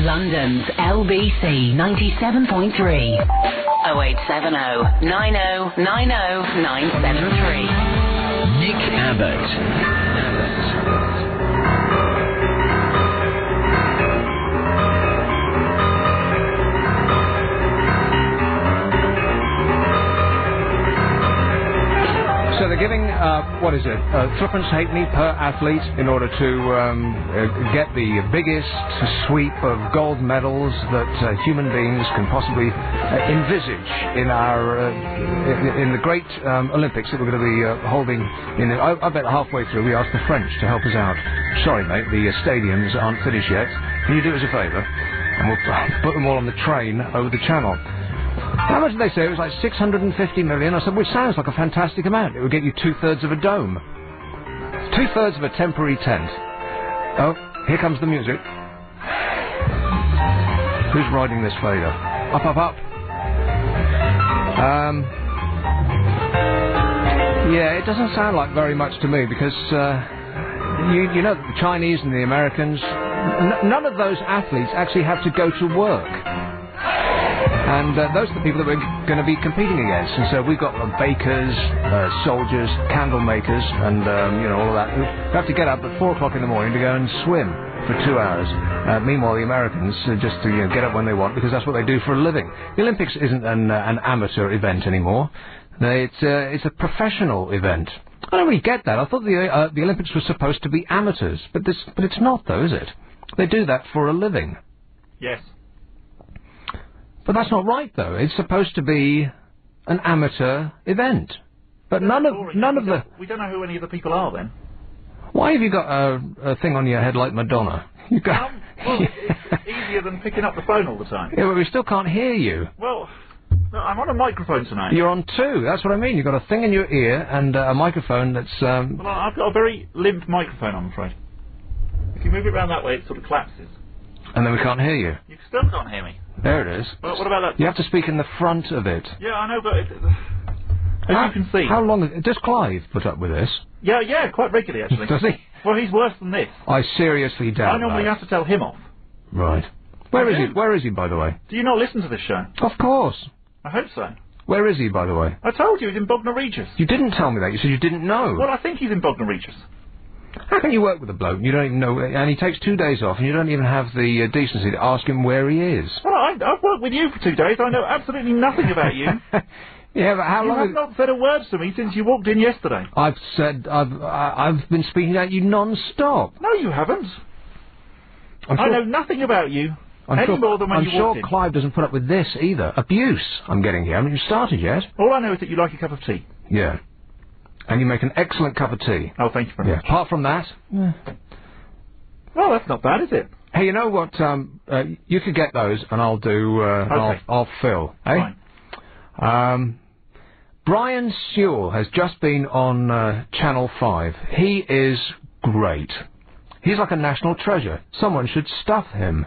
London's LBC 97.3. 0870 90 90 973. Nick Abbott. So they're giving, what is it, threepence halfpenny per athlete in order to get the biggest sweep of gold medals that human beings can possibly envisage in in the great Olympics that we're going to be holding in. I bet halfway through we asked the French to help us out. Sorry, mate, the stadiums aren't finished yet. Can you do us a favour? And we'll put them all on the train over the channel. How much did they say? It was like 650 million. I said, which sounds like a fantastic amount. It would get you 2/3 of a dome. 2/3 of a temporary tent. Oh, here comes the music. Who's riding this fader? Up, up, up. Yeah, it doesn't sound like very much to me because, you know, the Chinese and the Americans, none of those athletes actually have to go to work. And those are the people that we're going to be competing against. And so we've got bakers, soldiers, candle makers, and, you know, all of that, who have to get up at 4 o'clock in the morning to go and swim for 2 hours. Meanwhile, the Americans just to, you know, get up when they want, because that's what they do for a living. The Olympics isn't an amateur event anymore. It's a professional event. I don't really get that. I thought the Olympics were supposed to be amateurs, but it's not, though, is it? They do that for a living. Yes. But that's not right, though. It's supposed to be an amateur event. But none of the... We don't know who any of the people are, then. Why have you got a thing on your head like Madonna? You got... Well, it's easier than picking up the phone all the time. Yeah, but we still can't hear you. Well, no, I'm on a microphone tonight. You're on two. That's what I mean. You've got a thing in your ear and a microphone that's... Well, I've got a very limp microphone, I'm afraid. If you move it around that way, it sort of collapses. And then we can't hear you. You still can't hear me. There it is. Well, what about that? You have to speak in the front of it. Yeah, I know, but as you can see... How long... Does Clive put up with this? Yeah, quite regularly, actually. Does he? Well, he's worse than this. I seriously doubt I normally have to tell him off. Right. Where is he? Where is he, by the way? Do you not listen to this show? Of course. I hope so. Where is he, by the way? I told you, he's in Bognor Regis. You didn't tell me that. You said you didn't know. Well, I think he's in Bognor Regis. How can you work with a bloke and you don't even know, and he takes 2 days off and you don't even have the decency to ask him where he is? Well, I've worked with you for 2 days. I know absolutely nothing about you. Yeah, but how long? You have not said a word to me since you walked in yesterday. I've been speaking at you non-stop. No, you haven't. I know nothing about you more than when you walked in. I'm sure Clive doesn't put up with this either. Abuse I'm getting here. I haven't even started yet. All I know is that you like a cup of tea. Yeah. And you make an excellent cup of tea. Oh, thank you very much. Apart from that... Well, that's not bad, is it? Hey, you know what? You could get those and I'll do... okay. I'll fill. Eh? Fine. Brian Sewell has just been on Channel 5. He is great. He's like a national treasure. Someone should stuff him.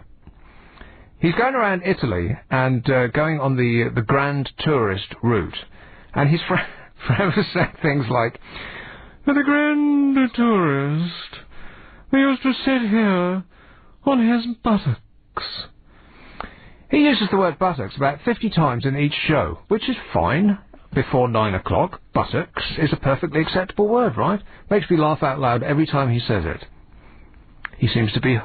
He's going around Italy and going on the grand tourist route. And he's forever said things like, the grand tourist, he used to sit here on his buttocks. He uses the word buttocks about 50 times in each show, which is fine. Before 9 o'clock, buttocks is a perfectly acceptable word, right? Makes me laugh out loud every time he says it. He seems to be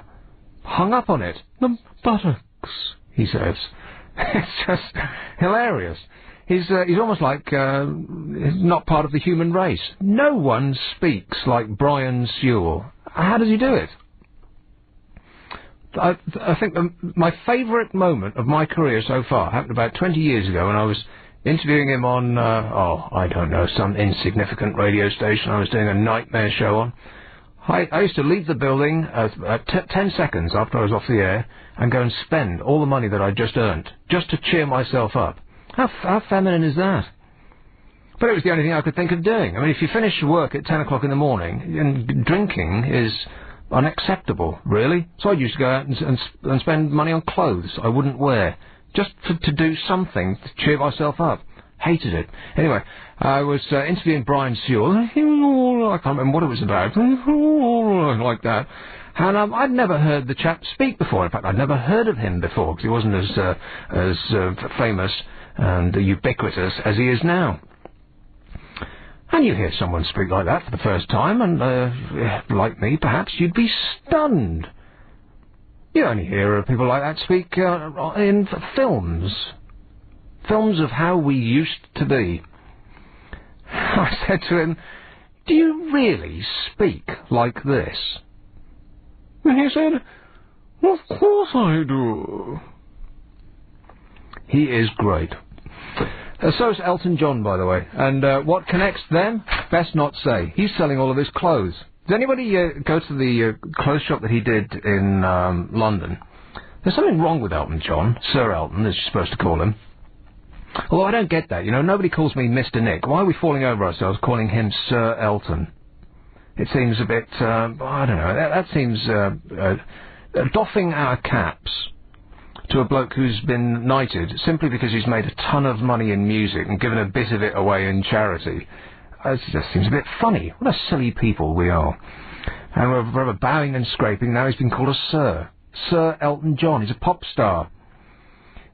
hung up on it. The buttocks, he says. It's just hilarious. He's almost like not part of the human race. No one speaks like Brian Sewell. How does he do it? I think my favourite moment of my career so far happened about 20 years ago when I was interviewing him on, I don't know, some insignificant radio station I was doing a nightmare show on. I used to leave the building 10 seconds after I was off the air and go and spend all the money that I'd just earned, just to cheer myself up. How feminine is that? But it was the only thing I could think of doing. I mean, if you finish work at 10 o'clock in the morning, and drinking is unacceptable, really. So I used to go out and spend money on clothes I wouldn't wear, just to do something to cheer myself up. Hated it. Anyway, I was interviewing Brian Sewell. He was all, I can't remember what it was about. Like that. And I'd never heard the chap speak before. In fact, I'd never heard of him before, because he wasn't as famous and ubiquitous as he is now. And you hear someone speak like that for the first time, and like me, perhaps, you'd be stunned. You only hear people like that speak in films. Films of how we used to be. I said to him, "Do you really speak like this?" And he said, "Of course I do." He is great. So is Elton John, by the way. And what connects them? Best not say. He's selling all of his clothes. Does anybody go to the clothes shop that he did in London? There's something wrong with Elton John. Sir Elton, as you're supposed to call him. Although I don't get that. You know, nobody calls me Mr. Nick. Why are we falling over ourselves calling him Sir Elton? It seems a bit, I don't know, that seems doffing our caps to a bloke who's been knighted simply because he's made a ton of money in music and given a bit of it away in charity. It just seems a bit funny. What a silly people we are. And we're forever bowing and scraping. Now he's been called a Sir. Sir Elton John. He's a pop star.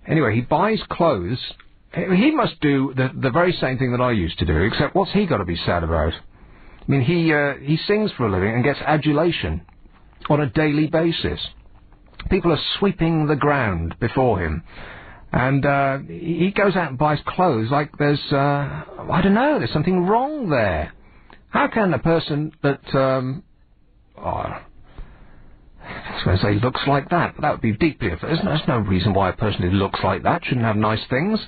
Anyway, he buys clothes. He must do the very same thing that I used to do, except what's he got to be sad about? I mean, he sings for a living and gets adulation on a daily basis. People are sweeping the ground before him. And he goes out and buys clothes like there's, I don't know, there's something wrong there. How can a person that, I was going to say looks like that, but that would be deeply offensive. There's no reason why a person who looks like that shouldn't have nice things.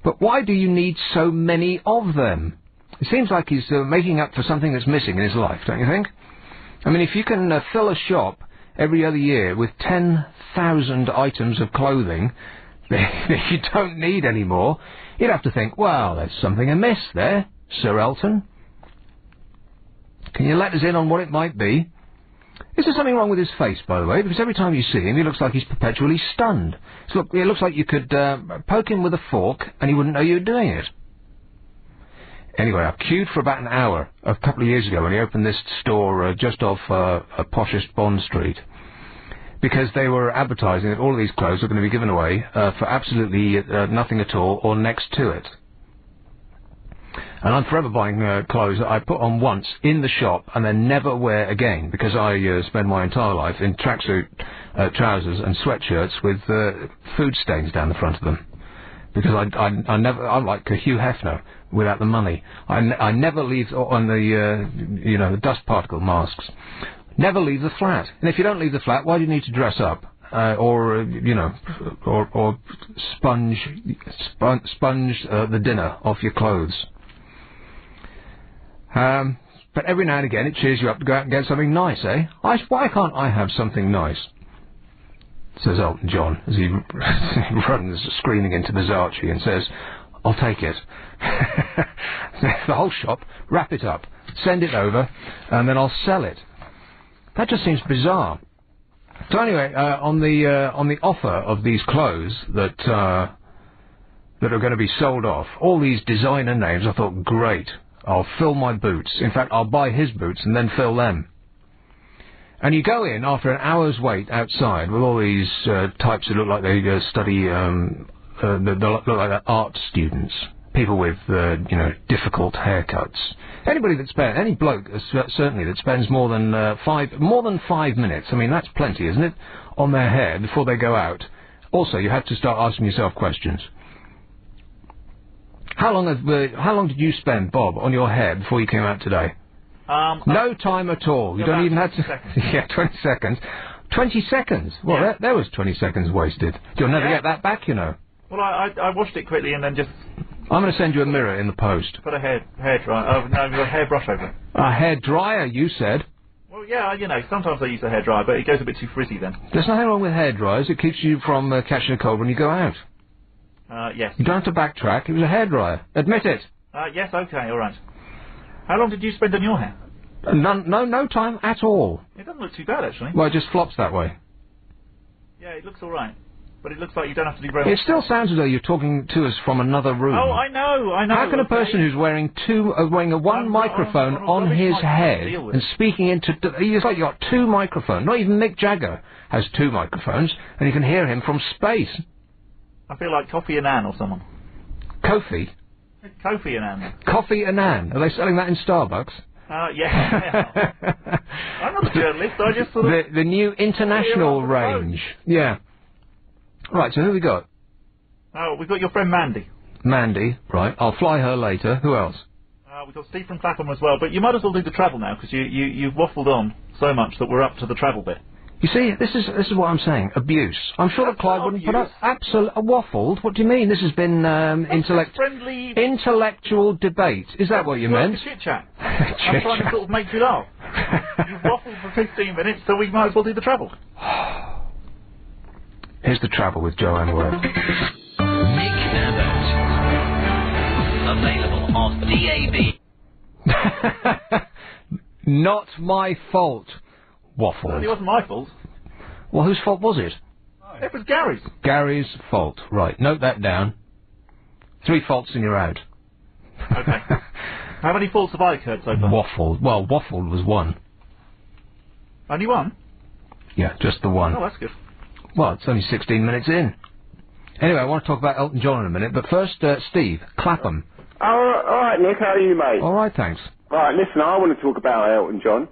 But why do you need so many of them? It seems like he's making up for something that's missing in his life, don't you think? I mean, if you can fill a shop every other year with 10,000 items of clothing that you don't need anymore, you'd have to think, well, there's something amiss there, Sir Elton. Can you let us in on what it might be? Is there something wrong with his face, by the way? Because every time you see him, he looks like he's perpetually stunned. So it looks like you could poke him with a fork and he wouldn't know you were doing it. Anyway, I queued for about an hour a couple of years ago when he opened this store just off poshest Bond Street, because they were advertising that all of these clothes are going to be given away for absolutely nothing at all or next to it. And I'm forever buying clothes that I put on once in the shop and then never wear again, because I spend my entire life in tracksuit trousers and sweatshirts with food stains down the front of them. Because I'm like Hugh Hefner without the money. I never leave on the the dust particle masks. Never leave the flat. And if you don't leave the flat, why do you need to dress up or sponge the dinner off your clothes? But every now and again it cheers you up to go out and get something nice, eh? Why can't I have something nice? Says Elton John as he runs screaming into Versace and says, "I'll take it." The whole shop, wrap it up, send it over, and then I'll sell it. That just seems bizarre. So anyway, on the offer of these clothes that are going to be sold off, all these designer names, I thought, great, I'll fill my boots. In fact, I'll buy his boots and then fill them. And you go in after an hour's wait outside with all these types who look like they study, they look like they're art students, people with difficult haircuts. Any bloke certainly that spends more than 5 minutes. I mean, that's plenty, isn't it, on their hair before they go out. Also, you have to start asking yourself questions. How long did you spend, Bob, on your hair before you came out today? No time at all. You don't even have to... Yeah, 20 seconds. 20 seconds? Well, yeah. There was 20 seconds wasted. You'll never get that back, you know. Well, I washed it quickly and then just... I'm going to send you a mirror in the post. Put a hair dryer... Oh, no, a hairbrush over it. A hair dryer, you said. Well, yeah, sometimes I use a hair dryer, but it goes a bit too frizzy then. There's nothing wrong with hair dryers. It keeps you from catching a cold when you go out. Yes. You don't have to backtrack. It was a hair dryer. Admit it. Yes, okay, all right. How long did you spend on your hair? No time at all. It doesn't look too bad, actually. Well, it just flops that way. Yeah, it looks all right. But it looks like you don't have to do very much. It still sounds as though you're talking to us from another room. Oh, I know. How can a person who's wearing one microphone on his head and speaking into... It's like you got two microphones. Not even Mick Jagger has two microphones, and you can hear him from space. I feel like Kofi Annan or someone. Kofi? Kofi Annan. Coffee Annan. Are they selling that in Starbucks? Yeah. I'm not a journalist, I just sort of... The new international range. Yeah. Right, so who we got? Oh, we've got your friend Mandy. Mandy, right. I'll fly her later. Who else? We've got Steve from Clapham as well, but you might as well do the travel now, because you've waffled on so much that we're up to the travel bit. You see, this is what I'm saying. Abuse. I'm sure that Clive wouldn't put up... Waffled? What do you mean? This has been friendly... intellectual debate. Is that what you meant? Chit-chat. I'm trying to sort of make you laugh. You've waffled for 15 minutes, so we might as well do the travel. Here's the travel with Joanne Webb. Nick Abbott. Available off DAB. Not my fault. Waffled. Well, it wasn't my fault. Well, whose fault was it? It was Gary's. Gary's fault. Right, note that down. 3 faults and you're out. Okay. How many faults have I occurred so far? Waffled. Well, waffled was 1. Only 1? Yeah, just the 1. Oh, that's good. Well, it's only 16 minutes in. Anyway, I want to talk about Elton John in a minute, but first, Steve, Clapham. All right, Nick, how are you, mate? All right, thanks. All right, listen, I want to talk about Elton John.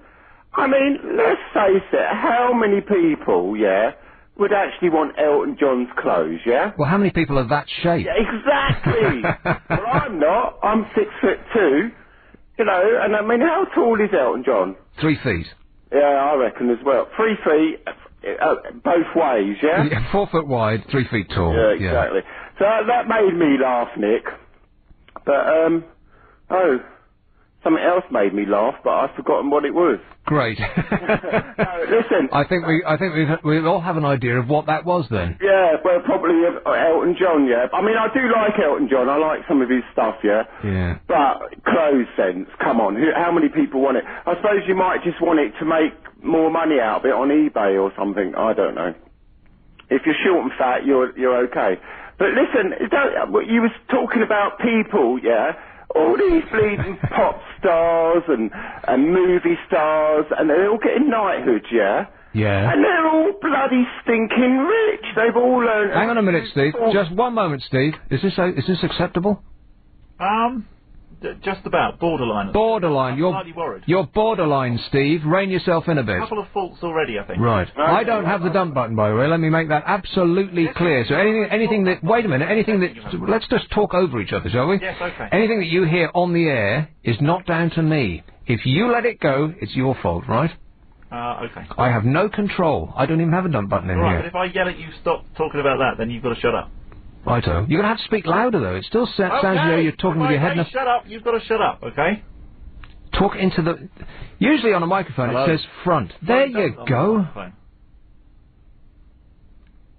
I mean, let's face it, how many people, would actually want Elton John's clothes, yeah? Well, how many people are that shape? Yeah, exactly! Well, I'm not. I'm 6'2", you know, and I mean, how tall is Elton John? 3 feet. Yeah, I reckon as well. 3 feet, both ways, yeah? 4 foot wide, 3 feet tall. Yeah, exactly. So that made me laugh, Nick. But, something else made me laugh, but I've forgotten what it was. Great. No, listen. I think we all have an idea of what that was then. Yeah, well, probably Elton John, yeah. I mean, I do like Elton John. I like some of his stuff, yeah. Yeah. But clothes sense, come on. How many people want it? I suppose you might just want it to make more money out of it on eBay or something. I don't know. If you're short and fat, you're okay. But listen, you was talking about people, yeah. All these bleeding pop stars and movie stars, and they're all getting knighthoods, yeah? Yeah. And they're all bloody stinking rich. They've all earned... Hang on a minute, Steve. Just one moment, Steve. Is this acceptable? Just about. Borderline. Borderline. I'm slightly worried. You're borderline, Steve. Rein yourself in a bit. A couple of faults already, I think. Right. I don't have the dump button, by the way. Let me make that absolutely clear. So anything that... Wait a minute. Anything that... Let's just talk over each other, shall we? Yes, okay. Anything that you hear on the air is not down to me. If you let it go, it's your fault, right? Okay. I have no control. I don't even have a dump button in Right, here. but if I yell at you, stop talking about that, then you've got to shut up. Righto. You're going to have to speak louder, though. It still sounds as though you're talking with your head... Shut up. You've got to shut up, okay? Talk into the... Usually on a microphone Hello? it says front. There you go.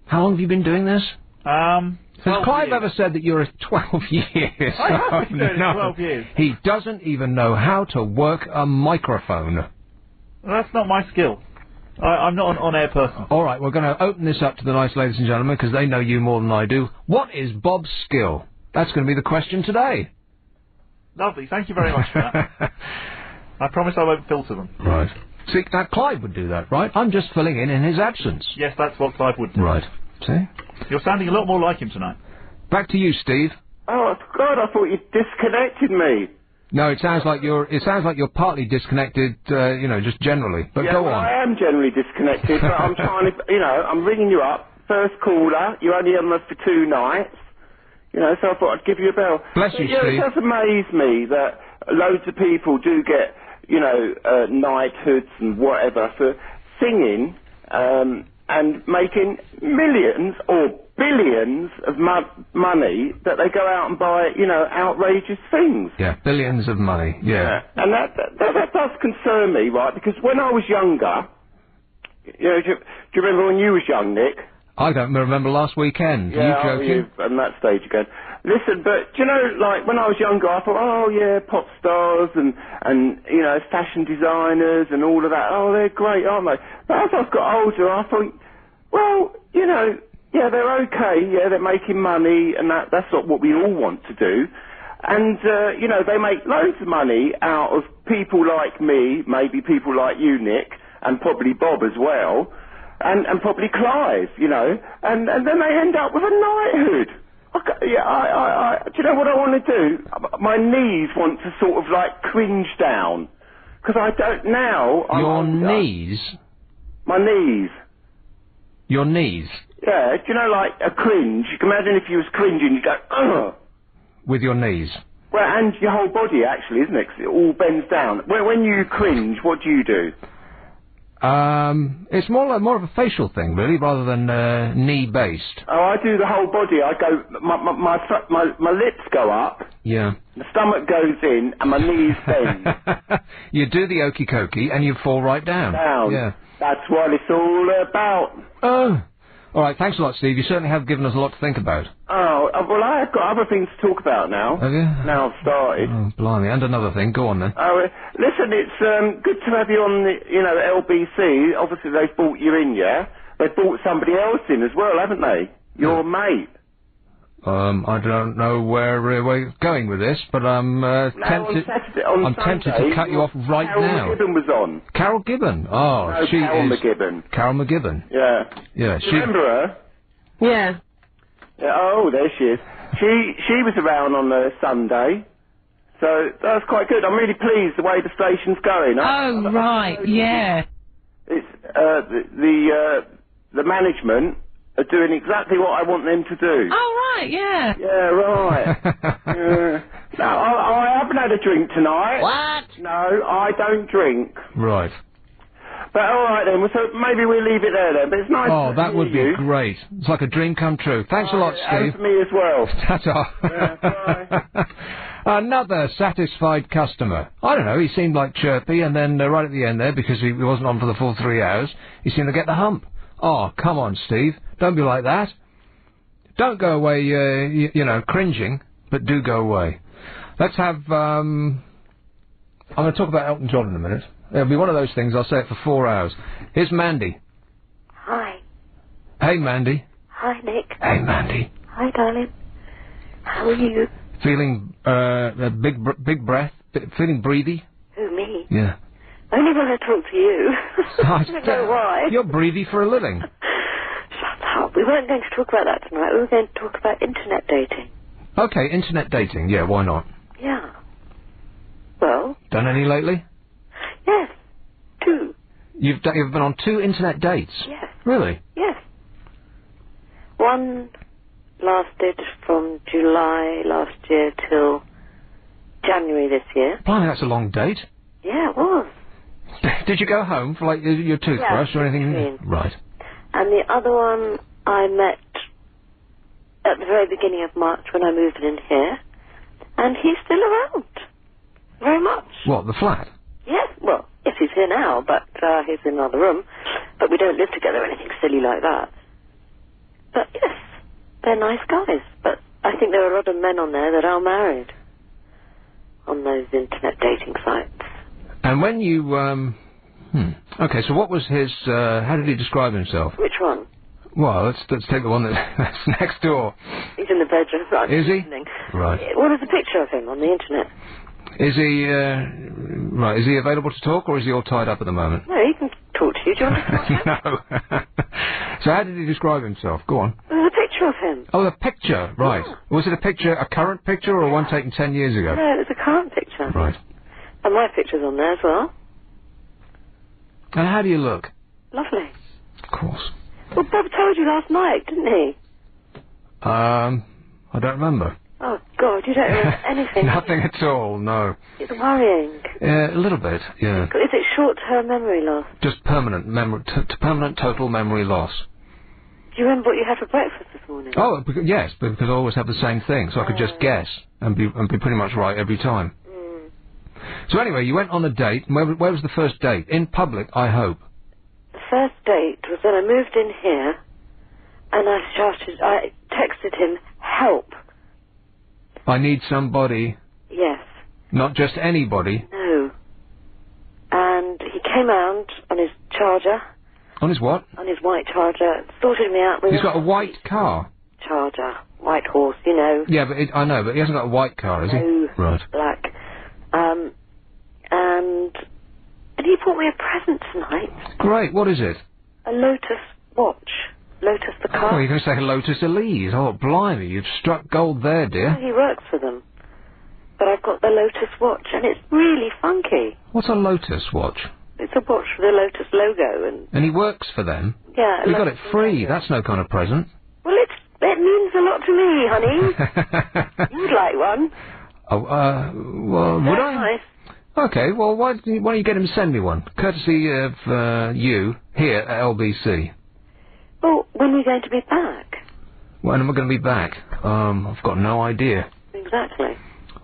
How long have you been doing this? Has Clive ever said that you're 12 years? I have been doing it 12 years. He doesn't even know how to work a microphone. Well, that's not my skill. I'm not an on-air person. All right, we're going to open this up to the nice ladies and gentlemen, because they know you more than I do. What is Bob's skill? That's going to be the question today. Lovely. Thank you very much for that. I promise I won't filter them. Right. See, now Clive would do that, right? I'm just filling in his absence. Yes, that's what Clive would do. Right. See? You're sounding a lot more like him tonight. Back to you, Steve. Oh, God, I thought you disconnected me. No, it sounds like you're partly disconnected, just generally. But go well, on. I am generally disconnected, but I'm trying to, I'm ringing you up. First caller, you're only on us for 2 nights. So I thought I'd give you a bell. Bless you, Steve. It does amaze me that loads of people do get, knighthoods and whatever for singing, and making millions or billions of money that they go out and buy, outrageous things. Yeah, billions of money, yeah. And that does concern me, right? Because when I was younger, do you remember when you was young, Nick? I don't remember last weekend. Yeah, Are you joking? And that stage again. Listen, but do you know, like when I was younger, I thought, oh yeah, pop stars and fashion designers and all of that. Oh, they're great, aren't they? But as I've got older, I thought, well, Yeah, they're okay. Yeah, they're making money, and that's not what we all want to do. And, you know, they make loads of money out of people like me, maybe people like you, Nick, and probably Bob as well, and probably Clive, you know, and then they end up with a knighthood. Do you know what I want to do? My knees want to sort of like cringe down. Because I don't now... Your knees? My knees. Your knees? Yeah, do you know, like a cringe? You can imagine if you was cringing, you go, ugh. With your knees? Well, and your whole body, actually, isn't it? 'Cause it all bends down. When you cringe, what do you do? It's more of a facial thing, really, rather than knee-based. Oh, I do the whole body. I go, my lips go up. Yeah. The stomach goes in, and my knees bend. You do the okey-cokey, and you fall right down. Yeah. That's what it's all about. Oh. All right, thanks a lot, Steve. You certainly have given us a lot to think about. Oh, well, I've got other things to talk about now. Have you? Now I've started. Oh, blimey. And another thing. Go on, then. Oh, listen, it's good to have you on the, you know, LBC. Obviously, they've brought you in, yeah? They've brought somebody else in as well, haven't they? Your mate. I don't know where we're going with this, but I'm tempted. I'm tempted to cut you off right now. Carol McGibbon was on. Carol Gibbon. Oh, no, she Carol is. McGibbon. Carol McGibbon. Yeah. Yeah. Do you remember her? Yeah. Yeah. Oh, there she is. She was around on Sunday, so that's quite good. I'm really pleased the way the station's going. Oh, right. Yeah. It's the management are doing exactly what I want them to do. Oh, right, yeah. Yeah, right. No, I haven't had a drink tonight. What? No, I don't drink. Right. But all right then, so maybe we'll leave it there then. But it's nice Oh, to that hear would be you. great. It's like a dream come true. Thanks a lot, And Steve. for me as well. Ta-ta. Yeah, bye. Another satisfied customer. I don't know, he seemed like chirpy, and then right at the end there, because he wasn't on for the full 3 hours, he seemed to get the hump. Oh, come on, Steve. Don't be like that. Don't go away, you know, cringing, but do go away. Let's have, I'm going to talk about Elton John in a minute. It'll be one of those things, I'll say it for 4 hours. Here's Mandy. Hi. Hey, Mandy. Hi, Nick. Hey, Mandy. Hi, darling. How are you? Feeling, a big breath? Feeling breathy? Who, me? Yeah. Only when I talk to you. I don't know why. You're breathy for a living. Shut up. We weren't going to talk about that tonight. We were going to talk about internet dating. Okay, internet dating. Yeah, why not? Yeah. Well? Done any lately? Yes. 2. You've been on 2 internet dates? Yes. Really? Yes. One lasted from July last year till January this year. Blimey, that's a long date. Yeah, it was. Did you go home for, like, your toothbrush or anything? Right. And the other one I met at the very beginning of March when I moved in here, and he's still around. Very much. What, the flat? Yes, well, yes, he's here now, but he's in another room. But we don't live together or anything silly like that. But yes, they're nice guys. But I think there are a lot of men on there that are married on those internet dating sites. And when you, Okay, so what was his, how did he describe himself? Which one? Well, let's take the one that's next door. He's in the bedroom. Right, is he? Right. What is a picture of him on the internet? Is he, right, is he available to talk, or is he all tied up at the moment? No, he can talk to you. Do you want to talk to him? No. So how did he describe himself? Go on. There's a picture of him. Oh, the picture, right. Yeah. Was it a current picture, or one taken 10 years ago? No, it's a current picture. Right. And my picture's on there as well. And how do you look? Lovely. Of course. Well, Bob told you last night, didn't he? I don't remember. Oh, God, you don't remember anything. Nothing at all, no. It's worrying. A little bit, yeah. Is it short-term memory loss? Just permanent memory, permanent total memory loss. Do you remember what you had for breakfast this morning? Oh, yes, because I always have the same thing, so I could just guess and be pretty much right every time. So anyway, you went on a date. Where was the first date? In public, I hope. The first date was when I moved in here, and I texted him, help. I need somebody. Yes. Not just anybody. No. And he came round on his charger. On his what? On his white Charger. Sorted me out with He's got a white car. Charger. White horse, you know. Yeah, but I know, but he hasn't got a white car, has he? No, Right. black. And he bought me a present tonight. Great, what is it? A Lotus watch. Lotus the car. Oh, you're going to say a Lotus Elise. Oh, blimey, you've struck gold there, dear. He works for them. But I've got the Lotus watch, and it's really funky. What's a Lotus watch? It's a watch with a Lotus logo, And he works for them? yeah. We got it Lotus free. logo. That's no kind of present. Well, it means a lot to me, honey. You'd like one. Oh, well, would I? Nice. Okay, well, why don't you get him to send me one? Courtesy of you here at LBC. Well, when are you going to be back? When am I going to be back? I've got no idea. Exactly.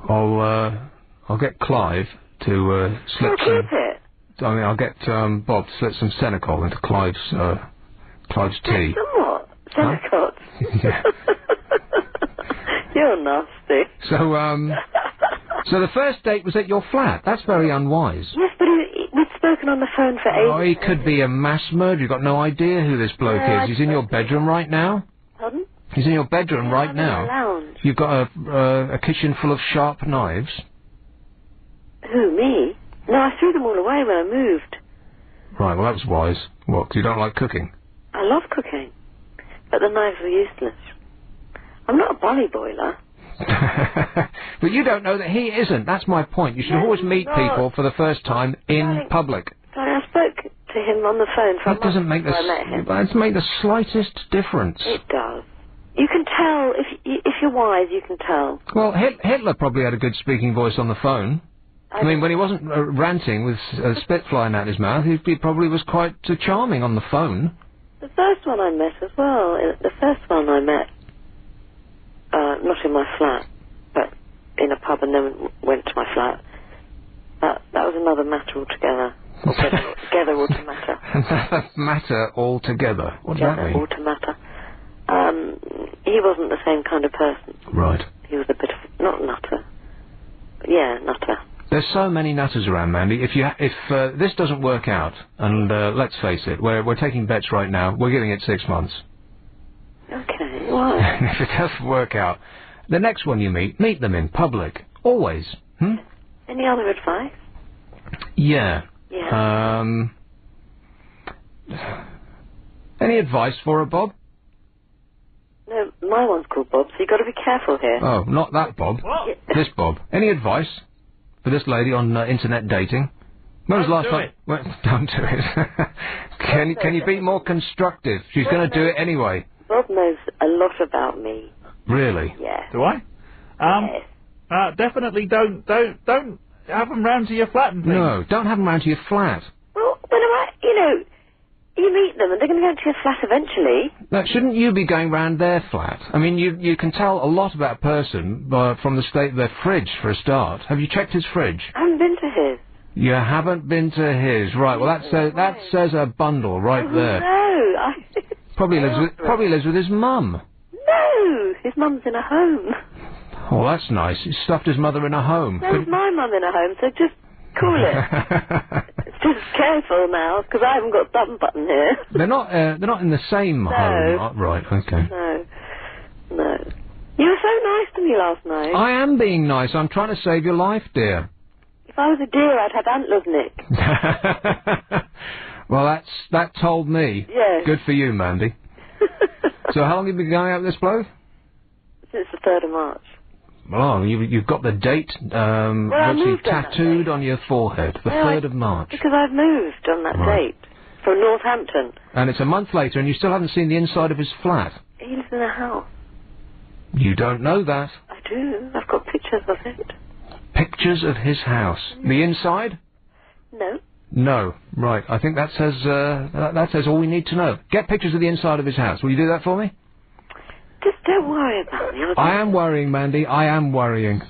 I'll get Clive to slip I'll keep it. I'll get Bob to slip some Senecol into Clive's tea. Somewhat. Senecot. Yeah. You're nasty. So the first date was at your flat. That's very unwise. Yes, but we'd spoken on the phone for ages. Oh, he could be a mass murderer. You've got no idea who this bloke is. He's in your bedroom right now. Pardon? He's in your bedroom right I'm in now. the lounge. You've got a kitchen full of sharp knives. Who, me? No, I threw them all away when I moved. Right, well, that was wise. What, 'cause you don't like cooking? I love cooking. But the knives were useless. I'm not a bully boiler. But you don't know that he isn't. That's my point. You should No, always meet not. people for the first time in Darling, public. Sorry, I spoke to him on the phone for a That doesn't month make before I met him. that doesn't make the slightest difference. It does. You can tell, if you're wise, you can tell. Well, Hitler probably had a good speaking voice on the phone. I mean, when he wasn't ranting with spit flying out his mouth, he probably was quite charming on the phone. The first one I met as well, the first one I met, not in my flat, but in a pub and then went to my flat. That was another matter altogether. Together altogether. Another matter altogether. What does that mean? Altogether. He wasn't the same kind of person. Right. He was a bit of, not nutter. Yeah, nutter. There's so many nutters around, Mandy. If this doesn't work out, and let's face it, we're taking bets right now. We're giving it 6 months. Okay, why? If it doesn't work out, the next one you meet them in public. Always. Any other advice? Yeah. Yeah. Any advice for her, Bob? No, my one's called Bob, so you've got to be careful here. Oh, not that Bob. What? This Bob. Any advice for this lady on internet dating? When was the last Don't do time? it. Well, don't do it. Can you be more constructive? She's going to do it anyway. Bob knows a lot about me. Really? Yeah. Do I? Yes. Definitely don't have them round to your flat and things. No, don't have them round to your flat. Well, you meet them and they're going to go to your flat eventually. Now, shouldn't you be going round their flat? I mean, you can tell a lot about a person from the state of their fridge, for a start. Have you checked his fridge? I haven't been to his. You haven't been to his, right? Well, that says a bundle right there. No, Probably lives with his mum. No, his mum's in a home. Oh, that's nice. He stuffed his mother in a home. There's my mum in a home, so just cool it. Just careful now, because I haven't got thumb button here. They're not in the same home. Oh, right, okay. No. You were so nice to me last night. I am being nice. I'm trying to save your life, dear. If I was a deer, I'd have antlers, Nick. Well, that told me. Yes. Good for you, Mandy. So how long have you been going out with this bloke? Since the 3rd of March. Well, you've got the date virtually tattooed on your forehead, the 3rd of March. Because I've moved on that date. From Northampton. And it's a month later and you still haven't seen the inside of his flat. He lives in a house. You don't know that. I do. I've got pictures of it. Pictures of his house. The inside? No. No. Right. I think that says all we need to know. Get pictures of the inside of his house. Will you do that for me? Just don't worry about me. I am worrying, Mandy. I am worrying.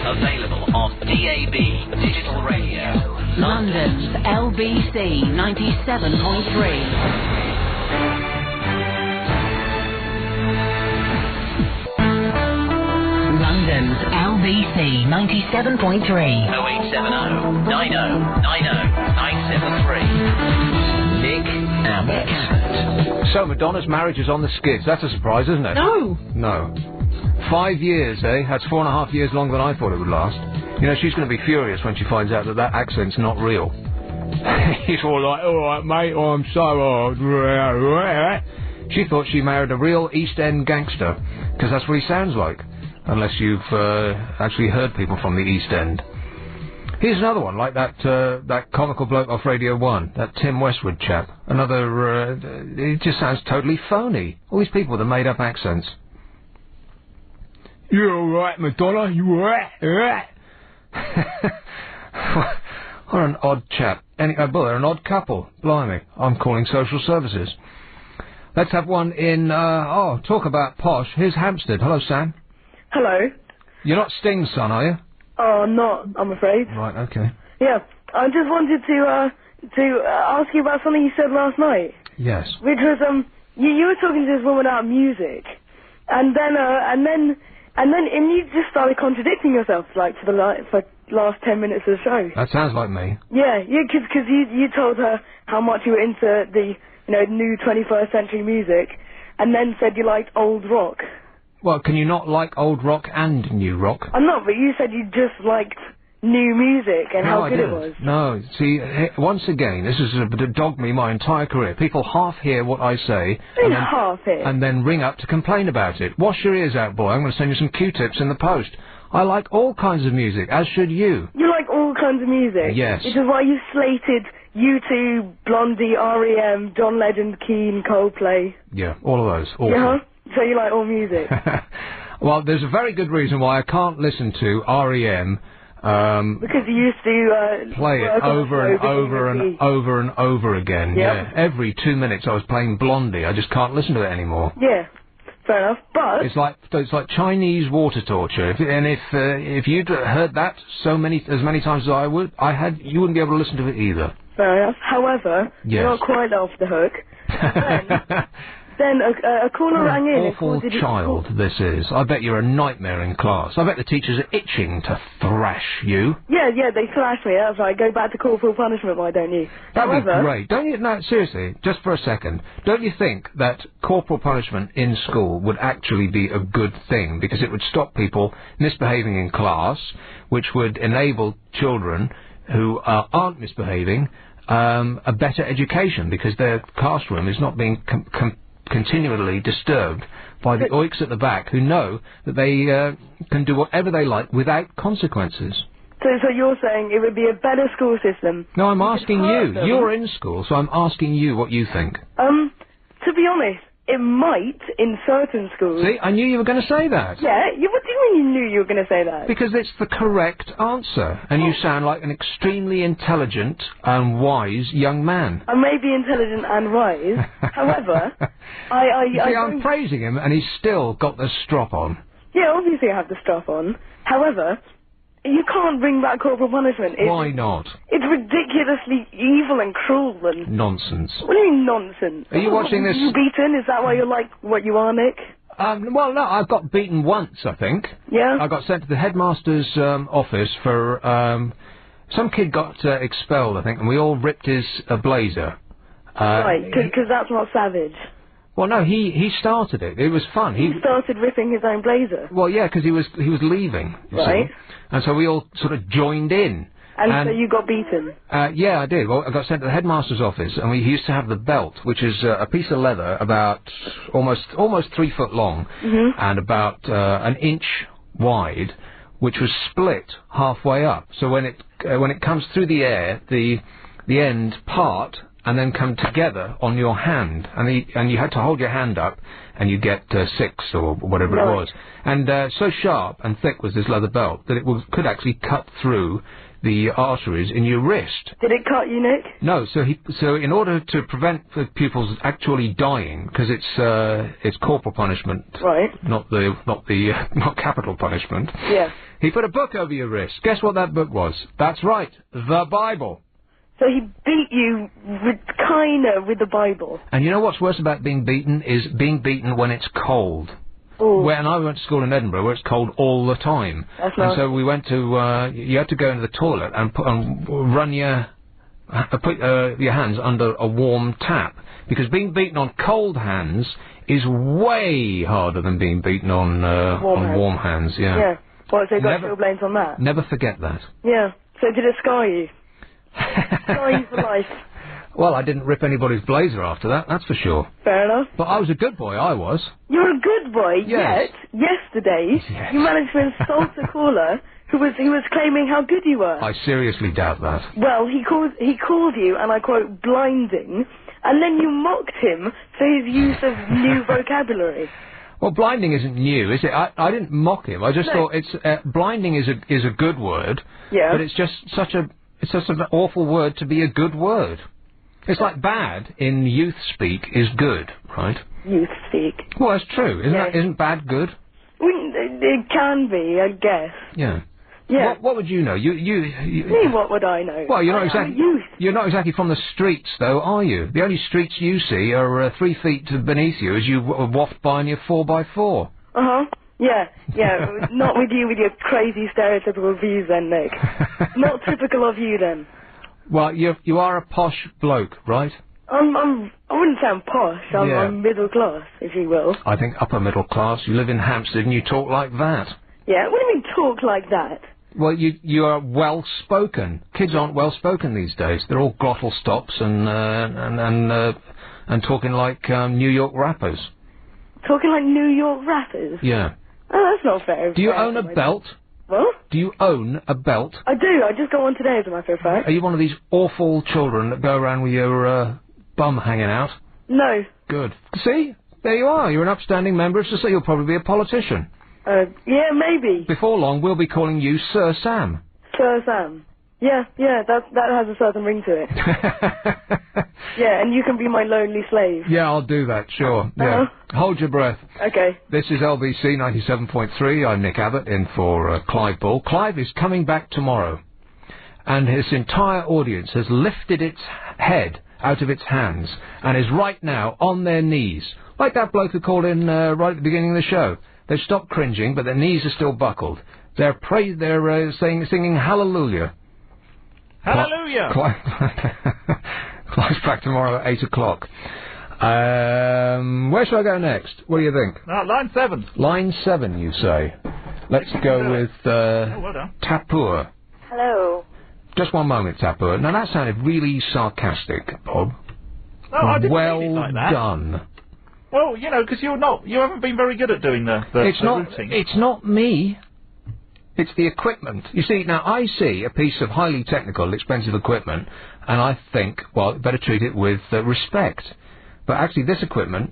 Available on DAB Digital Radio. London's LBC 97.3. London's LBC 97.3. 0870 90 973. Nick Abbott. So Madonna's marriage is on the skids. That's a surprise, isn't it? No. No. 5 years, eh? That's 4.5 years longer than I thought it would last. You know, she's going to be furious when she finds out that that accent's not real. He's all like, all right, mate, I'm so... She thought she married a real East End gangster, because that's what he sounds like, unless you've actually heard people from the East End. Here's another one, like that comical bloke off Radio 1, that Tim Westwood chap. Another, it just sounds totally phony. All these people with the made-up accents. You alright, Madonna? You alright? What an odd chap. Well, they're an odd couple. Blimey. I'm calling social services. Let's have one in, talk about posh. Here's Hampstead. Hello, Sam. Hello. You're not Sting's son, are you? Oh, I'm not, I'm afraid. Right, okay. Yeah, I just wanted to ask you about something you said last night. Yes. Which was, you were talking to this woman about music, and then you just started contradicting yourself, like, for last 10 minutes of the show. That sounds like me. Yeah, because you told her how much you were into the, new 21st century music, and then said you liked old rock. Well, can you not like old rock and new rock? I'm not, but you said you just liked new music and how good it was. No, see, once again, this has dogged me my entire career. People half hear what I say and then ring up to complain about it. Wash your ears out, boy. I'm going to send you some Q-tips in the post. I like all kinds of music, as should you. You like all kinds of music? Yes. Which is why you slated U2, Blondie, R.E.M., John Legend, Keane, Coldplay. Yeah, all of those. Awful. Yeah? So you like all music? Well, there's a very good reason why I can't listen to R.E.M., because you used to play it over and over and over and over again. Yep. Yeah, every 2 minutes I was playing Blondie. I just can't listen to it anymore. Yeah, fair enough. But it's like Chinese water torture. If you'd heard that as many times as you wouldn't be able to listen to it either. Fair enough. However, you're not quite off the hook. Then a caller rang in. Awful child this is. I bet you're a nightmare in class. I bet the teachers are itching to thrash you. Yeah, they thrash me. That's right. Go back to corporal punishment, why don't you? That'd be great. Don't you? No, seriously, just for a second. Don't you think that corporal punishment in school would actually be a good thing? Because it would stop people misbehaving in class, which would enable children who aren't misbehaving a better education, because their classroom is not being continually disturbed by the oiks at the back who know that they can do whatever they like without consequences. So you're saying it would be a better school system? No, I'm asking you. You're in school, so I'm asking you what you think. To be honest, it might in certain schools. See, I knew you were going to say that. Yeah, what do you mean you knew you were going to say that? Because it's the correct answer, and you sound like an extremely intelligent and wise young man. I may be intelligent and wise, however, I'm praising him, and he's still got the strop on. Yeah, obviously I have the strap on. However, you can't bring back corporal punishment. Why not? It's ridiculously evil and cruel and... Nonsense. What do you mean nonsense? Are you watching this... You beaten? Is that why you're like what you are, Nick? Well, no, I've got beaten once, I think. Yeah? I got sent to the headmaster's office for... some kid got expelled, I think, and we all ripped his blazer. Right, because that's not savage. Well, no, he started it. It was fun. He started ripping his own blazer. Well, yeah, because he was leaving. Right. See? And so we all sort of joined in. And so you got beaten. Yeah, I did. Well, I got sent to the headmaster's office, and we used to have the belt, which is a piece of leather about almost 3 foot long, and about an inch wide, which was split halfway up. So when it comes through the air, the end part and then come together on your hand, and you had to hold your hand up, and you get 6 or whatever it was. And so sharp and thick was this leather belt that it could actually cut through the arteries in your wrist. Did it cut you, Nick? No. So in order to prevent the pupils actually dying, because it's corporal punishment, right? Not capital punishment. Yeah. He put a book over your wrist. Guess what that book was? That's right, the Bible. So he beat you with the Bible. And you know what's worse about being beaten is being beaten when it's cold. When I went to school in Edinburgh, where it's cold all the time. That's and nice. so we went to, you had to go into the toilet and run put your hands under a warm tap. Because being beaten on cold hands is way harder than being beaten on warm hands. Yeah. Yeah. Well, so you got chilblains on that? Never forget that. Yeah. So did it scar you? Scar you for life? Well, I didn't rip anybody's blazer after that, that's for sure. Fair enough. But I was a good boy, I was. You're a good boy, Yes. yet yesterday you managed to insult a caller who was claiming how good you were. I seriously doubt that. Well, he called you, and I quote, blinding, and then you mocked him for his use of new vocabulary. Well, blinding isn't new, is it? I didn't mock him. I just thought it's blinding is a good word. Yeah. But it's just such an awful word to be a good word. It's like bad in youth speak is good, right? Youth speak. Well, that's true. Isn't bad good? It can be, I guess. Yeah. Yeah. What would you know? Me, what would I know? Well, you're not youth. exactly from the streets, though, are you? The only streets you see are 3 feet beneath you as you waft by in your 4x4. Uh-huh. Yeah. Not with you with your crazy stereotypical views then, Nick. Not typical of you then. Well, you are a posh bloke, right? I wouldn't say I'm posh. I'm middle class, if you will. I think upper middle class. You live in Hampstead and you talk like that. Yeah. What do you mean talk like that? Well, you are well spoken. Kids aren't well spoken these days. They're all glottal stops and talking like New York rappers. Talking like New York rappers? Yeah. Oh, that's not fair. Do you own a belt? What? Do you own a belt? I do. I just got one today, as a matter of fact. Are you one of these awful children that go around with your bum hanging out? No. Good. See? There you are. You're an upstanding member of society. You'll probably be a politician. Yeah, maybe. Before long, we'll be calling you Sir Sam. Sir Sam. Yeah, that has a certain ring to it. Yeah, and you can be my lonely slave. Yeah, I'll do that, sure. Yeah. Hold your breath. Okay. This is LBC 97.3. I'm Nick Abbott, in for Clive Bull. Clive is coming back tomorrow, and his entire audience has lifted its head out of its hands and is right now on their knees, like that bloke who called in right at the beginning of the show. They've stopped cringing, but their knees are still buckled. They're singing Hallelujah. Hallelujah! Clive's back tomorrow at 8 o'clock. Where shall I go next? What do you think? Line 7. Line 7, you say. Let's go with well done. Tapua. Hello. Just one moment, Tapua. Now, that sounded really sarcastic, Bob. No, I didn't well mean it like that. done. Well, because you haven't been very good at doing the routing. It's not me. It's the equipment. You see, now I see a piece of highly technical, expensive equipment, and I think, well, better treat it with respect. But actually, this equipment,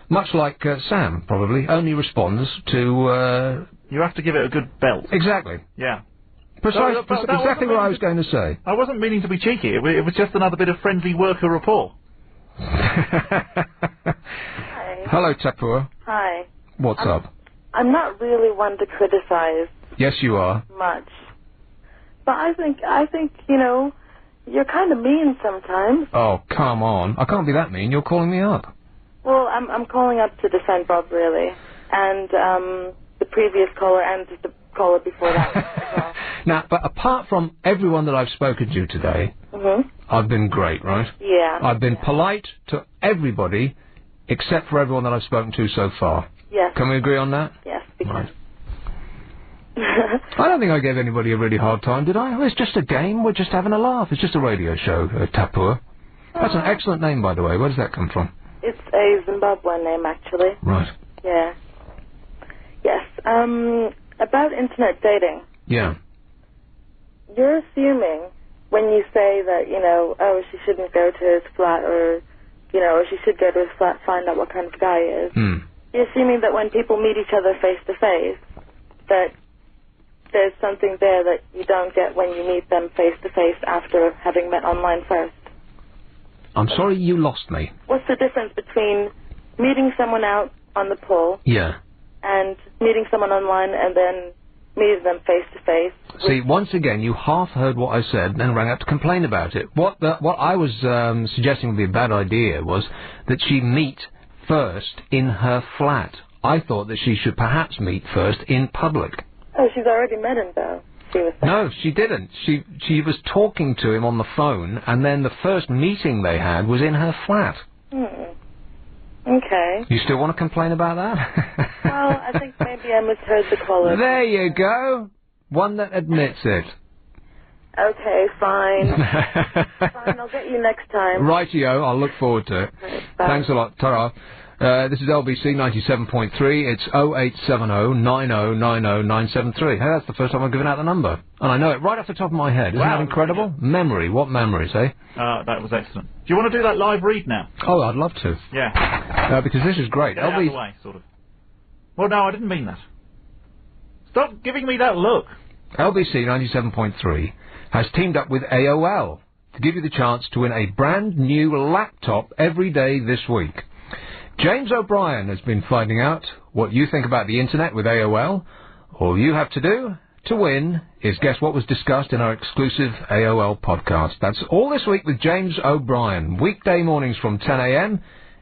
much like Sam, probably, only responds to... You have to give it a good belt. Exactly. Yeah. Exactly what I was going to say. I wasn't meaning to be cheeky. It was just another bit of friendly worker rapport. Hi. Hello, Tapua. Hi. What's up? I'm not really one to criticize Yes, you are. much. But I think, you're kind of mean sometimes. Oh, come on. I can't be that mean. You're calling me up. Well, I'm calling up to defend Bob, really. And, the previous caller and the caller before that as well. Now, but apart from everyone that I've spoken to today, I've been great, right? Yeah. I've been polite to everybody, except for everyone that I've spoken to so far. Yes. Can we agree on that? Yes, because... Right. I don't think I gave anybody a really hard time, did I? Oh, it's just a game. We're just having a laugh. It's just a radio show, Tapua. That's an excellent name, by the way. Where does that come from? It's a Zimbabwean name, actually. Right. Yeah. Yes. About internet dating. Yeah. You're assuming when you say that, she shouldn't go to his flat or she should go to his flat, find out what kind of guy he is. You're assuming that when people meet each other face to face, that there's something there that you don't get when you meet them face to face after having met online first. I'm sorry you lost me. What's the difference between meeting someone out on the pull and meeting someone online and then meeting them face to face? See, once again, you half heard what I said, then rang up to complain about it. What I was suggesting would be a bad idea was that she meet first in her flat I thought that she should perhaps meet first in public. Oh, she's already met him, though. She was saying. No, she didn't. She was talking to him on the phone, and then the first meeting they had was in her flat. Okay. You still want to complain about that? Well, I think maybe I misheard the caller. There you go. One that admits it. Okay, fine. Fine, I'll get you next time. Rightio, I'll look forward to it. Right, bye. Thanks a lot. Ta-ra. This is LBC 97.3. It's 0870 9090 973. Hey, that's the first time I've given out the number. And I know it right off the top of my head. Isn't Wow, that incredible? Memory. What memories, eh? That was excellent. Do you want to do that live read now? Oh, I'd love to. Yeah. Because this is great. Get it out of the way, sort of. Well, no, I didn't mean that. Stop giving me that look. LBC 97.3 has teamed up with AOL to give you the chance to win a brand new laptop every day this week. James O'Brien has been finding out what you think about the internet with AOL. All you have to do to win is guess what was discussed in our exclusive AOL podcast. That's all this week with James O'Brien. Weekday mornings from 10 a.m.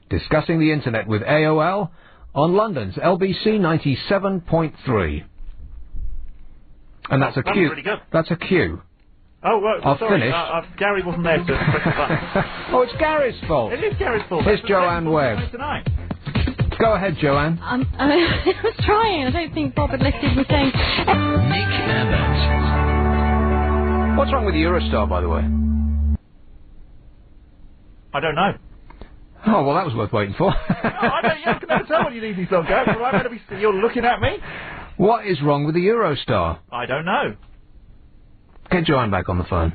discussing the internet with AOL on London's LBC 97.3. And that's a That was cue. really good. That's a cue. Oh, right, I've sorry. finished. Gary wasn't there to press the button. Oh, it's Gary's fault. It is Gary's fault. Here's That's Joanne the Webb. second tonight. Go ahead, Joanne. I was trying. I don't think Bob had lifted me saying. Nick Abbott. What's wrong with Eurostar, by the way? I don't know. Oh, well, that was worth waiting for. No, I don't. You can never tell when you need these on, Gary. So I'm going to be. You're looking at me. What is wrong with the Eurostar? I don't know. Get Joanne back on the phone.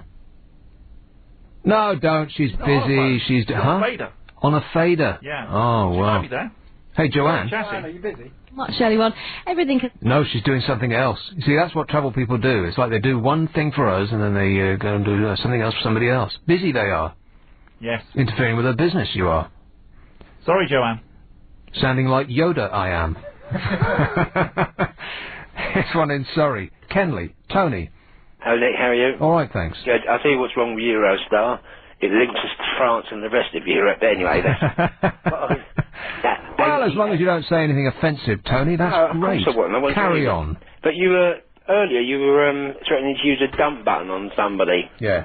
No, don't. She's Not on the busy. phone. She's... She's on Huh? a fader. On a fader? Yeah. Oh, She well. might be there. Hey, Joanne. Chatty. Are you busy? Not Shelley one. Everything. No, she's doing something else. You see, that's what travel people do. It's like they do one thing for us, and then they go and do something else for somebody else. Busy they are. Yes. Interfering with their business, you are. Sorry, Joanne. Sounding like Yoda, I am. It's one in Surrey. Kenley. Tony. Hello, Nick, how are you? All right, thanks. Good. I'll tell you what's wrong with Eurostar. It links us to France and the rest of Europe. Anyway, Well, as long as you don't say anything offensive, Tony, that's No, of great. course I won't. I won't Carry say on. But earlier you were threatening to use a dump button on somebody. Yeah.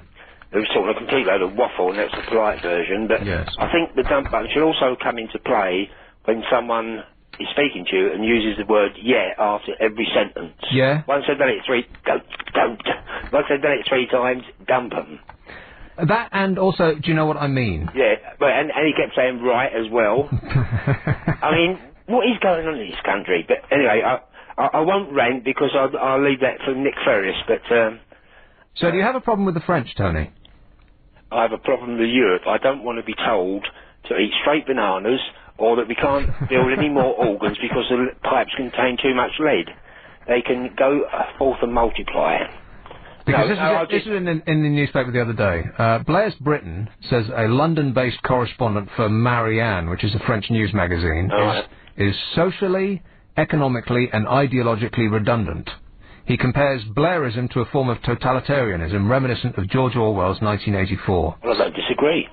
It was talking a complete load of waffle, and that's the polite version. But Yes. I think the dump button should also come into play when someone is speaking to you and uses the word "yeah" after every sentence. Yeah. Once I've done it don't. Once I've done it 3 times, dump 'em. That, and also, do you know what I mean? Yeah, but and he kept saying right as well. I mean, what is going on in this country? But anyway, I won't rant because I'll leave that for Nick Ferris. But So do you have a problem with the French, Tony? I have a problem with Europe. I don't want to be told to eat straight bananas or that we can't build any more organs because the pipes contain too much lead. They can go forth and multiply. Because No, this is in the newspaper the other day. Blair's Britain says a London-based correspondent for Marianne, which is a French news magazine, is socially, economically and ideologically redundant. He compares Blairism to a form of totalitarianism reminiscent of George Orwell's 1984. Well, I don't disagree.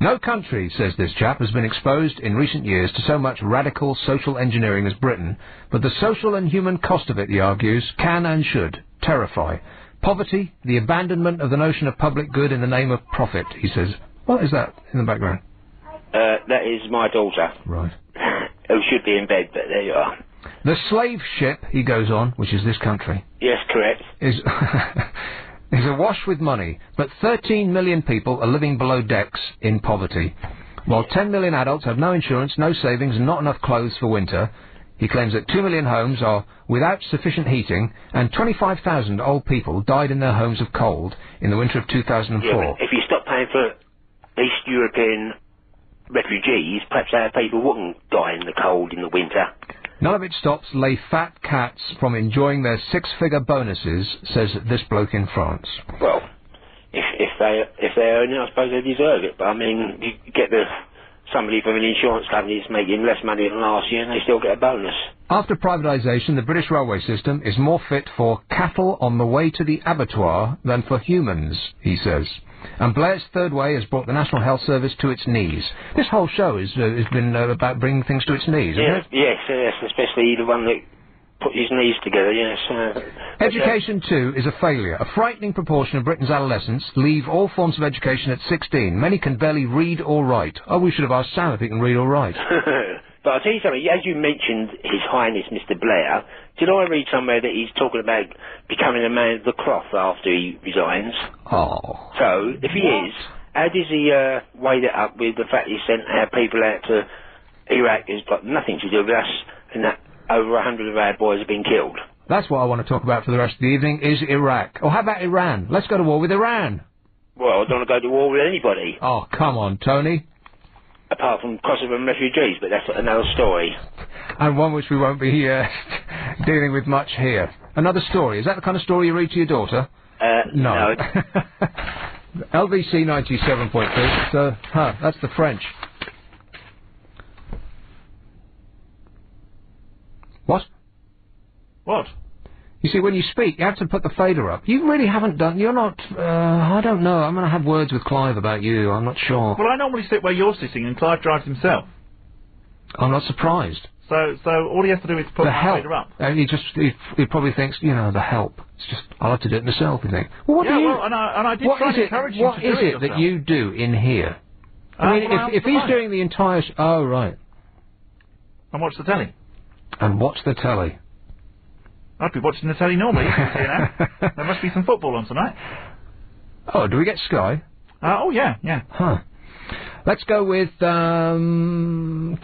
No country, says this chap, has been exposed in recent years to so much radical social engineering as Britain, but the social and human cost of it, he argues, can and should terrify. Poverty, the abandonment of the notion of public good in the name of profit, he says. What is that in the background? That is my daughter. Right. Who should be in bed, but there you are. The slave ship, he goes on, which is this country, Yes, correct. is awash with money, but 13 million people are living below decks in poverty. While 10 million adults have no insurance, no savings and not enough clothes for winter, he claims that 2 million homes are without sufficient heating and 25,000 old people died in their homes of cold in the winter of 2004. Yeah, but if you stop paying for East European refugees, perhaps our people wouldn't die in the cold in the winter. None of it stops lay fat cats from enjoying their 6-figure bonuses, says this bloke in France. Well, if they earn it, I suppose they deserve it. But I mean, you get the somebody from an insurance company is making less money than last year and they still get a bonus. After privatisation, the British railway system is more fit for cattle on the way to the abattoir than for humans, he says. And Blair's third way has brought the National Health Service to its knees. This whole show has been about bringing things to its knees, isn't it? Yes, especially the one that put his knees together, yes. Education, too, is a failure. A frightening proportion of Britain's adolescents leave all forms of education at 16. Many can barely read or write. Oh, we should have asked Sam if he can read or write. But I'll tell you something, as you mentioned His Highness Mr. Blair, did I read somewhere that he's talking about becoming a man of the cloth after he resigns? Oh. So, if he is, how does he weigh that up with the fact he sent our people out to Iraq who's got nothing to do with us, and that over 100 of our boys have been killed? That's what I want to talk about for the rest of the evening, is Iraq. Or how about Iran? Let's go to war with Iran. Well, I don't want to go to war with anybody. Oh, come on, Tony. Apart from Kosovan refugees, but that's another story. And one which we won't be dealing with much here. Another story. Is that the kind of story you read to your daughter? No. LVC 97.3. That's the French. What? What? You see, when you speak, you have to put the fader up. You really haven't done... You're not... I don't know. I'm going to have words with Clive about you. I'm not sure. Well, I normally sit where you're sitting, and Clive drives himself. I'm not surprised. So all he has to do is put the fader up. He probably thinks, the help. It's just, I'll have to do it myself, you think. Well, and I did try to encourage you to do it What is it that you do in here? I mean, if he's doing the entire... Oh, right. And watch the telly. And watch the telly. I'd be watching the telly normally. There must be some football on tonight. Oh, do we get Sky? Oh, yeah. Huh. Let's go with Kingston.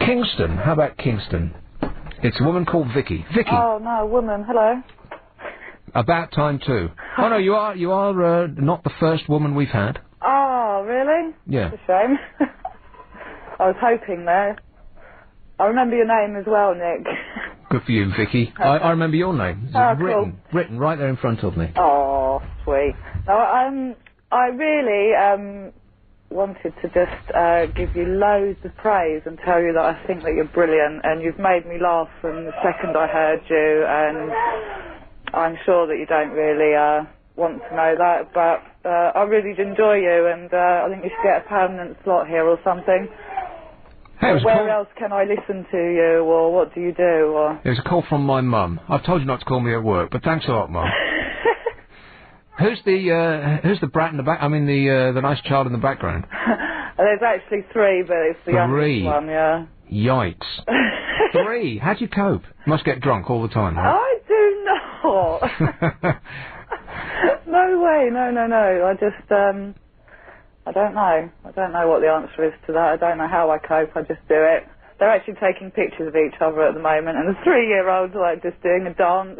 How about Kingston? It's a woman called Vicky. Vicky. Oh, no, woman. Hello. About time, too. Oh, no, you are not the first woman we've had. Oh, really? Yeah. That's a shame. I was hoping there. I remember your name as well, Nick. Good for you, Vicky. I remember your name. It's written right there in front of me. Oh, sweet. No, I really wanted to just give you loads of praise and tell you that I think that you're brilliant, and you've made me laugh from the second I heard you, and I'm sure that you don't really want to know that, but I really enjoy you, and I think you should get a permanent slot here or something. Hey, where else can I listen to you, or what do you do? Or it was a call from my mum. I've told you not to call me at work, but thanks a lot, Mum. Who's the brat in the back? I mean, the nice child in the background. There's actually three, but it's the youngest one, yeah. Yikes. 3? How'd you cope? Must get drunk all the time, right? I do not. No way, no. I just, I don't know. I don't know what the answer is to that. I don't know how I cope. I just do it. They're actually taking pictures of each other at the moment, and the 3-year-old's like just doing a dance.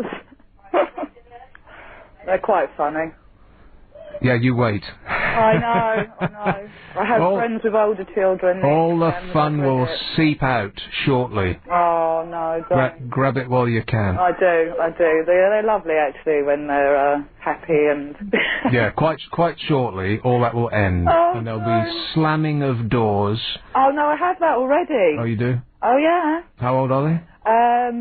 They're quite funny. Yeah, you wait. I know. I have friends with older children. All the fun will seep out shortly. Oh, no, don't. Grab it while you can. I do. They're lovely, actually, when they're happy and... Yeah, quite shortly, all that will end. And there'll be slamming of doors. Oh, no, I have that already. Oh, you do? Oh, yeah. How old are they?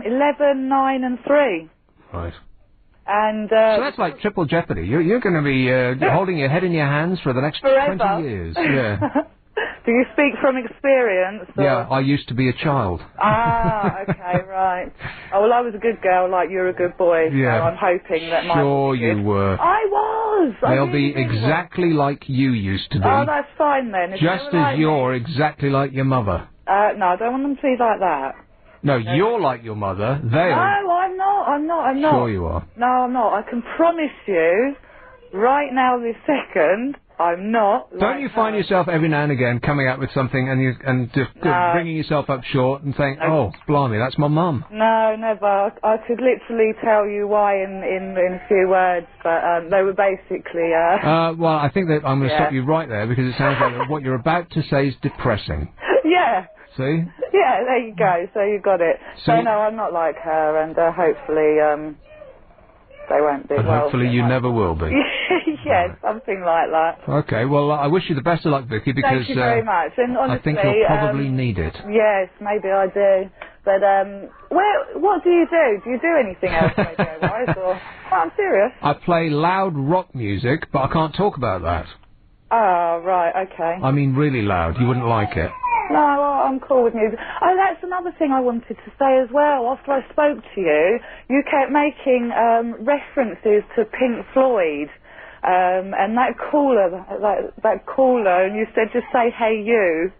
11, 9 and 3. Right. And so that's like triple jeopardy. You're going to be holding your head in your hands for the next forever. 20 years. Yeah. Do you speak from experience? Or? Yeah, I used to be a child. Ah, okay, right. Oh, well, I was a good girl, like you're a good boy. Yeah. So I'm hoping that my... Sure you were. I was. They'll be exactly like you used to be. Oh, that's fine then. Just as you're exactly like your mother. No, I don't want them to be like that. No, you're like your mother. No, I'm not. Sure you are. No, I'm not. I can promise you, right now, this second, I'm not. Don't you find yourself every now and again coming up with something and just bringing yourself up short and saying, "Oh, blimey, that's my mum." No, never. I could literally tell you why in a few words, but they were basically. Well, I think that I'm going to stop you right there because it sounds like what you're about to say is depressing. Yeah. See? Yeah, there you go. So you got it. So no, I'm not like her, and hopefully, they won't be. And well, hopefully you never will be. Yeah, something like that. Okay, well, I wish you the best of luck, Vicky, because Thank you very much. And honestly, I think you'll probably need it. Yes, maybe I do. But what do you do? Do you do anything else radio-wise? Or I'm serious. I play loud rock music, but I can't talk about that. Oh, right, okay. I mean really loud. You wouldn't like it. No, I'm cool with music. Oh, that's another thing I wanted to say as well. After I spoke to you, you kept making references to Pink Floyd. And that caller, and you said just say hey you.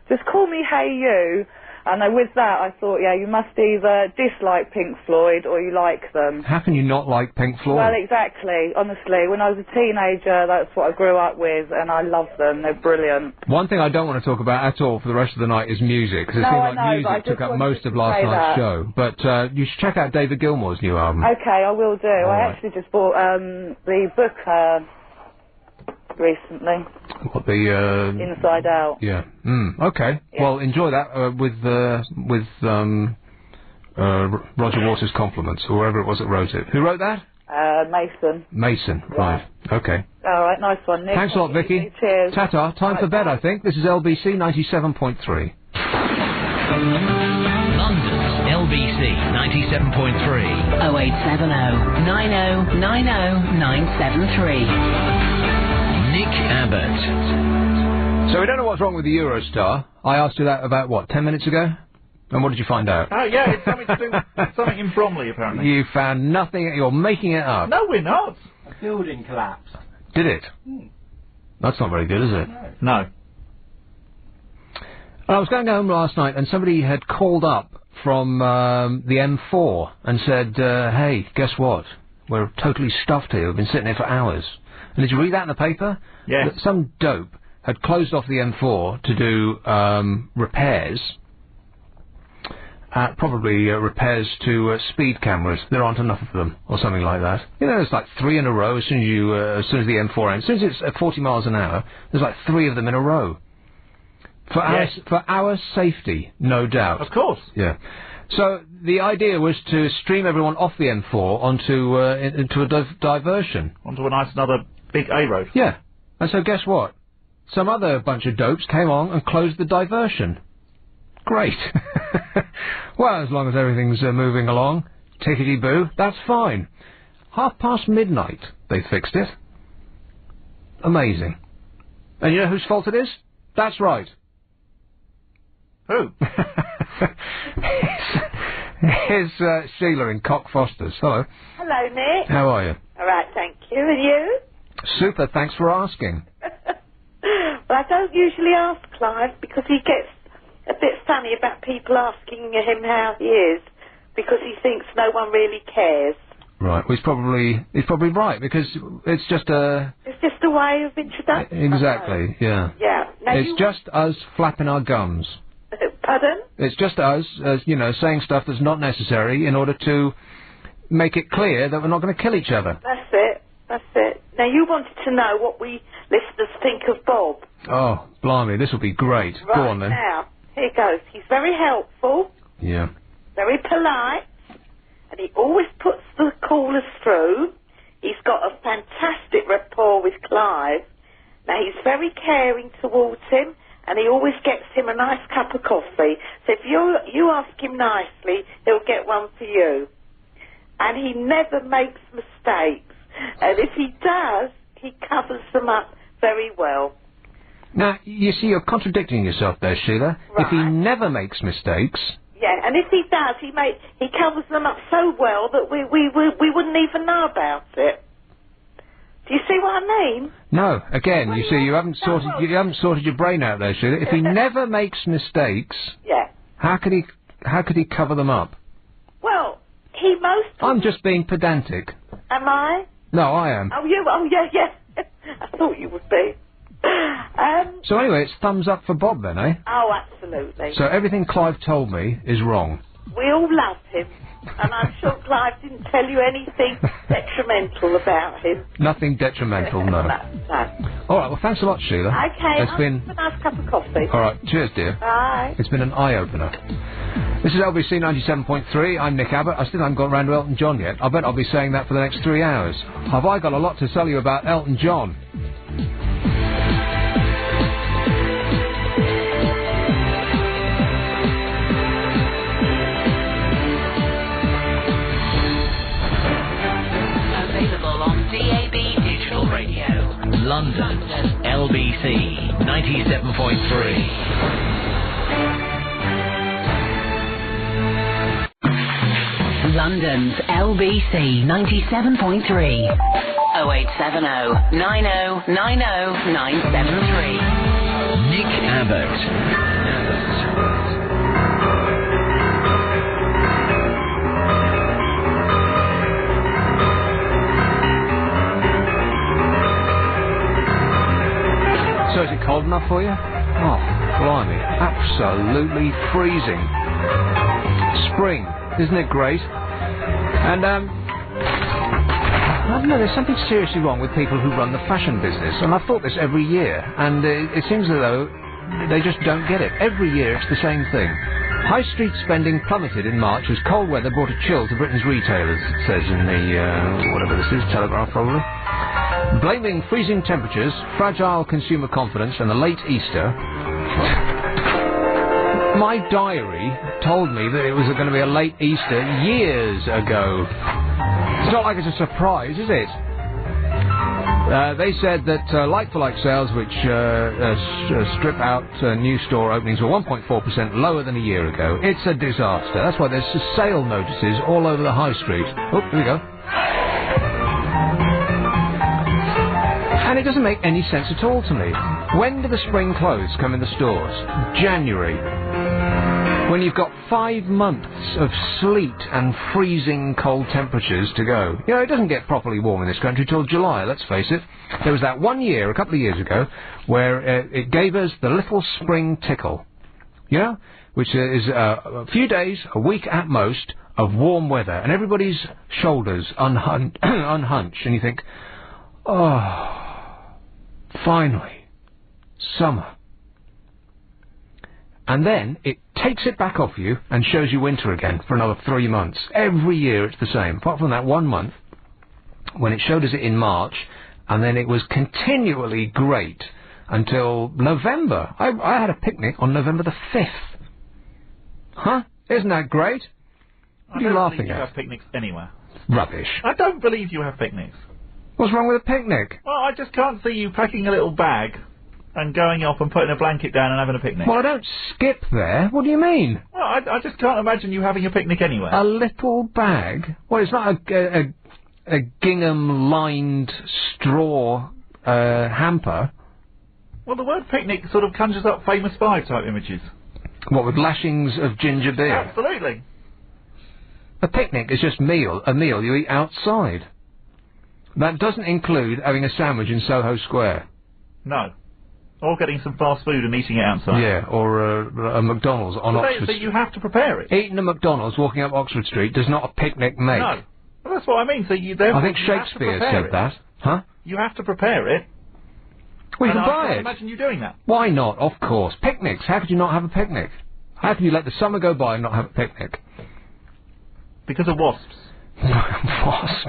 Just call me hey you. And with that, I thought, yeah, you must either dislike Pink Floyd or you like them. How can you not like Pink Floyd? Well, exactly. Honestly, when I was a teenager, that's what I grew up with, and I love them. They're brilliant. One thing I don't want to talk about at all for the rest of the night is music, because it seemed like music took up most of last night's show. But you should check out David Gilmour's new album. Okay, I will do. I actually just bought the book recently. What, the Inside Out. Yeah. Okay. Yeah. Well, enjoy that with Roger Waters' compliments, or whoever it was that wrote it. Who wrote that? Mason. Mason. Right. Okay. All right. Nice one, Nick. Thanks a lot, Vicky. Cheers. Ta-ta. Time for bed, I think. This is LBC 97.3. London's LBC 97.3. 0870 90 90 973. Nick Abbott. So we don't know what's wrong with the Eurostar. I asked you that about, what, 10 minutes ago? And what did you find out? Oh, yeah, it's something to do with something in Bromley, apparently. You found nothing. You're making it up. No, we're not. A building collapsed. Did it? That's not very good, is it? No. I was going home last night and somebody had called up from the M4 and said, hey, guess what? We're totally stuffed here. We've been sitting here for hours. And did you read that in the paper? Yeah. That some dope had closed off the M4 to do repairs. Probably repairs to speed cameras. There aren't enough of them, or something like that. You know, there's like 3 in a row as soon as the M4 ends. As soon as it's at 40 miles an hour, there's like 3 of them in a row. For our safety, no doubt. Of course. Yeah. So the idea was to stream everyone off the M4 onto into a diversion. Onto another big A road. Yeah. And so guess what? Some other bunch of dopes came on and closed the diversion. Great. Well, as long as everything's moving along, tickety-boo, that's fine. midnight, they fixed it. Amazing. And you know whose fault it is? That's right. Who? Here's Sheila in Cockfosters. Hello. Hello, Nick. How are you? All right, thank you. And you? Super, thanks for asking. Well, I don't usually ask Clive because he gets a bit funny about people asking him how he is because he thinks no one really cares. Right, well, he's probably right, because it's just a... It's just a way of introduction. Exactly, yeah. Yeah. Now it's just us flapping our gums. Pardon? It's just us, saying stuff that's not necessary in order to make it clear that we're not going to kill each other. That's it. That's it. Now, you wanted to know what we listeners think of Bob. Oh, blimey, this will be great. Right, go on, then. Now, here goes. He's very helpful. Yeah. Very polite. And he always puts the callers through. He's got a fantastic rapport with Clive. Now, he's very caring towards him, and he always gets him a nice cup of coffee. So if you ask him nicely, he'll get one for you. And he never makes mistakes. And if he does, he covers them up very well. Now, you see, you're contradicting yourself there, Sheila. Right. If he never makes mistakes... Yeah, and if he does, he covers them up so well that we wouldn't even know about it. Do you see what I mean? No, again, well, you see, you haven't sorted your brain out there, Sheila. If he never makes mistakes, yeah, how could he cover them up? Well, I'm just being pedantic. Am I? No, I am. Oh, you? Oh, yeah. I thought you would be. So anyway, it's thumbs up for Bob then, eh? Oh, absolutely. So everything Clive told me is wrong. We all love him. And I'm sure Clive didn't tell you anything detrimental about him. Nothing detrimental, no. No. All right, well, thanks a lot, Sheila. Okay, It's been... have a nice cup of coffee. All right, cheers, dear. Bye. It's been an eye-opener. This is LBC 97.3. I'm Nick Abbott. I still haven't got round to Elton John yet. I bet I'll be saying that for the next 3 hours. Have I got a lot to tell you about Elton John? DAB Digital Radio. London, LBC 97.3. London's LBC 97.3. 0870 90 90 973. Nick Abbott. So is it cold enough for you? Oh, blimey. Absolutely freezing. Spring. Isn't it great? And, I don't know, there's something seriously wrong with people who run the fashion business. And I've thought this every year. And it seems as though they just don't get it. Every year it's the same thing. High street spending plummeted in March as cold weather brought a chill to Britain's retailers, it says in the, whatever this is, Telegraph probably. Blaming freezing temperatures, fragile consumer confidence and the late Easter. My diary told me that it was going to be a late Easter years ago. It's not like it's a surprise, is it? They said that like-for-like sales, which strip out new store openings, were 1.4% lower than a year ago. It's a disaster. That's why there's sale notices all over the high street. Oh, here we go. And it doesn't make any sense at all to me. When do the spring clothes come in the stores? January. When you've got 5 months of sleet and freezing cold temperatures to go. You know, it doesn't get properly warm in this country till July, let's face it. There was that one year, a couple of years ago, where it gave us the little spring tickle. You know? Which is a few days, a week at most, of warm weather. And everybody's shoulders unhunch, and you think, oh... finally, summer. And then it takes it back off you and shows you winter again for another 3 months. Every year it's the same, apart from that 1 month when it showed us it in March, and then it was continually great until November. I had a picnic on November the 5th. Huh? Isn't that great? What are you laughing at? I don't believe you have picnics anywhere. Rubbish. I don't believe you have picnics. What's wrong with a picnic? Well, I just can't see you packing a little bag and going off and putting a blanket down and having a picnic. Well, I don't skip there. What do you mean? Well, I just can't imagine you having a picnic anywhere. A little bag? Well, it's not a gingham-lined straw hamper. Well, the word picnic sort of conjures up Famous Five type images. What, with lashings of ginger beer? Absolutely. A picnic is just a meal you eat outside. That doesn't include having a sandwich in Soho Square. No. Or getting some fast food and eating it outside. Yeah, or a McDonald's on Oxford Street. So you have to prepare it. Eating a McDonald's walking up Oxford Street does not a picnic make. No. Well, that's what I mean. So I think Shakespeare said that. Huh? You have to prepare it. Well, you can buy it. I can't imagine you doing that. Why not? Of course. Picnics. How could you not have a picnic? How can you let the summer go by and not have a picnic? Because of wasps. Wasps.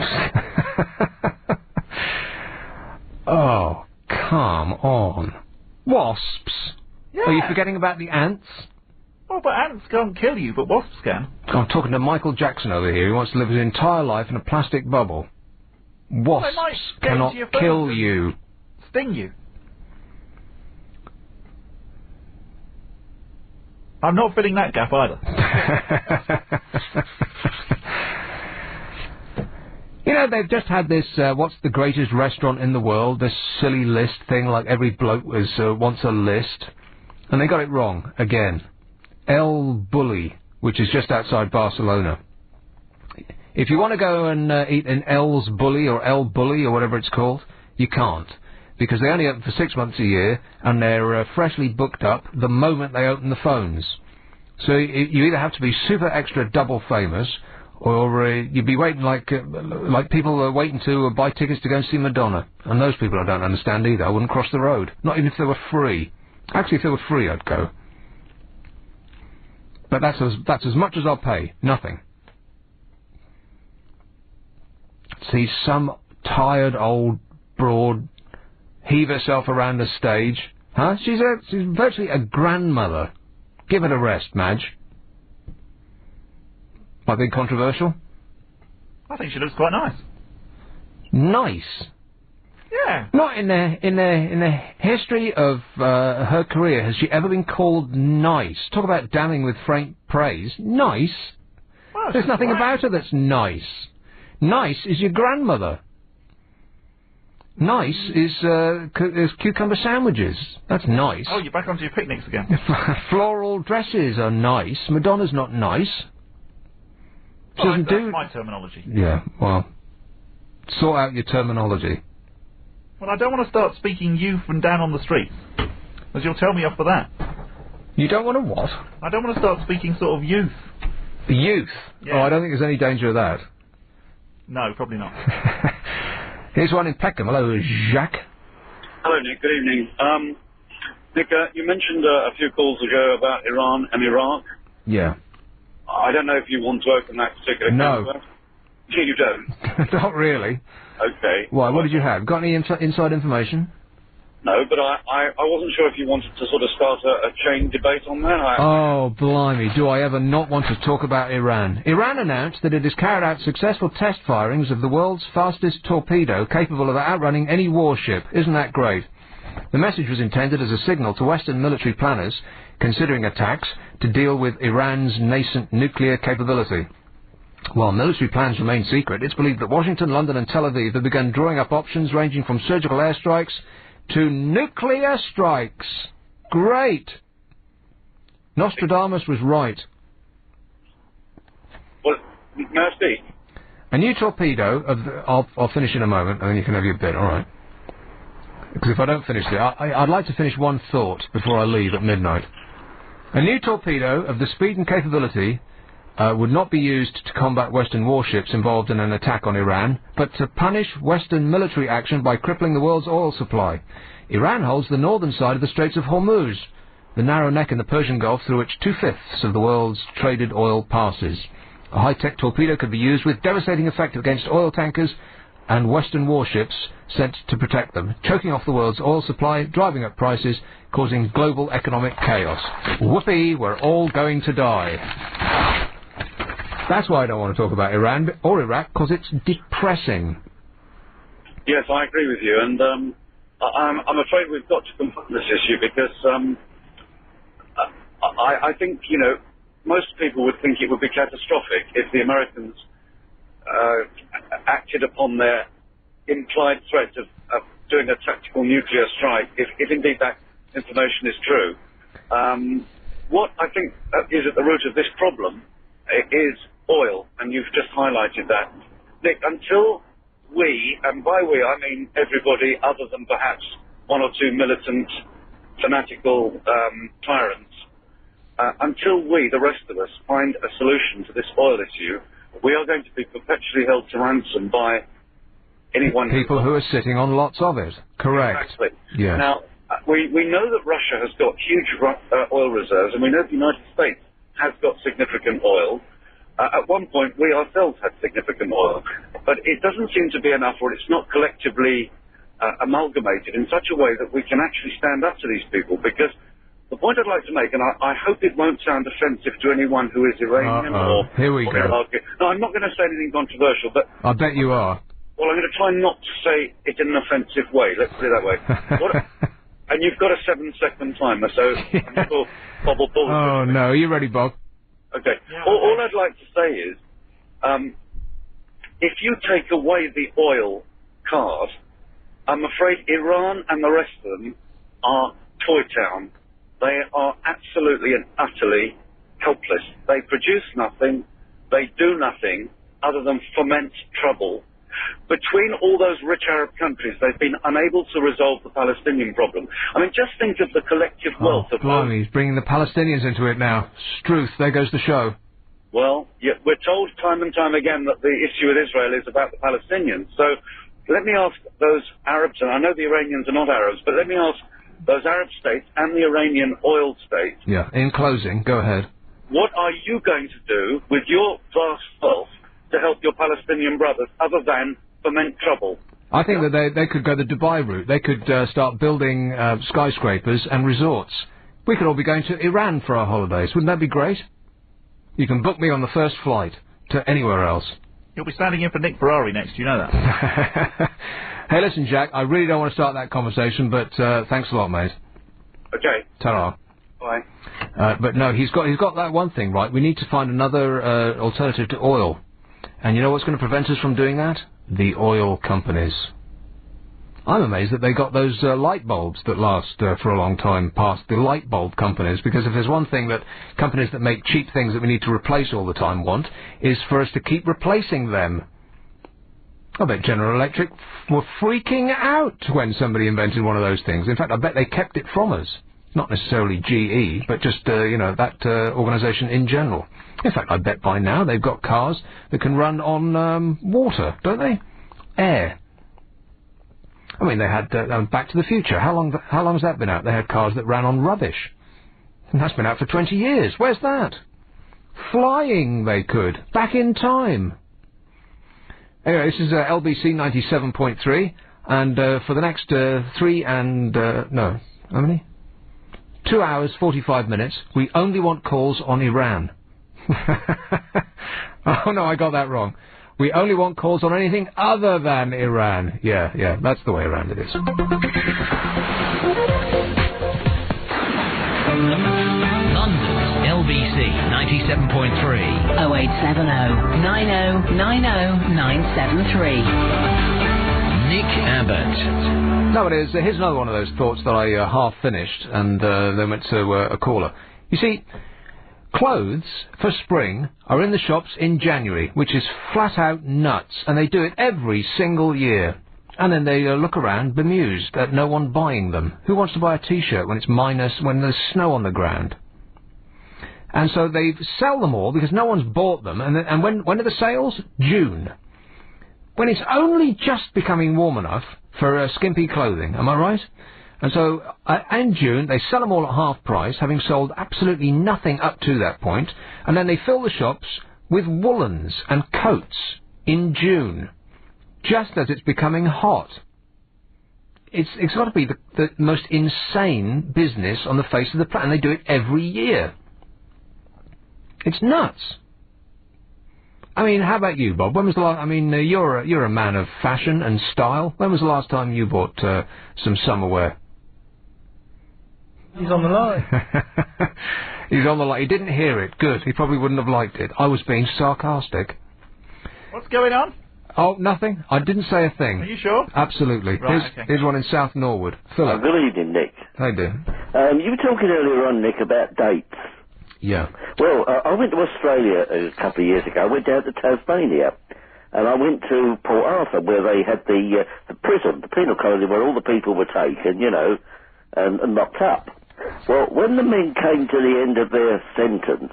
Oh, come on. Wasps? Yeah. Are you forgetting about the ants? Well, but ants can't kill you, but wasps can. I'm talking to Michael Jackson over here, who wants to live his entire life in a plastic bubble. Wasps cannot kill you. Sting you. I'm not filling that gap either. You know, they've just had this, what's the greatest restaurant in the world, this silly list thing, like every bloke wants a list. And they got it wrong, again. El Bulli, which is just outside Barcelona. If you want to go and eat in El Bulli or whatever it's called, you can't. Because they only open for 6 months a year, and they're freshly booked up the moment they open the phones. So you either have to be super extra double famous, or you'd be waiting like people are waiting to buy tickets to go and see Madonna. And those people I don't understand either. I wouldn't cross the road. Not even if they were free. Actually, if they were free, I'd go. But that's as much as I'll pay. Nothing. See some tired old broad heave herself around the stage. Huh? She's virtually a grandmother. Give it a rest, Madge. Might be controversial. I think she looks quite nice. Nice. Yeah. Not in the history of her career has she ever been called nice. Talk about damning with frank praise. Nice. Well, there's nothing about her that's nice. Nice is your grandmother. Nice is cucumber sandwiches. That's nice. Oh, you're back onto your picnics again. Floral dresses are nice. Madonna's not nice. She doesn't that's my terminology. Yeah, well, sort out your terminology. Well, I don't want to start speaking youth and down on the streets, as you'll tell me off for that. You don't want to what? I don't want to start speaking sort of youth. Youth? Yeah. Oh, I don't think there's any danger of that. No, probably not. Here's one in Peckham. Hello, Jacques. Hello, Nick. Good evening. Nick, you mentioned a few calls ago about Iran and Iraq. Yeah. I don't know if you want to open that particular No. can. No, you don't. Not really. Okay. Why? What did you have? Got any inside information? No, but I wasn't sure if you wanted to sort of start a chain debate on that. Oh, blimey, do I ever not want to talk about Iran. Iran announced that it has carried out successful test firings of the world's fastest torpedo capable of outrunning any warship. Isn't that great? The message was intended as a signal to Western military planners considering attacks to deal with Iran's nascent nuclear capability. While military plans remain secret, it's believed that Washington, London and Tel Aviv have begun drawing up options ranging from surgical airstrikes to nuclear strikes. Great! Nostradamus was right. Well, may I speak? A new torpedo of the... I'll finish in a moment, and then you can have your bit, all right? Because if I don't finish it, I'd like to finish one thought before I leave at midnight. A new torpedo of the speed and capability would not be used to combat Western warships involved in an attack on Iran, but to punish Western military action by crippling the world's oil supply. Iran holds the northern side of the Straits of Hormuz, the narrow neck in the Persian Gulf through which 2/5 of the world's traded oil passes. A high-tech torpedo could be used with devastating effect against oil tankers and Western warships sent to protect them, choking off the world's oil supply, driving up prices, causing global economic chaos. Whoopee, we're all going to die. That's why I don't want to talk about Iran or Iraq, because it's depressing. Yes, I agree with you, and I'm afraid we've got to confront this issue because I think, you know, most people would think it would be catastrophic if the Americans acted upon their implied threat of doing a tactical nuclear strike, if indeed that information is true. What I think is at the root of this problem is oil, and you've just highlighted that. Nick, until we, and by we I mean everybody other than perhaps one or two militant, fanatical tyrants, until we, the rest of us, find a solution to this oil issue, we are going to be perpetually held to ransom by anyone. People who are sitting on lots of it. Correct. Exactly. Yeah. Now, we know that Russia has got huge oil reserves, and we know the United States has got significant oil. At one point, we ourselves had significant oil, but it doesn't seem to be enough, or it's not collectively amalgamated in such a way that we can actually stand up to these people, because the point I'd like to make, and I hope it won't sound offensive to anyone who is Iranian or... Here we go. No, I'm not going to say anything controversial, but... I bet you are. Well, I'm going to try not to say it in an offensive way, let's put it that way. And you've got a 7-second timer, so I'm sure Bob will pull. Oh, no. Are you ready, Bob? Okay. All I'd like to say is, if you take away the oil card, I'm afraid Iran and the rest of them are toy town. They are absolutely and utterly helpless. They produce nothing. They do nothing other than foment trouble. between all those rich Arab countries, they've been unable to resolve the Palestinian problem. I mean, just think of the collective wealth of... Blimey, he's bringing the Palestinians into it now. Struth, there goes the show. Well, yeah, we're told time and time again that the issue with Israel is about the Palestinians. So let me ask those Arabs, and I know the Iranians are not Arabs, but let me ask those Arab states and the Iranian oil states. Yeah, in closing, go ahead. What are you going to do with your vast wealth to help your Palestinian brothers other than foment trouble? I think that they could go the Dubai route. They could start building skyscrapers and resorts. We could all be going to Iran for our holidays. Wouldn't that be great? You can book me on the first flight to anywhere else. You'll be standing in for Nick Ferrari next, you know that. Hey, listen, Jack, I really don't want to start that conversation, but thanks a lot, mate. Okay. Ta-ra. Bye. But no, he's got that one thing right. We need to find another alternative to oil. And you know what's going to prevent us from doing that? The oil companies. I'm amazed that they got those light bulbs that last for a long time past the light bulb companies, because if there's one thing that companies that make cheap things that we need to replace all the time want, is for us to keep replacing them. I bet General Electric were freaking out when somebody invented one of those things. In fact, I bet they kept it from us. Not necessarily GE, but just, that organisation in general. In fact, I bet by now they've got cars that can run on water, don't they? Air. I mean, they had Back to the Future. How long has that been out? They had cars that ran on rubbish. And that's been out for 20 years. Where's that? Flying, they could. Back in time. Anyway, this is LBC 97.3, and for the next 2 hours, 45 minutes, we only want calls on Iran. Oh, no, I got that wrong. We only want calls on anything other than Iran. Yeah, that's the way around it is. London's LBC 97.3. 0870 9090 973. Nick Abbott. No, it is. Here's another one of those thoughts that I half finished and then went to a caller. You see, clothes for spring are in the shops in January, which is flat out nuts, and they do it every single year. And then they look around bemused at no one buying them. Who wants to buy a T-shirt when it's minus, when there's snow on the ground? And so they sell them all because no one's bought them. And when are the sales? June. When it's only just becoming warm enough for skimpy clothing, am I right? And so, in June, they sell them all at half price, having sold absolutely nothing up to that point, and then they fill the shops with woolens and coats in June, just as it's becoming hot. It's got to be the most insane business on the face of the planet, and they do it every year. It's nuts. I mean, how about you, Bob? When was the last... I mean, you're a man of fashion and style. When was the last time you bought some summer wear? He's on the line. He's on the line. He didn't hear it. Good. He probably wouldn't have liked it. I was being sarcastic. What's going on? Oh, nothing. I didn't say a thing. Are you sure? Absolutely. Right, Here's one in South Norwood. Philip. Good evening, Nick. How you doing? You were talking earlier on, Nick, about dates. Yeah. Well, I went to Australia a couple of years ago. I went down to Tasmania, and I went to Port Arthur, where they had the prison, the penal colony, where all the people were taken, and locked up. Well, when the men came to the end of their sentence,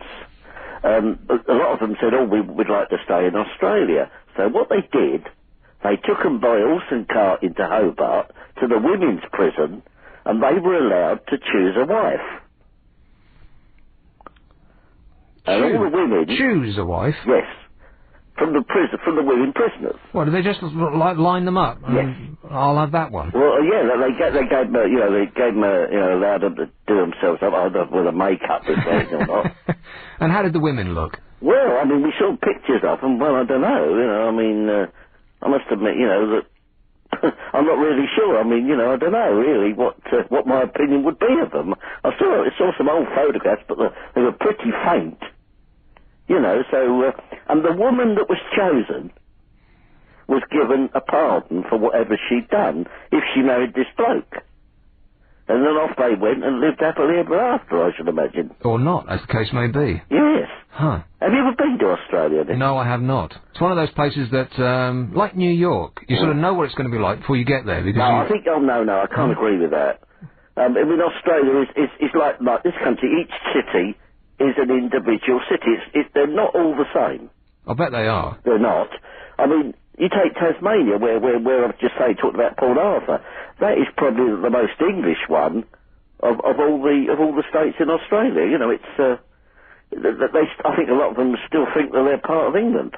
a lot of them said, we'd like to stay in Australia. So what they did, they took them by horse and cart into Hobart to the women's prison, and they were allowed to choose a wife. And all the women... Choose a wife? Yes. From the women prisoners. What, do they just line them up? Yes. I'll have that one. Well, yeah, they gave them, allowed them to do themselves up. I don't know whether makeup is there or not. And how did the women look? Well, I mean, we saw pictures of them. Well, I don't know. I must admit, that I'm not really sure. I don't know really what my opinion would be of them. I saw some old photographs, but they were pretty faint. And the woman that was chosen was given a pardon for whatever she'd done if she married this bloke. And then off they went and lived happily ever after, I should imagine. Or not, as the case may be. Yes. Huh. Have you ever been to Australia, then? No, I have not. It's one of those places that, like New York, you sort of know what it's going to be like before you get there. Because No, I think, no, I can't agree with that. I mean, Australia is like this country. Each city is an individual city. They're not all the same. I bet they are. They're not. I mean, you take Tasmania, where I've just talked about Port Arthur. That is probably the most English one of all the states in Australia. You know, it's I think a lot of them still think that they're part of England.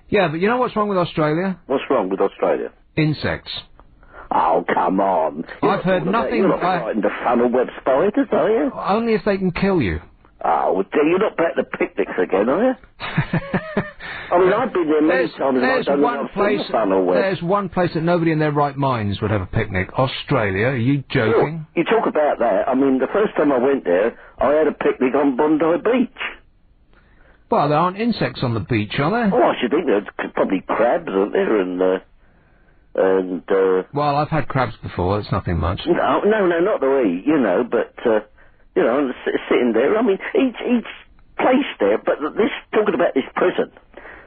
Yeah, but you know what's wrong with Australia? What's wrong with Australia? Insects. Oh, come on. I've heard nothing. You're not frightened of funnel web spiders, are you? Only if they can kill you. Oh, you're not back to picnics again, are you? I mean, I've been there many times and I don't know I've seen the funnel web. There's one place that nobody in their right minds would have a picnic. Australia. Are you joking? You talk about that. I mean, the first time I went there, I had a picnic on Bondi Beach. Well, there aren't insects on the beach, are there? Oh, I should think there's probably crabs, aren't there, and well, I've had crabs before. It's nothing much. No, not the way, you know, but, you know, sitting there, I mean, each place there, but talking about this prison,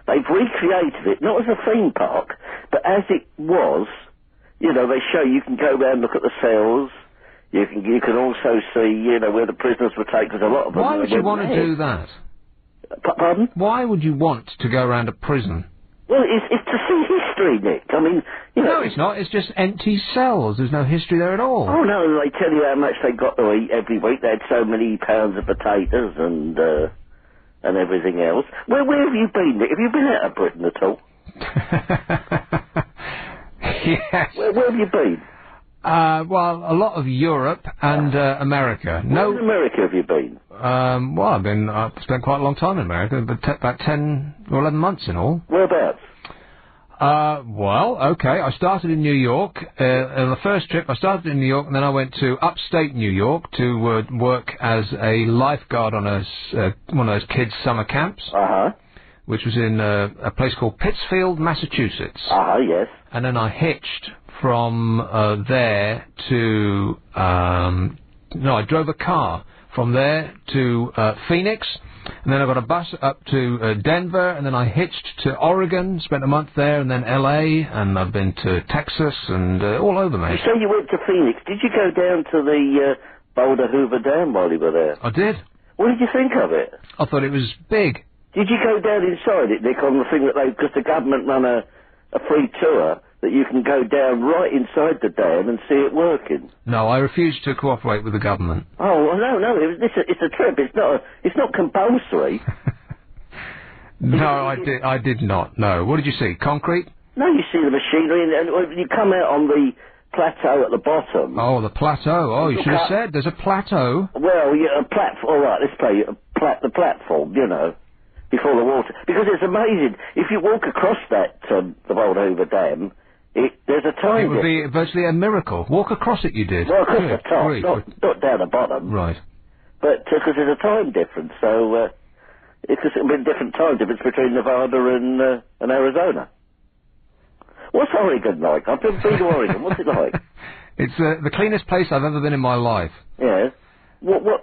they've recreated it, not as a theme park, but as it was, you know, they show you can go around and look at the cells, you can also see, you know, where the prisoners were taken, because a lot of them... Why would you want to do that? Pardon? Why would you want to go around a prison? Well, it's to see history, Nick. I mean, you know... No, it's not. It's just empty cells. There's no history there at all. Oh, no, they tell you how much they got to eat every week. They had so many pounds of potatoes and everything else. Where have you been, Nick? Have you been out of Britain at all? Yes. Where have you been? Well, a lot of Europe and America. Where in America have you been? Well, I've spent quite a long time in America, but about 10 or 11 months in all. Whereabouts? Well, okay, I started in New York. On the first trip, I started in New York, and then I went to upstate New York to work as a lifeguard on one of those kids' summer camps. Uh-huh. Which was in a place called Pittsfield, Massachusetts. Uh-huh, yes. And then I hitched from there to... I drove a car from there to Phoenix, and then I got a bus up to Denver, and then I hitched to Oregon, spent a month there, and then L.A., and I've been to Texas, and all over, mate. You say you went to Phoenix. Did you go down to the Boulder Hoover Dam while you were there? I did. What did you think of it? I thought it was big. Did you go down inside it, Nick, on the thing that because the government run a free tour that you can go down right inside the dam and see it working? No, I refused to cooperate with the government. Oh, well, no, it's a trip. It's not compulsory. No, I did not, no. What did you see, concrete? No, you see the machinery and you come out on the plateau at the bottom. Oh, the plateau. Oh, you should have said there's a plateau. Well, yeah, a platform. All right, let's play the platform, you know, before the water. Because it's amazing. If you walk across that, the Boulder Hoover Dam, there's a time... It would be virtually a miracle. Walk across it, you did. Well, across the top, not down the bottom. Right. But, because there's a time difference, so, because it'll be a different time difference between Nevada and Arizona. What's Oregon like? I've been to Oregon. What's it like? It's the cleanest place I've ever been in my life. Yeah. What's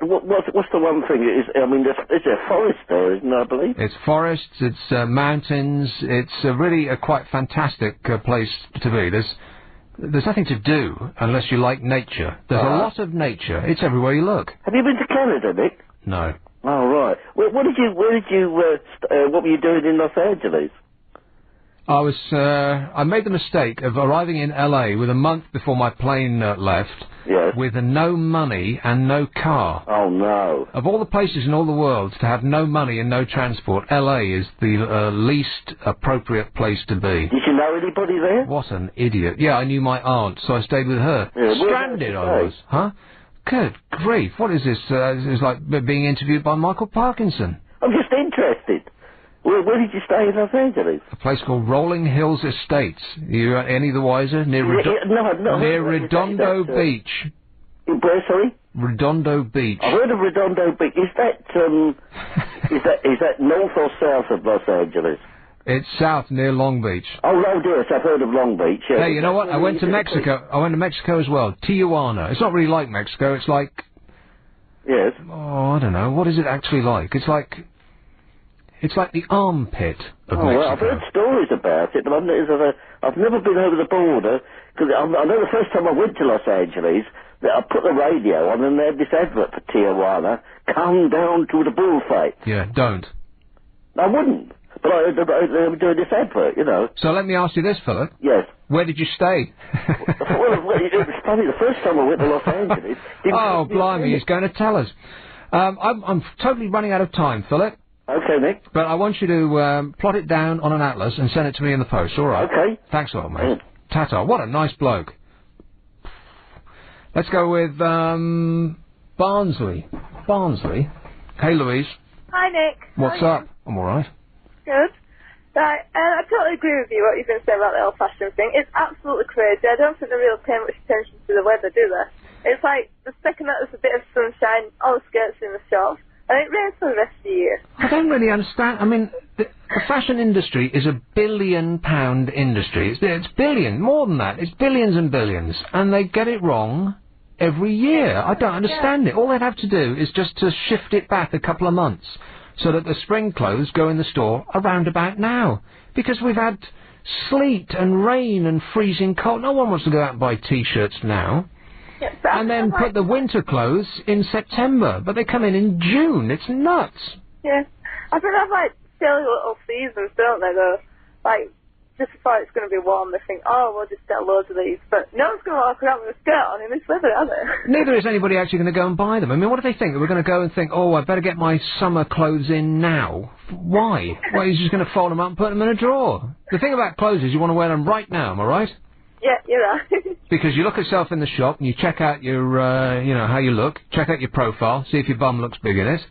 the one thing? There's a forest there, isn't there, I believe? It's forests, it's mountains, it's really a quite fantastic place to be. There's nothing to do unless you like nature. There's a lot of nature. It's everywhere you look. Have you been to Canada, Nick? No. Oh, right. Where what were you doing in Los Angeles? I made the mistake of arriving in L.A. with a month before my plane left, yes, with no money and no car. Oh, no. Of all the places in all the world to have no money and no transport, L.A. is the least appropriate place to be. Did you know anybody there? What an idiot. Yeah, I knew my aunt, so I stayed with her. Yeah, stranded I was. Huh? Good grief, what is this? It's like being interviewed by Michael Parkinson. I'm just interested. Where did you stay in Los Angeles? A place called Rolling Hills Estates. You any the wiser? Near near Redondo Beach. Where, sorry? Redondo Beach. I heard of Redondo Beach. Is that north or south of Los Angeles? It's south near Long Beach. Oh, yes, I've heard of Long Beach. Yeah. Hey, you know what? I went to Mexico. I went to Mexico as well. Tijuana. It's not really like Mexico. It's like... Yes. Oh, I don't know. What is it actually like? It's like the armpit of Mexico. Well, I've heard stories about it, but I've never been over the border, because I know the first time I went to Los Angeles, that I put the radio on and they had this advert for Tijuana, come down to the bullfight. Yeah, don't. I wouldn't, but they were doing this advert, you know. So let me ask you this, Philip. Yes. Where did you stay? well, it was funny, the first time I went to Los Angeles... Oh, blimey, he's going to tell us. I'm totally running out of time, Philip. Okay, Nick. But I want you to plot it down on an atlas and send it to me in the post, all right? Okay. Thanks a lot, mate. Ta-ta. What a nice bloke. Let's go with Barnsley. Barnsley. Hey, Louise. Hi, Nick. What's up? I'm all right. Good. Right, I totally agree with you, what you've been saying about the old-fashioned thing. It's absolutely crazy. I don't think they really pay much attention to the weather, do they? It's like, the second that there's a bit of sunshine, all the skirts in the shop, and it rains for the rest of the year. I don't really understand. I mean, the fashion industry is a billion-pound industry. It's billion, more than that. It's billions and billions, and they get it wrong every year. I don't understand it. All they'd have to do is just to shift it back a couple of months so that the spring clothes go in the store around about now. Because we've had sleet and rain and freezing cold. No one wants to go out and buy T-shirts now. Yeah, and then put the winter clothes in September, but they come in June. It's nuts. Yeah. I think they have, like, silly little seasons, don't they, though? Like, just before it's going to be warm, they think, oh, we'll just get loads of these. But no one's going to walk around with a skirt on in this weather, are they? Neither is anybody actually going to go and buy them. I mean, what do they think? That we're going to go and think, oh, I better get my summer clothes in now? Why? Well, he's just going to fold them up and put them in a drawer. The thing about clothes is you want to wear them right now, am I right? Yeah, you're right. Because you look yourself in the shop and you check out your, you know, how you look, check out your profile, see if your bum looks big in it.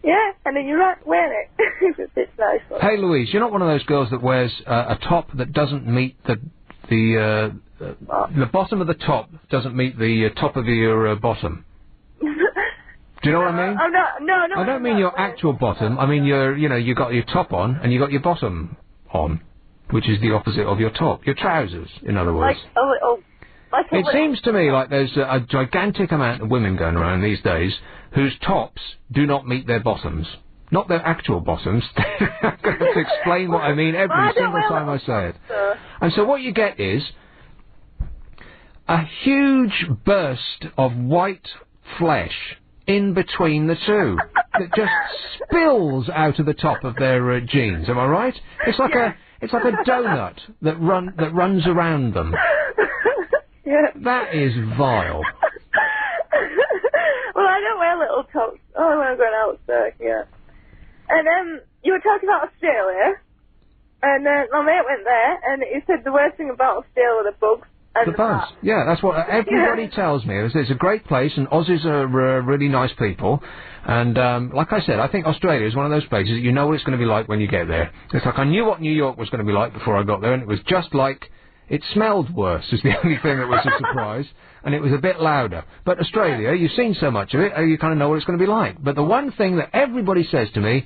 Yeah, and then you're right wearing it. If it fits nice. Hey, Louise, you're not one of those girls that wears a top that doesn't meet the bottom of the top doesn't meet the top of your bottom. Do you know what I mean? Oh, no. I don't mean your actual bottom. I mean you got your top on and you got your bottom on, which is the opposite of your top. Your trousers, in other words. It seems to me like there's a gigantic amount of women going around these days whose tops do not meet their bottoms. Not their actual bottoms. I'm going to explain what I mean every single time I say it. And so what you get is a huge burst of white flesh in between the two that just spills out of the top of their jeans. Am I right? It's like a donut that runs around them. Yeah. That is vile. Well, I don't wear little tops. Oh, when I'm going outside, yeah. And you were talking about Australia, and my mate went there, and he said the worst thing about Australia were the bugs. And the bugs. Yeah, that's what everybody tells me. It's a great place, and Aussies are really nice people. And like I said, I think Australia is one of those places that you know what it's going to be like when you get there. It's like I knew what New York was going to be like before I got there, and it was just like... It smelled worse, is the only thing that was a surprise, and it was a bit louder. But Australia, you've seen so much of it, you kind of know what it's going to be like. But the one thing that everybody says to me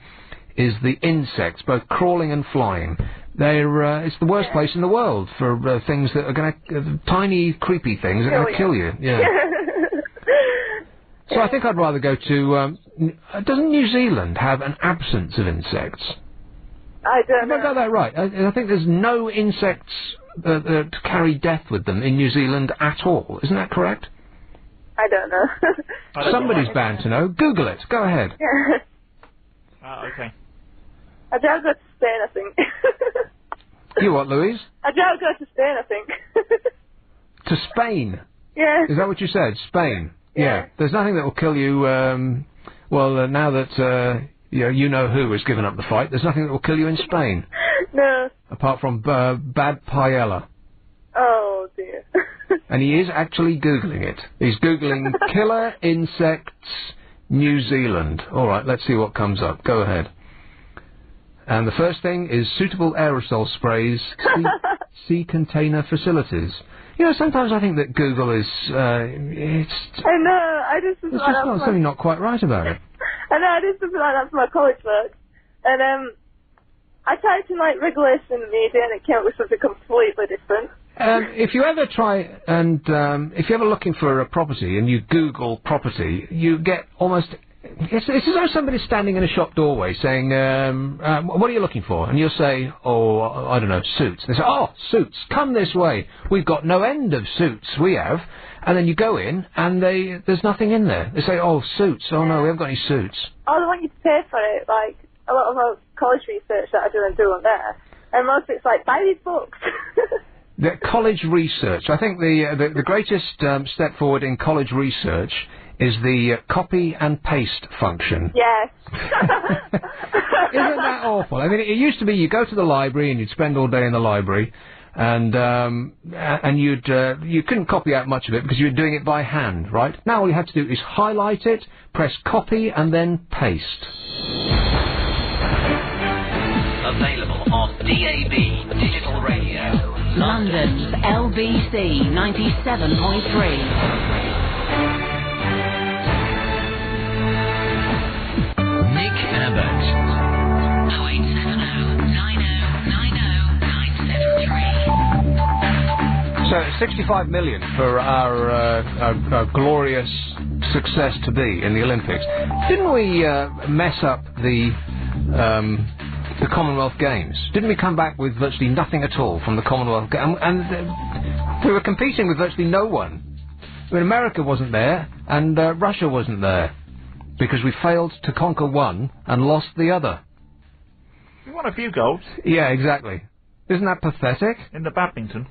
is the insects, both crawling and flying. It's the worst place in the world for things that are going to... tiny, creepy things that are going to kill you. Yeah. So I think I'd rather go to... doesn't New Zealand have an absence of insects? I don't know. Have I got that right? I think there's no insects... to carry death with them in New Zealand at all. Isn't that correct? I don't know. Somebody's bound to know. Google it. Go ahead. Okay. I'd rather go to Spain, I think. You what, Louise? I'd rather go to Spain, I think. To Spain? Yeah. Is that what you said? Spain? Yeah. There's nothing that will kill you, now that, you know who has given up the fight, there's nothing that will kill you in Spain. No. Apart from bad paella. Oh, dear. And he is actually Googling it. He's Googling killer insects New Zealand. All right, let's see what comes up. Go ahead. And the first thing is suitable aerosol sprays, sea container facilities. You know, sometimes I think that Google is, it's... I know, I just... There's just something not quite right about it. I know, I just feel like that's my college work. And, I typed in like regulation in the media and it came up with something completely different. If you ever try and if you're ever looking for a property and you Google property, you get almost. It's as though somebody's standing in a shop doorway saying, what are you looking for? And you'll say, oh, I don't know, suits. They say, oh, suits, come this way. We've got no end of suits, we have. And then you go in, and there's nothing in there. They say, oh, suits, oh no, we haven't got any suits. Oh, they want you to pay for it, like, a lot of our college research that I do and do on there. And most of it's like, buy these books. The college research. I think the greatest step forward in college research is the copy and paste function. Yes. Isn't that awful? I mean, it used to be you go to the library and you'd spend all day in the library, and you couldn't copy out much of it because you were doing it by hand, right? Now all you have to do is highlight it, press copy, and then paste. Available on DAB Digital Radio. London's LBC 97.3. Nick Abbott. 0870 90 973. So 65 million for our glorious success to be in the Olympics. Didn't we mess up the Commonwealth Games? Didn't we come back with virtually nothing at all from the Commonwealth Games? And we were competing with virtually no one. I mean, America wasn't there, and Russia wasn't there, because we failed to conquer one and lost the other. We won a few goals. Yeah, exactly. Isn't that pathetic? In the badminton.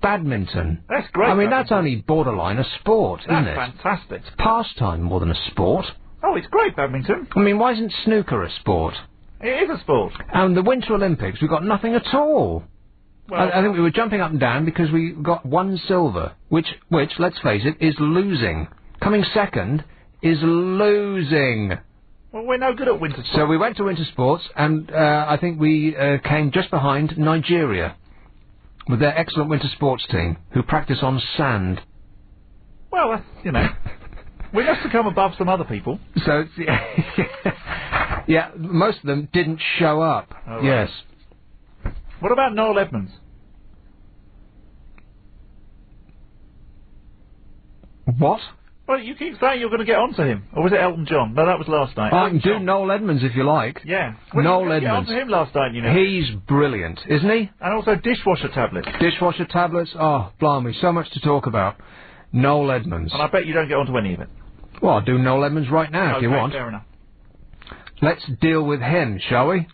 Badminton. That's great. I mean, that's only borderline a sport, isn't it? That's fantastic. It's pastime more than a sport. Oh, it's great, badminton. I mean, why isn't snooker a sport? It is a sport. And the Winter Olympics, we got nothing at all. Well, I think we were jumping up and down because we got one silver, which, let's face it, is losing. Coming second is losing. Well, we're no good at winter sports. So we went to winter sports, and I think we came just behind Nigeria with their excellent winter sports team, who practice on sand. Well, you know, we must have come above some other people. So, yeah, most of them didn't show up. Oh, right. Yes. What about Noel Edmonds? What? Well, you keep saying you're going to get onto him. Or was it Elton John? No, that was last night. I can do Noel Edmonds if you like. Yeah. Noel Edmonds. Get onto him last night, you know. He's brilliant, isn't he? And also dishwasher tablets. Dishwasher tablets? Oh, blimey, so much to talk about. Noel Edmonds. And I bet you don't get onto any of it. Well, I'll do Noel Edmonds right now if you want. Fair enough. Let's deal with him, shall we?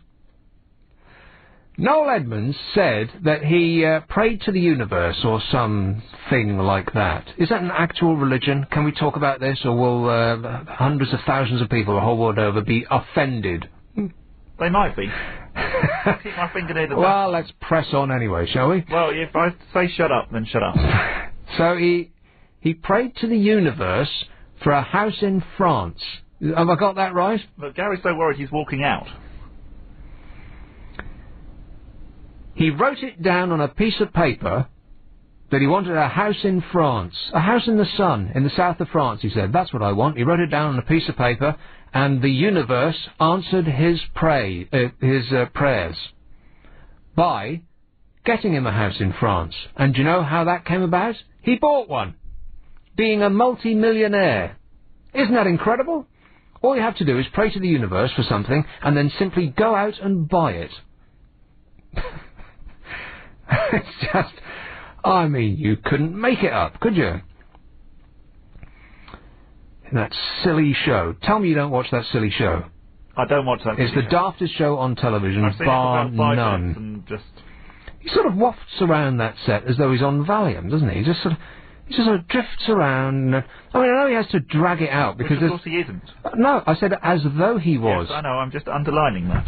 Noel Edmonds said that he prayed to the universe or something like that. Is that an actual religion? Can we talk about this, or will hundreds of thousands of people the whole world over be offended? They might be. Keep my finger near the Well, let's press on anyway, shall we? Well, if I say shut up, then shut up. So he prayed to the universe for a house in France. Have I got that right? But Gary's so worried he's walking out. He wrote it down on a piece of paper that he wanted a house in France. A house in the sun, in the south of France, he said. That's what I want. He wrote it down on a piece of paper, and the universe answered his prayers by getting him a house in France. And do you know how that came about? He bought one, being a multi-millionaire. Isn't that incredible? All you have to do is pray to the universe for something, and then simply go out and buy it. It's just, I mean, you couldn't make it up, could you? That silly show. Tell me you don't watch that silly show. I don't watch that. It's the daftest show on television, bar none. And just... He sort of wafts around that set as though he's on Valium, doesn't he? He just sort of drifts around. I mean, I know he has to drag it out because... Which of course he isn't. No, I said as though he was. Yes, I know, I'm just underlining that.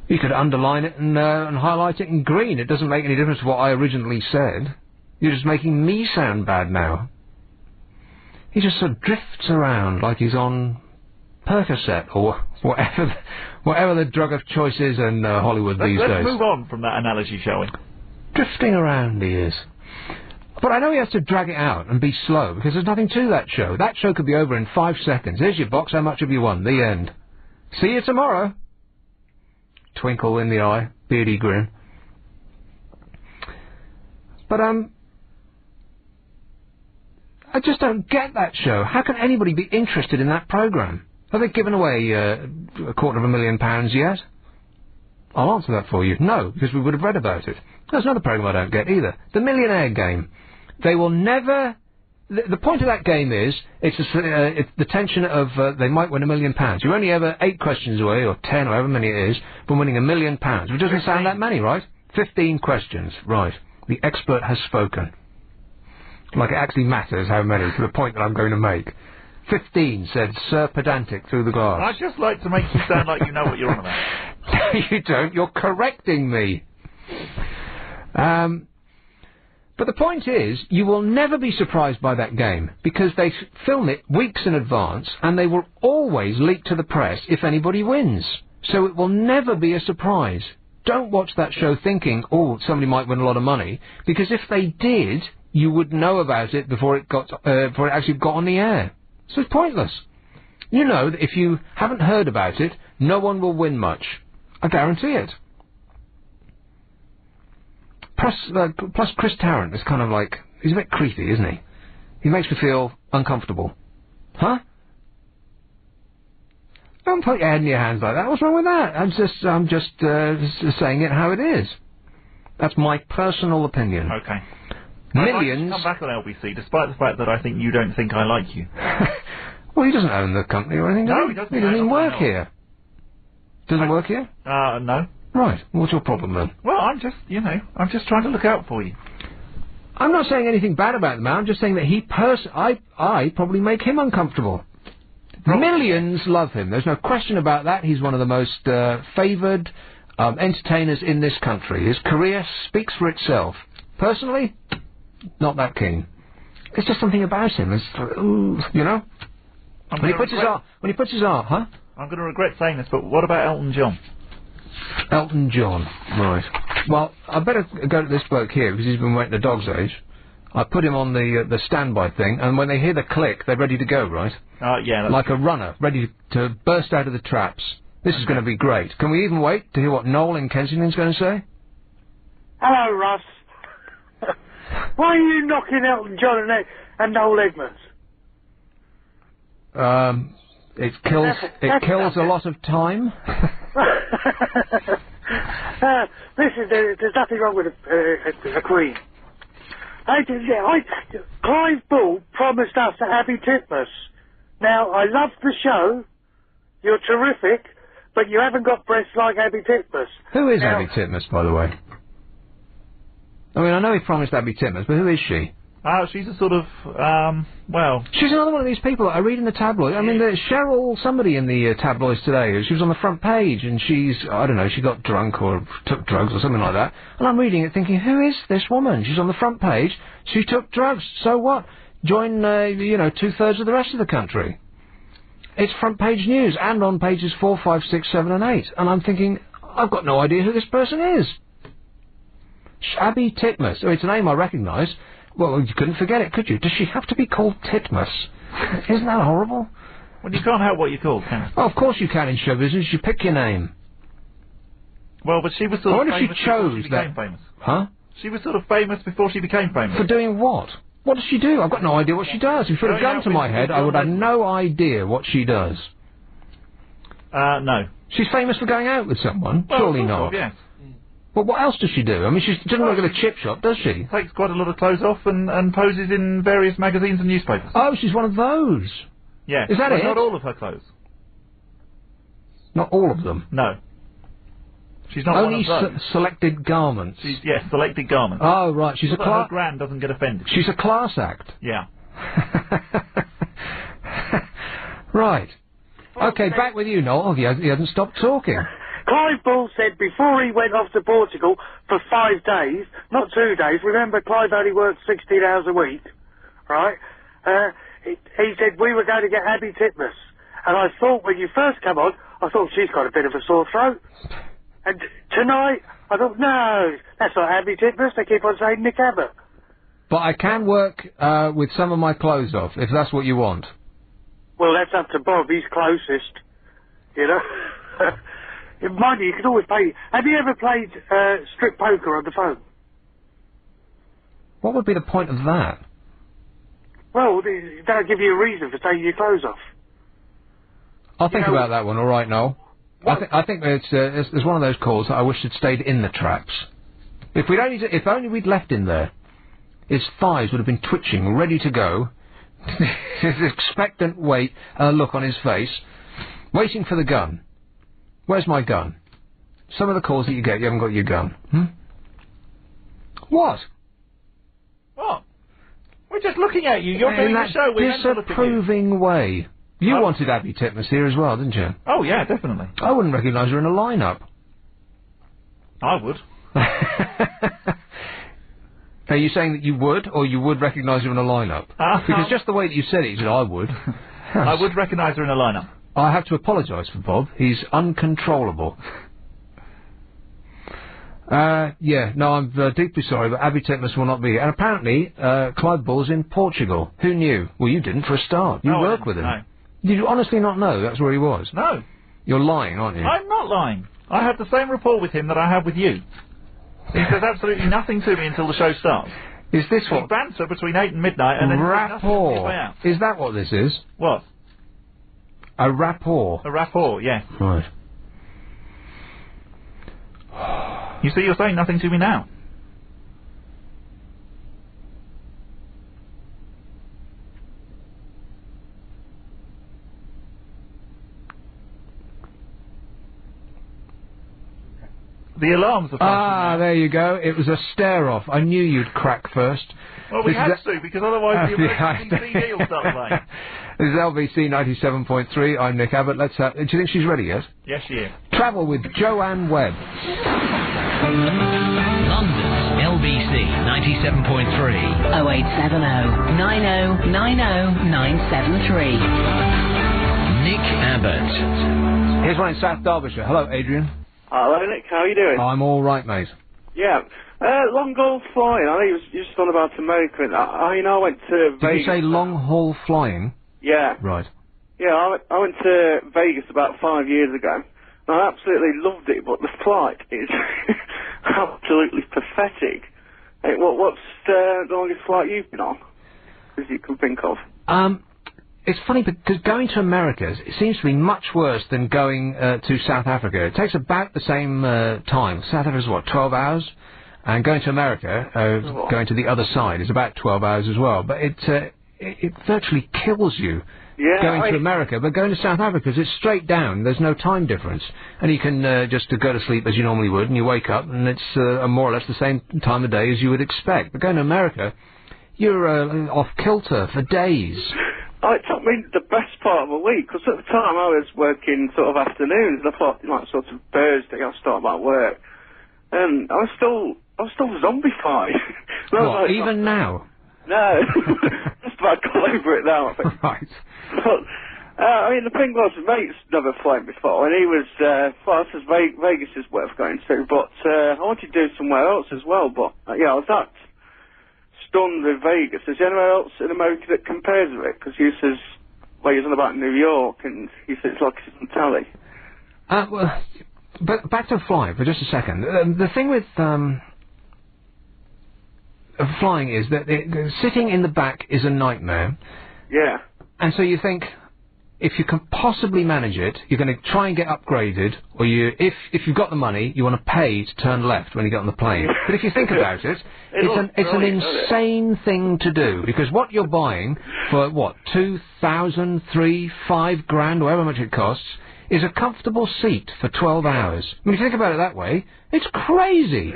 You could underline it and highlight it in green. It doesn't make any difference to what I originally said. You're just making me sound bad now. He just sort of drifts around like he's on Percocet or whatever the drug of choice is in Hollywood these days. Let's move on from that analogy, shall we? Drifting around he is. But I know he has to drag it out and be slow because there's nothing to that show. That show could be over in 5 seconds. Here's your box. How much have you won? The end. See you tomorrow. twinkle in the eye, beardy grin. But, I just don't get that show. How can anybody be interested in that programme? Have they given away £250,000 yet? I'll answer that for you. No, because we would have read about it. There's another programme I don't get either. The Millionaire Game. They will never... The point of that game is, it's the tension of they might win £1 million. You're only ever 8 questions away, or 10, or however many it is, from winning £1 million. Which doesn't sound that many, right? 15 questions, right. The expert has spoken. Like it actually matters how many, to the point that I'm going to make. 15, said Sir Pedantic through the glass. I'd just like to make you sound like you know what you're on about. No, you don't. You're correcting me. But the point is, you will never be surprised by that game, because they film it weeks in advance, and they will always leak to the press if anybody wins. So it will never be a surprise. Don't watch that show thinking, oh, somebody might win a lot of money, because if they did, you would know about it before it actually got on the air. So it's pointless. You know that if you haven't heard about it, no one will win much. I guarantee it. Plus Chris Tarrant is kind of like... He's a bit creepy, isn't he? He makes me feel uncomfortable. Huh? Don't put your head in your hands like that. What's wrong with that? I'm just saying it how it is. That's my personal opinion. Okay. Millions... I'd like to come back on LBC, despite the fact that I think you don't think I like you. Well, he doesn't own the company or anything, does he? No, he doesn't. He doesn't even work here. Doesn't work here? No. Right. What's your problem then? Well, I'm just trying to look out for you. I'm not saying anything bad about the man. I'm just saying that I probably make him uncomfortable. Probably. Millions love him. There's no question about that. He's one of the most favoured entertainers in this country. His career speaks for itself. Personally, not that keen. There's just something about him. You know? When he puts his arm, huh? I'm going to regret saying this, but what about Elton John? Elton John, right. Well, I better go to this bloke here, because he's been waiting a dog's age. I put him on the standby thing, and when they hear the click, they're ready to go, right? Yeah. Like a runner, ready to burst out of the traps. This is going to be great. Can we even wait to hear what Noel in Kensington's going to say? Hello, Russ. Why are you knocking Elton John and Noel Edmonds? It kills a lot of time. Listen, there's nothing wrong with a Queen. Clive Bull promised us a happy Titmus. Now, I love the show. You're terrific, but you haven't got breasts like Abby Titmus. Who is Abby Titmus, by the way? I mean, I know he promised Abby Titmus, but who is she? She's a sort of, She's another one of these people that I read in the tabloid. I mean, there's Cheryl somebody in the tabloids today. She was on the front page, and I don't know, she got drunk or took drugs or something like that. And I'm reading it thinking, who is this woman? She's on the front page. She took drugs. So what? Join, 2/3 of the rest of the country. It's front page news, and on pages 4, 5, 6, 7, and 8. And I'm thinking, I've got no idea who this person is. Abby Titmus. Oh, it's a name I recognise. Well, you couldn't forget it, could you? Does she have to be called Titmus? Isn't that horrible? Well, you can't help what you're called, can you? Oh, of course you can in show business. You pick your name. Well, but she was sort of famous before she became famous. Huh? She was sort of famous before she became famous. For doing what? What does she do? I've got no idea what she does. If you put a gun to my head, I would have no idea what she does. No. She's famous for going out with someone? Well, surely not. Yes. Well, what else does she do? I mean, she doesn't work at a chip shop, does she? Takes quite a lot of clothes off and poses in various magazines and newspapers. Oh, she's one of those. Yeah. Is that it? Not all of her clothes. Not all of them? No. She's not only one of those. Selected garments. Yes, selected garments. Oh, right. She's so her grand doesn't get offended. She's a class act. Yeah. Right. Okay, back with you, Noel. He hasn't stopped talking. Clive Bull said before he went off to Portugal for 5 days, not 2 days, remember Clive only worked 16 hours a week, right? He said we were going to get Abby Titmus. And I thought when you first come on, I thought she's got a bit of a sore throat. And tonight, I thought, no, that's not Abby Titmus, they keep on saying Nick Abbott. But I can work with some of my clothes off, if that's what you want. Well, that's up to Bob, he's closest, you know. mind you can always pay. Have you ever played strip poker on the phone? What would be the point of that? Well, that'll give you a reason for taking your clothes off. I'll think about that one, all right, Noel. I think it's one of those calls that I wish had stayed in the traps. If only we'd left him there, his thighs would have been twitching, ready to go. His expectant look on his face, waiting for the gun. Where's my gun? Some of the calls that you get, you haven't got your gun. What? What? We're just looking at you. You're doing the show. We're meant to look at you. Disapproving way. You wanted Abby Titmus here as well, didn't you? Oh, yeah, definitely. I wouldn't recognise her in a lineup. I would. Are you saying that you would, or you would recognise her in a lineup? Because just the way that you said it, you said, I would. I would recognise her in a lineup. I have to apologise for Bob. He's uncontrollable. Yeah, no, I'm deeply sorry, but Abbey Titmus will not be here. And apparently, Clive Bull's in Portugal. Who knew? Well, you didn't for a start. You work with him. No. Did you honestly not know that's where he was? No. You're lying, aren't you? I'm not lying. I have the same rapport with him that I have with you. He says absolutely nothing to me until the show starts. Is this we what? banter between 8 and midnight, and then rapport. Is that what this is? What? A rapport. A rapport, yeah. Right. You see, you're saying nothing to me now. The alarms are flashing now. There you go. It was a stare-off. I knew you'd crack first. Well, we had to, because otherwise the emergency CD will start playing. This is LBC 97.3. I'm Nick Abbott. Let's do you think she's ready yet? Yes, she is. Travel with Joanne Webb. London's LBC 97.3. 0870 90 90 973. Nick Abbott. Here's one in South Derbyshire. Hello, Adrian. Hello, Nick. How are you doing? I'm all right, mate. Yeah. Long haul flying. I think you just on about America. I went to Vegas. Did you say long haul flying? Yeah. Right. Yeah, I went to Vegas about 5 years ago. And I absolutely loved it, but the flight is absolutely pathetic. Hey, what's the longest flight you've been on? As you can think of. It's funny because going to America, it seems to be much worse than going to South Africa. It takes about the same time. South Africa's what, 12 hours? And going to America, going to the other side, is about 12 hours as well. But it virtually kills you going to America. But going to South Africa, it's straight down. There's no time difference. And you can just go to sleep as you normally would, and you wake up, and it's more or less the same time of day as you would expect. But going to America, you're off kilter for days. Oh, it took me the best part of a week, because at the time I was working sort of afternoons, and I thought, like, sort of Thursday I'll start my work. And I was still zombified. What, like, even now? No. Just about got over it now, I think. Right. But, I mean, the thing was, mate's never flown before, and he was, well, says Vegas is worth going to, but I wanted to do somewhere else as well, but, yeah, I was that stunned with Vegas. Is there anywhere else in America that compares with it? Because he says, well, he's on about New York, and he says it's like it's on telly. Well, but back to flying for just a second. The thing with flying is that sitting in the back is a nightmare. Yeah. And so you think, if you can possibly manage it, you're going to try and get upgraded, or if you've got the money, you want to pay to turn left when you get on the plane. But if you think about it, it's an insane thing to do, because what you're buying for, what, 2,000, 3, 5 grand, or however much it costs, is a comfortable seat for 12 hours. I mean, if you think about it that way, it's crazy.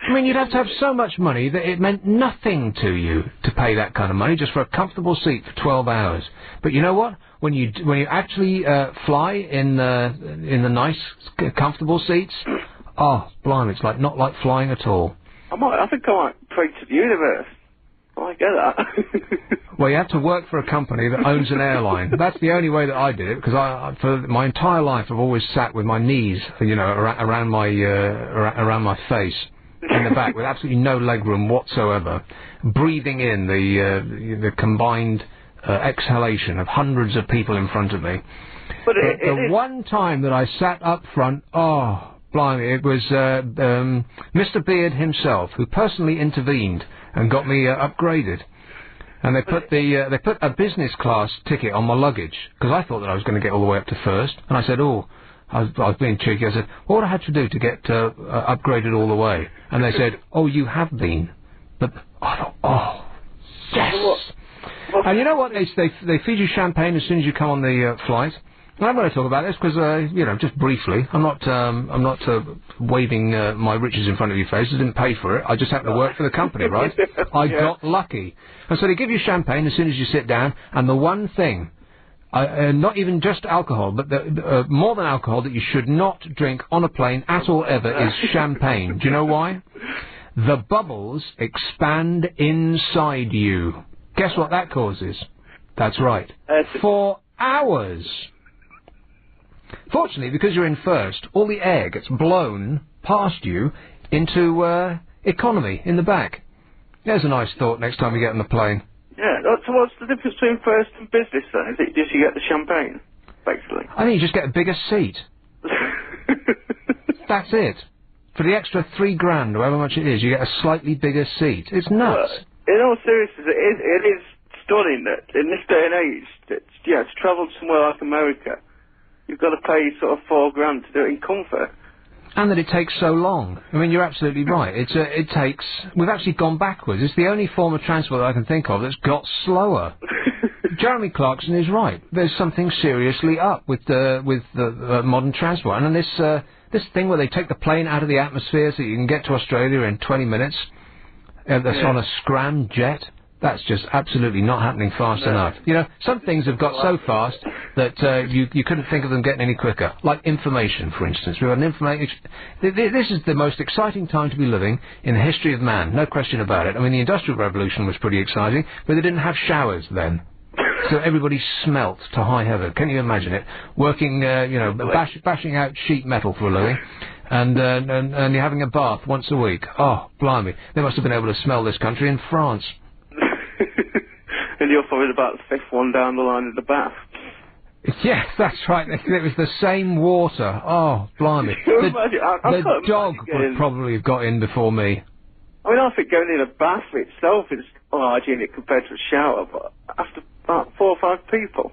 I mean, you'd have to have so much money that it meant nothing to you to pay that kind of money just for a comfortable seat for 12 hours. But you know what? When you actually fly in the nice, comfortable seats, oh, blimey, it's like not like flying at all. I think I might pray to the universe. I get that. Well, you have to work for a company that owns an airline. That's the only way that I did it, because for my entire life I've always sat with my knees, around my face in the back with absolutely no leg room whatsoever, breathing in the combined exhalation of hundreds of people in front of me. But The one time that I sat up front, oh, blimey, it was Mr. Beard himself who personally intervened and got me upgraded. And they put a business class ticket on my luggage because I thought that I was going to get all the way up to first. And I said, oh, I was being cheeky. I said, what would I have to do to get upgraded all the way? And they said, oh, you have been. But I thought, oh, yes. And you know what? They feed you champagne as soon as you come on the flight. And I'm going to talk about this because, just briefly, I'm not waving my riches in front of your face. I didn't pay for it. I just happened to work for the company, right? I got lucky. And so they give you champagne as soon as you sit down, and the one thing, not even just alcohol, but more than alcohol that you should not drink on a plane at all ever is champagne. Do you know why? The bubbles expand inside you. Guess what that causes? That's right. For hours. Fortunately, because you're in first, all the air gets blown past you into economy in the back. There's a nice thought next time you get on the plane. Yeah, so what's the difference between first and business then? Is it just you get the champagne, basically? I think you just get a bigger seat. That's it. For the extra $3,000, or however much it is, you get a slightly bigger seat. It's nuts. In all seriousness, it is stunning that in this day and age, to travel somewhere like America, you've got to pay sort of $4,000 to do it in comfort. And that it takes so long. I mean, you're absolutely right. We've actually gone backwards. It's the only form of transport that I can think of that's got slower. Jeremy Clarkson is right. There's something seriously up with the modern transport. And then this thing where they take the plane out of the atmosphere so you can get to Australia in 20 minutes, that's on a scramjet. That's just absolutely not happening fast enough. You know, some things have got so fast that you couldn't think of them getting any quicker. Like information, for instance. We've got an information. This is the most exciting time to be living in the history of man. No question about it. I mean, the Industrial Revolution was pretty exciting, but they didn't have showers then. So everybody smelt to high heaven. Can you imagine it? Working, bashing out sheet metal for a living. And you're having a bath once a week. Oh, blimey. They must have been able to smell this country in France. And you're probably about the fifth one down the line of the bath. Yes, that's right. It was the same water. Oh, blimey. The dog would probably have got in before me. I mean, I think going in a bath itself is unhygienic compared to a shower, but after about 4 or 5 people.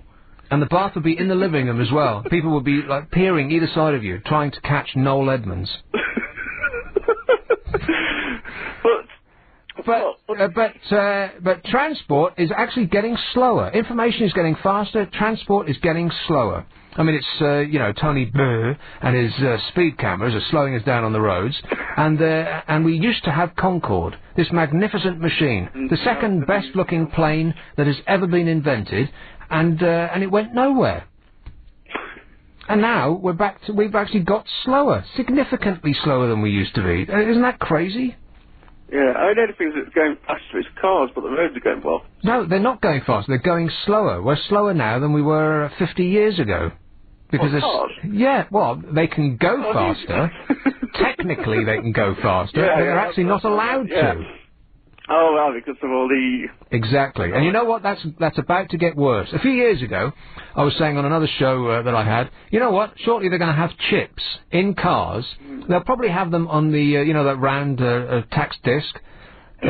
And the bath would be in the living room as well. People would be, like, peering either side of you, trying to catch Noel Edmonds. But transport is actually getting slower. Information is getting faster. Transport is getting slower. I mean, it's Tony Blair and his speed cameras are slowing us down on the roads. And we used to have Concorde, this magnificent machine, the second best-looking plane that has ever been invented, and it went nowhere. And now we've actually got slower, significantly slower than we used to be. Isn't that crazy? Yeah, I know the things that's going faster is cars, but the roads are going well. No, they're not going faster. They're going slower. We're slower now than we were 50 years ago. Because cars? Yeah, well, they can go faster. Technically, they can go faster. They're actually not allowed to. Oh, well, because of all the... Exactly. And you know what? That's about to get worse. A few years ago, I was saying on another show that I had, you know what? Shortly they're going to have chips in cars. They'll probably have them on the, that round tax disc.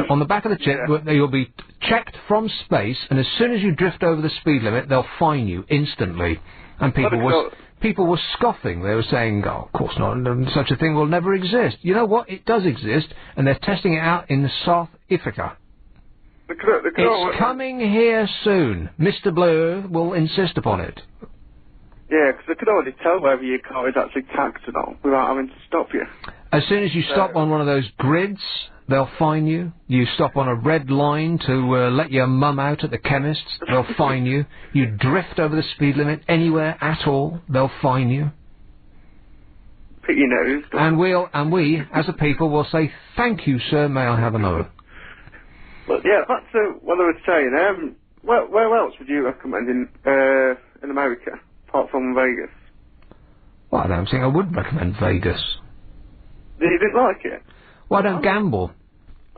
On the back of the chip, you'll be checked from space, and as soon as you drift over the speed limit, they'll fine you instantly. And people were scoffing. They were saying, oh, of course not, such a thing will never exist. You know what? It does exist, and they're testing it out in South Africa. It's coming here soon. Mr. Blur will insist upon it. Yeah, because they can already tell whether your car is actually taxed or not without having to stop you. As soon as you stop on one of those grids, they'll fine you. You stop on a red line to let your mum out at the chemist's, they'll fine you. You drift over the speed limit anywhere at all, they'll fine you. Pick your nose. And we, as a people, will say, thank you, sir, may I have another? But yeah, that's what I was saying. Where else would you recommend in America, apart from Vegas? Well, I don't think I would recommend Vegas. You didn't like it? Well, I don't gamble.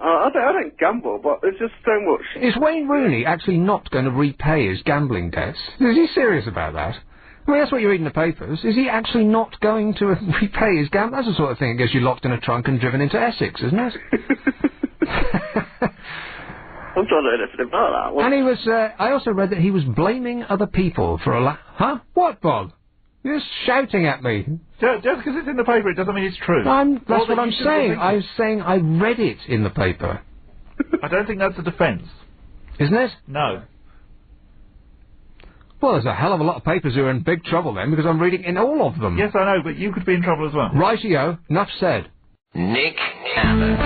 I don't gamble, but there's just so much. Is Wayne Rooney actually not going to repay his gambling debts? Is he serious about that? I mean, that's what you read in the papers. Is he actually not going to repay his gambling? That's the sort of thing that gets you locked in a trunk and driven into Essex, isn't it? I'm trying to do anything about that. And he was, I also read that he was blaming other people for Huh? What, Bob? You're just shouting at me. Just because it's in the paper, it doesn't mean it's true. That's what I'm saying. I was saying I read it in the paper. I don't think that's a defence. Isn't it? No. Well, there's a hell of a lot of papers who are in big trouble then, because I'm reading in all of them. Yes, I know, but you could be in trouble as well. Rightio, enough said. Nick Abbott.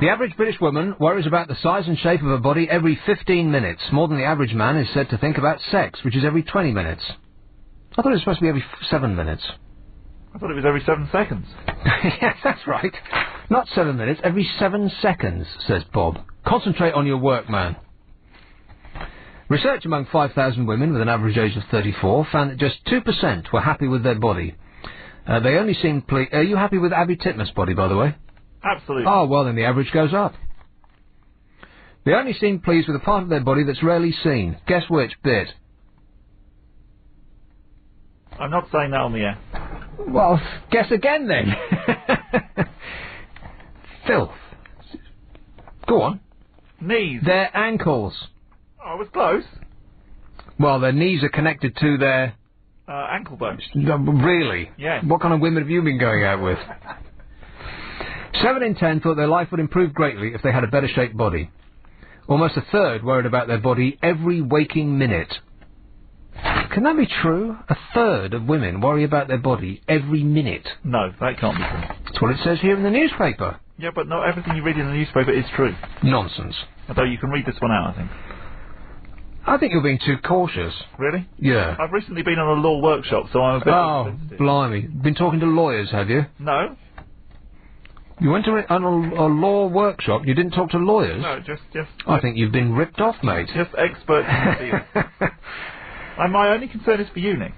The average British woman worries about the size and shape of her body every 15 minutes. More than the average man is said to think about sex, which is every 20 minutes. I thought it was supposed to be every 7 minutes. I thought it was every 7 seconds. Yes, that's right. Not 7 minutes, every 7 seconds, says Bob. Concentrate on your work, man. Research among 5,000 women with an average age of 34 found that just 2% were happy with their body. They only seemed Are you happy with Abby Titmus' body, by the way? Absolutely. Oh, well, then the average goes up. They only seem pleased with a part of their body that's rarely seen. Guess which bit? I'm not saying that on the air. Well, guess again then. Filth. Go on. Knees. Their ankles. Oh, I was close. Well, their knees are connected to their... ankle bones. Really? Yes. What kind of women have you been going out with? 7 in 10 thought their life would improve greatly if they had a better shaped body. Almost a third worried about their body every waking minute. Can that be true? A third of women worry about their body every minute. No, that can't be true. That's what it says here in the newspaper. Yeah, but not everything you read in the newspaper is true. Nonsense. Although you can read this one out, I think. I think you're being too cautious. Really? Yeah. I've recently been on a law workshop, so I'm a bit... Oh, blimey. Been talking to lawyers, have you? No. You went to a law workshop, you didn't talk to lawyers? No, just... I think you've been ripped off, mate. Just experts in the field. And my only concern is for you, Nick.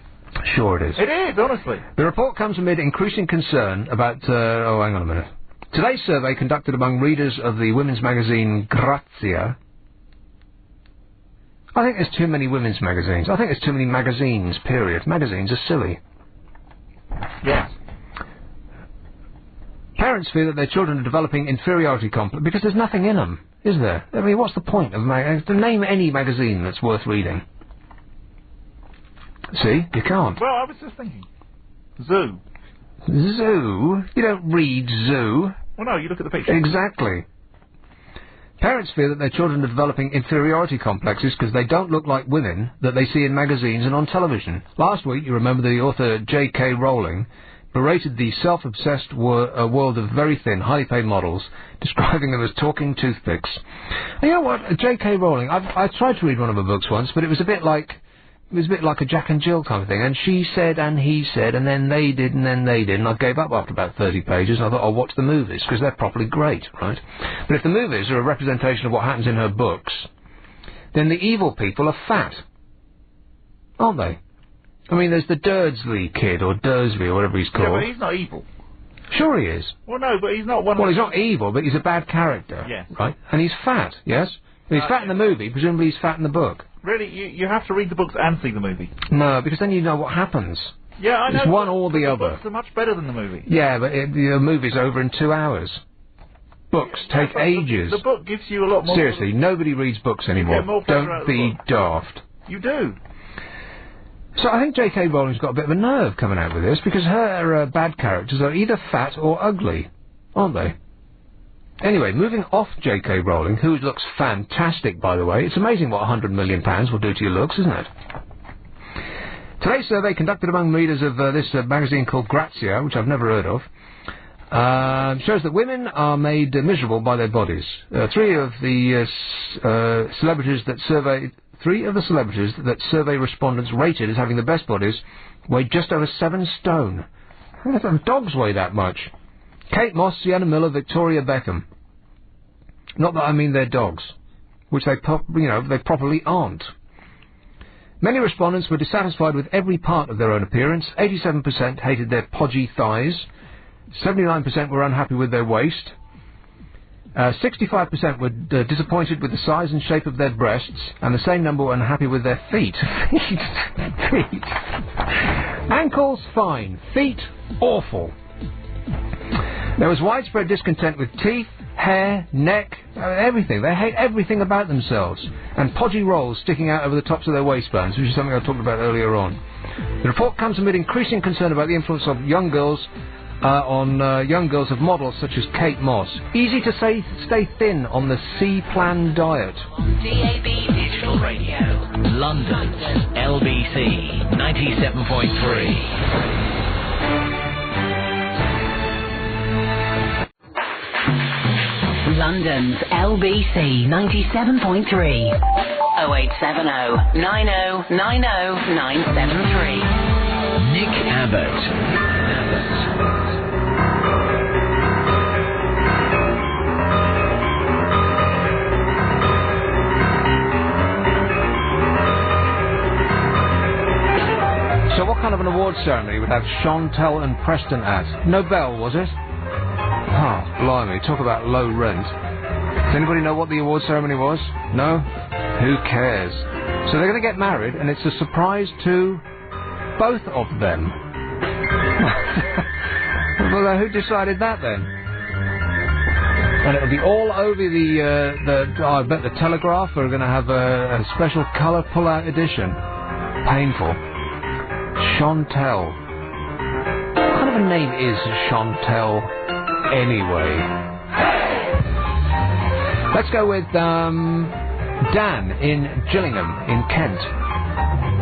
Sure it is. It is, honestly. The report comes amid increasing concern about... hang on a minute. Today's survey, conducted among readers of the women's magazine Grazia... I think there's too many women's magazines. I think there's too many magazines, period. Magazines are silly. Yes. Parents fear that their children are developing inferiority complex because there's nothing in them, is there? I mean, what's the point of to name any magazine that's worth reading? See? You can't. Well, I was just thinking. Zoo. Zoo? You don't read Zoo. Well, no, you look at the picture. Exactly. Parents fear that their children are developing inferiority complexes because they don't look like women that they see in magazines and on television. Last week, you remember the author J.K. Rowling berated the self-obsessed world of very thin, highly paid models, describing them as talking toothpicks. And you know what? J.K. Rowling, I tried to read one of her books once, but it was a bit like a Jack and Jill kind of thing. And she said, and he said, and then they did, and then they did. And I gave up after about 30 pages. And I thought, I'll watch the movies, because they're properly great, right? But if the movies are a representation of what happens in her books, then the evil people are fat. Aren't they? I mean, there's the Durdsley kid, or Dursley, or whatever he's called. Yeah, but he's not evil. Sure he is. Well, no, but he's not one Well, of he's not evil, but he's a bad character. Yes. Right? And he's fat, yes? He's fat in the movie, presumably he's fat in the book. Really, you have to read the books and see the movie. No, because then you know what happens. Yeah, I know. It's one or the other. The books are much better than the movie. Yeah, but the movie's over in 2 hours. Books take ages. The book gives you a lot more... Seriously, nobody reads books anymore. Don't be daft. You do. So I think J.K. Rowling's got a bit of a nerve coming out with this, because her bad characters are either fat or ugly, aren't they? Anyway, moving off J.K. Rowling, who looks fantastic, by the way. It's amazing what £100 million will do to your looks, isn't it? Today's survey, conducted among readers of this magazine called Grazia, which I've never heard of, shows that women are made miserable by their bodies. Three of the celebrities that survey respondents rated as having the best bodies weighed just over 7 stone. I think dogs weigh that much. Kate Moss, Sienna Miller, Victoria Beckham. Not that I mean they're dogs, which they properly aren't. Many respondents were dissatisfied with every part of their own appearance. 87% hated their podgy thighs. 79% were unhappy with their waist. 65% were disappointed with the size and shape of their breasts, and the same number were unhappy with their feet. Feet. Ankles, fine. Feet, awful. There was widespread discontent with teeth, hair, neck, everything. They hate everything about themselves. And podgy rolls sticking out over the tops of their waistbands, which is something I talked about earlier on. The report comes amid increasing concern about the influence of young girls on young girls of models such as Kate Moss. Easy to say, stay thin on the C-Plan diet. DAB Digital Radio. London. LBC 97.3. London's LBC 97.3. 0870 90 90 973. Nick Abbott. So what kind of an awards ceremony would have Chantel and Preston at? Nobel, was it? Oh, blimey, talk about low rent. Does anybody know what the award ceremony was? No? Who cares? So they're going to get married, and it's a surprise to both of them. Well, who decided that then? And it'll be all over I bet the Telegraph are going to have a special colour pull-out edition. Painful. Chantel. What kind of a name is Chantel anyway? Let's go with Dan in Gillingham in Kent.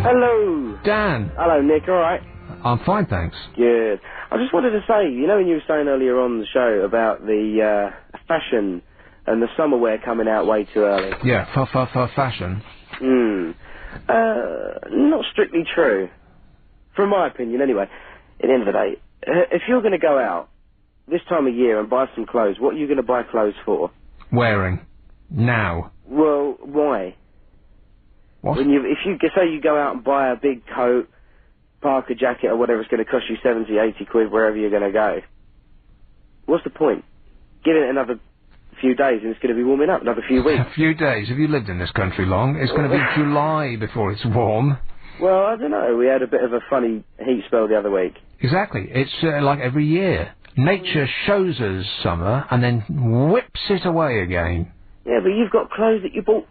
Hello. Dan. Hello, Nick. All right? I'm fine, thanks. Good. I just wanted to say, you know when you were saying earlier on the show about the fashion and the summer wear coming out way too early? Yeah, fashion. Not strictly true. From my opinion, anyway. At the end of the day, if you're going to go out this time of year and buy some clothes, what are you going to buy clothes for? Wearing. Now. Well, why? What? If you say you go out and buy a big coat, Parker jacket or whatever, it's going to cost you 70, 80 quid wherever you're going to go. What's the point? Give it another few days and it's going to be warming up, another few weeks. A few days. Have you lived in this country long? It's going to be July before it's warm. Well, I don't know. We had a bit of a funny heat spell the other week. Exactly. It's like every year. Nature shows us summer and then whips it away again. Yeah, but you've got clothes that you bought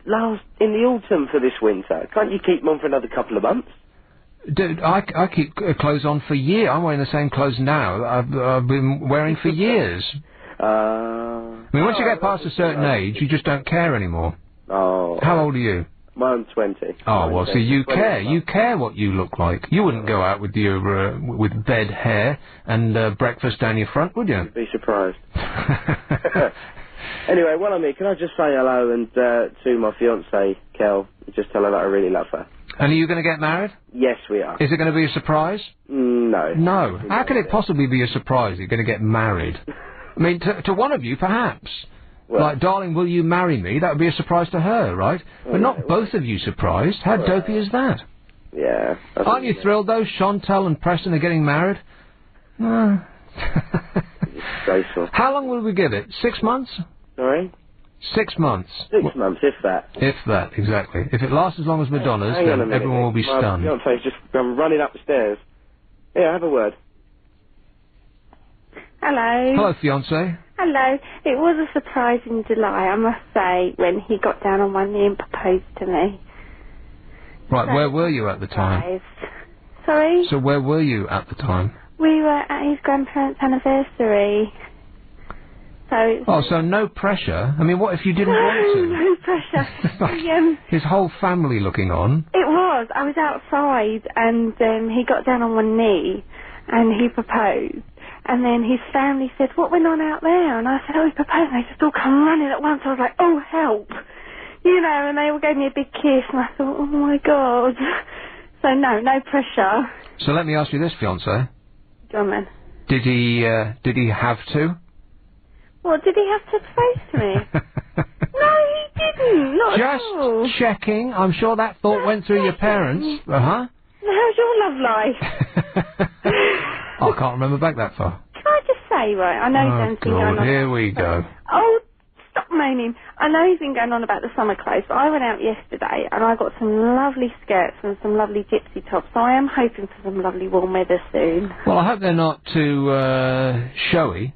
in the autumn for this winter. Can't you keep them on for another couple of months? Dude, I keep clothes on for years. I'm wearing the same clothes now that I've been wearing for years. I mean, once you get past a certain age, you just don't care anymore. Oh. How old are you? I'm 20. Oh, well, see, you care. You care what you look like. You wouldn't go out with your with bed hair and breakfast down your front, would you? You'd be surprised. Anyway, while I'm here, can I just say hello and to my fiancée, Kel, just tell her that I really love her. And are you going to get married? Yes, we are. Is it going to be a surprise? No. No. How can it possibly be a surprise you're going to get married? I mean, to one of you, perhaps. Well, like, darling, will you marry me? That would be a surprise to her, right? But not both of you surprised. How dopey is that? Yeah. Aren't you thrilled, though? Chantel and Preston are getting married? Disgraceful. How long will we give it? 6 months? Sorry? 6 months. 6 months, if that. If that, exactly. If it lasts as long as Madonna's, Hang on a then minute, everyone will be stunned. My fiancé's just running up the stairs. Yeah, have a word. Hello. Hello, fiancé. Hello. It was a surprise in July, I must say, when he got down on one knee and proposed to me. Right, where were you at the time? Sorry? So where were you at the time? We were at his grandparents' anniversary. So no pressure? I mean, what if you didn't want to? No pressure. His whole family looking on. It was. I was outside and he got down on one knee and he proposed. And then his family said, what went on out there? And I said, oh, he proposed. And they just all come running at once. I was like, oh, help. You know, and they all gave me a big kiss. And I thought, oh, my God. So, no pressure. So let me ask you this, fiancé. John, then. Did he have to? What, did he have to propose to me? No, he didn't. Not at Just all. checking. I'm sure that thought went through your parents. Uh-huh. How's your love life? I can't remember back that far. Can I just say, right, I know Dan's been going God, on... here we go. Oh, stop moaning. I know he's been going on about the summer clothes, but I went out yesterday and I got some lovely skirts and some lovely gypsy tops, so I am hoping for some lovely warm weather soon. Well, I hope they're not too, showy.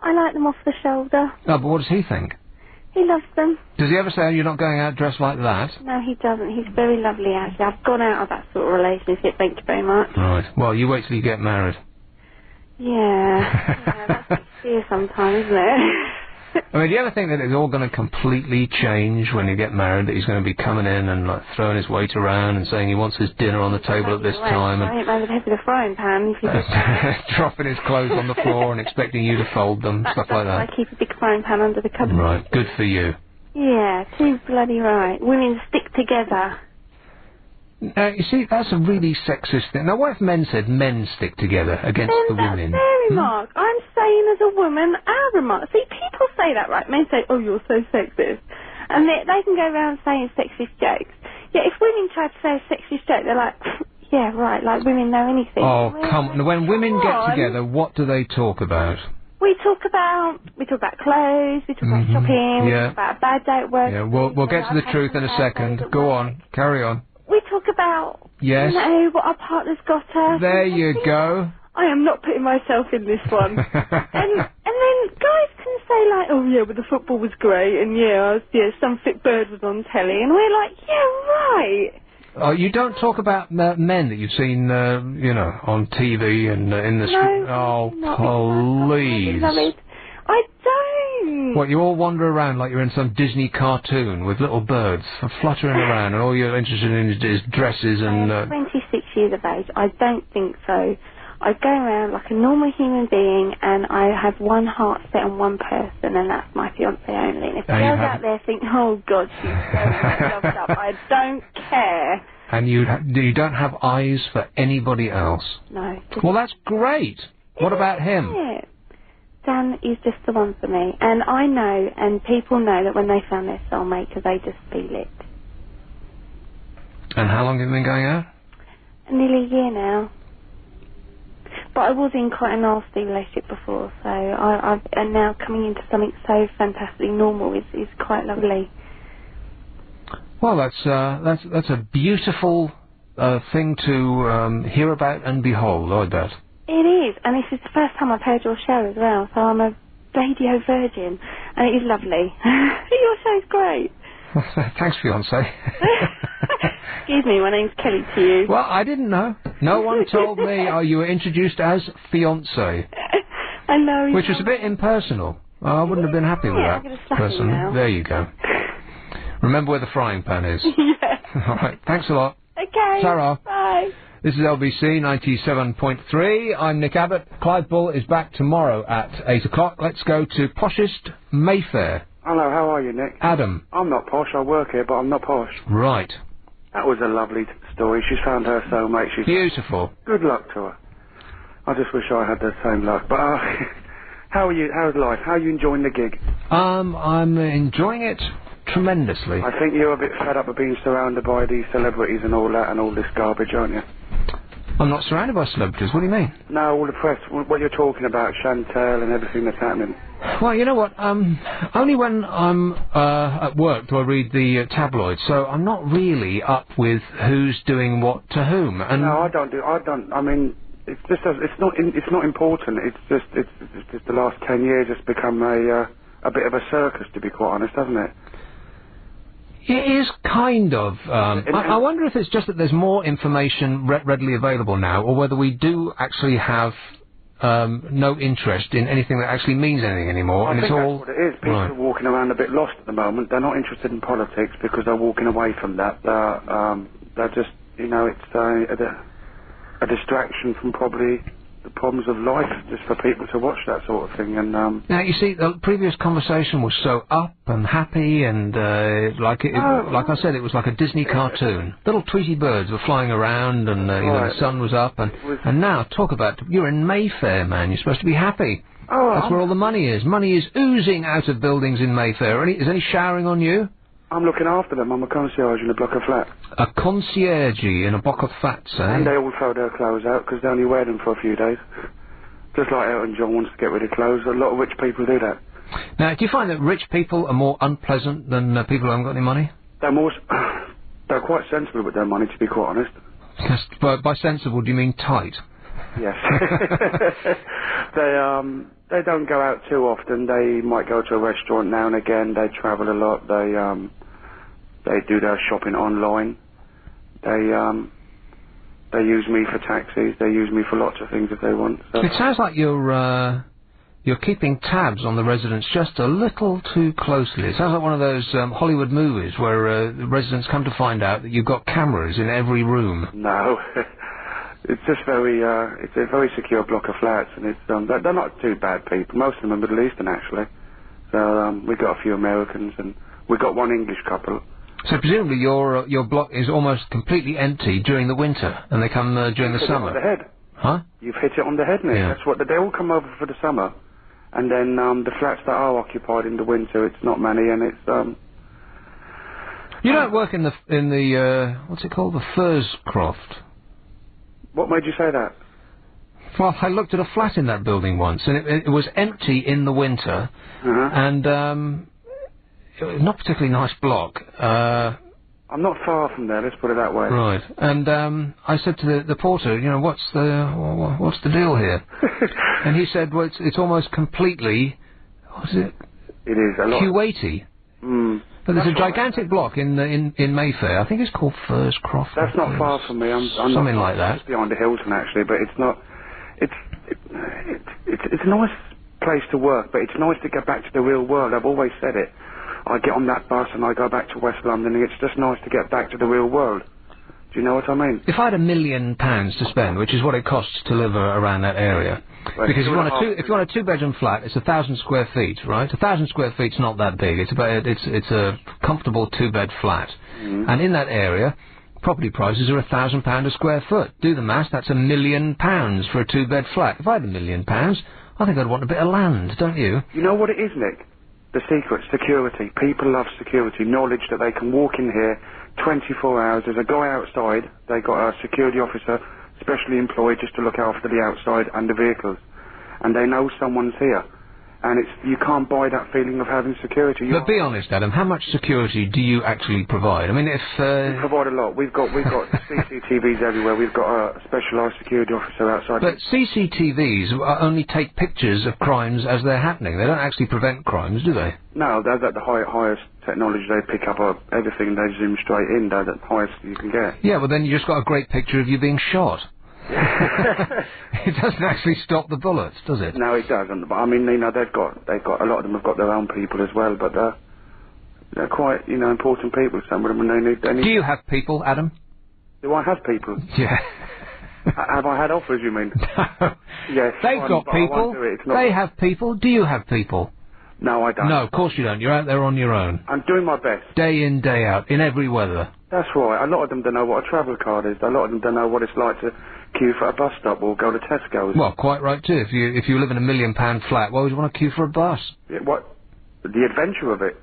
I like them off the shoulder. Oh, but what does he think? He loves them. Does he ever say, oh, you're not going out dressed like that? No, he doesn't. He's very lovely, actually. I've gone out of that sort of relationship, thank you very much. Right. Well, you wait till you get married. Yeah. That's a fear sometimes, isn't it? I mean, do you ever think that it's all going to completely change when you get married, that he's going to be coming in and like throwing his weight around and saying he wants his dinner on the table at this time I and ain't rather head with a frying pan if you just... dropping his clothes on the floor and expecting you to fold them, stuff like that? I keep a big frying pan under the cupboard. Right, good for you. Yeah, too bloody right. Women stick together. You see, that's a really sexist thing. Now, what if men said men stick together against the women? Their remark. I'm saying as a woman, our remark. See, people say that, right? Men say, oh, you're so sexist. And they can go around saying sexist jokes. Yeah, if women try to say a sexist joke, they're like, yeah, right, like women know anything. Oh, come on. When women get together, what do they talk about? We talk about clothes, we talk about shopping, we talk about a bad day at work. Yeah, we'll get to the truth in a second. Go on, carry on. We talk about, yes, you know, what our partner's got us. There you go. I am not putting myself in this one. and then guys can say like, oh yeah, but the football was great, and some fit bird was on telly, and we're like, yeah, right. Oh, you don't talk about men that you've seen, on TV and in the street. Oh, please. I don't. What, you all wander around like you're in some Disney cartoon with little birds fluttering around and all you're interested in is dresses and... I'm 26 years of age. I don't think so. I go around like a normal human being and I have one heart set on one person and that's my fiancé only. And if girls out there think, oh God, she's so loved up, I don't care. And you don't have eyes for anybody else? No. Well, that's great. What about him? It? Dan is just the one for me. And I know, and people know that when they found their soulmate, because they just feel it. And how long have you been going out? Nearly a year now. But I was in quite a nasty relationship before, so and now coming into something so fantastically normal is quite lovely. Well, that's a beautiful thing to hear about and behold, I bet. It is, and this is the first time I've heard your show as well, so I'm a radio virgin, and it is lovely. Your show's great. Thanks, fiancé. Excuse me, my name's Kelly to you. Well, I didn't know. No one told me you were introduced as fiancé. I know. Which was a bit impersonal. I wouldn't have been happy with that person. There you go. Remember where the frying pan is. Yeah. All right, thanks a lot. Okay. Ta-ra. Bye. This is LBC 97.3. I'm Nick Abbott. Clive Bull is back tomorrow at 8 o'clock. Let's go to poshest Mayfair. Hello, how are you, Nick? Adam. I'm not posh, I work here, but I'm not posh. Right. That was a lovely story. She's found her soulmate. She's beautiful. Good luck to her. I just wish I had the same luck. But how are you? How's life? How are you enjoying the gig? I'm enjoying it tremendously. I think you're a bit fed up of being surrounded by these celebrities and all that and all this garbage, aren't you? I'm not surrounded by celebrities. What do you mean? No, all the press, what you're talking about, Chantal and everything that's happening. Well, you know what? Only when I'm at work do I read the tabloids, so I'm not really up with who's doing what to whom. And no, I don't. I mean, it's just it's not important. It's just the last 10 years it's become a bit of a circus, to be quite honest, hasn't it? It is kind of. I wonder if it's just that there's more information readily available now, or whether we do actually have no interest in anything that actually means anything anymore. I think that's what it is. People are walking around a bit lost at the moment. They're not interested in politics because they're walking away from that. They're just, it's a distraction from probably the problems of life, just for people to watch that sort of thing. And now you see, the previous conversation was so up and happy, and like I said, it was like a Disney cartoon. Little Tweety birds were flying around, and the sun was up, and now talk about, you're in Mayfair, man. You're supposed to be happy. That's where all the money is. Money is oozing out of buildings in Mayfair. Is any showering on you? I'm looking after them. I'm a concierge in a block of flats. A concierge in a block of flats, eh? And they all throw their clothes out because they only wear them for a few days. Just like Elton John wants to get rid of clothes. A lot of rich people do that. Now, do you find that rich people are more unpleasant than people who haven't got any money? They're more... they're quite sensible with their money, to be quite honest. Yes, by sensible, do you mean tight? Yes. They don't go out too often. They might go to a restaurant now and again. They travel a lot. They do their shopping online. They use me for taxis. They use me for lots of things if they want. So. It sounds like you're keeping tabs on the residents just a little too closely. It sounds like one of those Hollywood movies where the residents come to find out that you've got cameras in every room. No. It's just it's a very secure block of flats, and it's they're not too bad people. Most of them are Middle Eastern, actually. So we've got a few Americans, and we've got one English couple. So presumably your block is almost completely empty during the winter, and they come during the summer. Hit it on the head. Huh? You've hit it on the head, Nick. Yeah. That's what they all come over for the summer, and then the flats that are occupied in the winter, it's not many, and it's You don't work in the what's it called, the Furscroft. What made you say that? Well, I looked at a flat in that building once, and it was empty in the winter, and it was not a particularly nice block. I'm not far from there. Let's put it that way. Right, and I said to the porter, you know, what's the deal here? And he said, well, it's almost completely, what is it? It is a lot. Kuwaiti. But there's a gigantic block in Mayfair. I think it's called Furscroft. That's not far from me. I'm something like that. It's behind the Hilton, actually, but it's not. It's a nice place to work, but it's nice to get back to the real world. I've always said it. I get on that bus and I go back to West London, and it's just nice to get back to the real world. Do you know what I mean? If I had £1 million to spend, which is what it costs to live around that area, because if you want a two-bedroom flat, it's 1,000 square feet, right? 1,000 square feet's not that big. It's a comfortable two-bed flat, and in that area, property prices are £1,000 a square foot. Do the maths. That's £1 million for a two-bed flat. If I had £1 million, I think I'd want a bit of land, don't you? You know what it is, Nick? The secret, security. People love security, knowledge that they can walk in here 24 hours. There's a guy outside. They got a security officer specially employed just to look after the outside and the vehicles. And they know someone's here. And you can't buy that feeling of having security. But be honest, Adam, how much security do you actually provide? I mean, if... We provide a lot. We've got CCTVs everywhere. We've got a specialised security officer outside. But CCTVs only take pictures of crimes as they're happening. They don't actually prevent crimes, do they? No, they're at the highest technology. They pick up everything. They zoom straight in. They're the highest you can get. Yeah, well then you just got a great picture of you being shot. It doesn't actually stop the bullets, does it? No, it doesn't. But I mean, you know, they've got a lot of them have got their own people as well. But they're quite, you know, important people. Some of them, and they need. Do you have people, Adam? Do I have people? Yeah. Have I had offers? You mean? No. Yes. They've got people. They have people. Do you have people? No, I don't. No, of course you don't. You're out there on your own. I'm doing my best. Day in, day out, in every weather. That's right. A lot of them don't know what a travel card is. A lot of them don't know what it's like to queue for a bus stop or go to Tesco's. Well, quite right too. If you live in £1 million flat, why would you want to queue for a bus? Yeah, what? The adventure of it.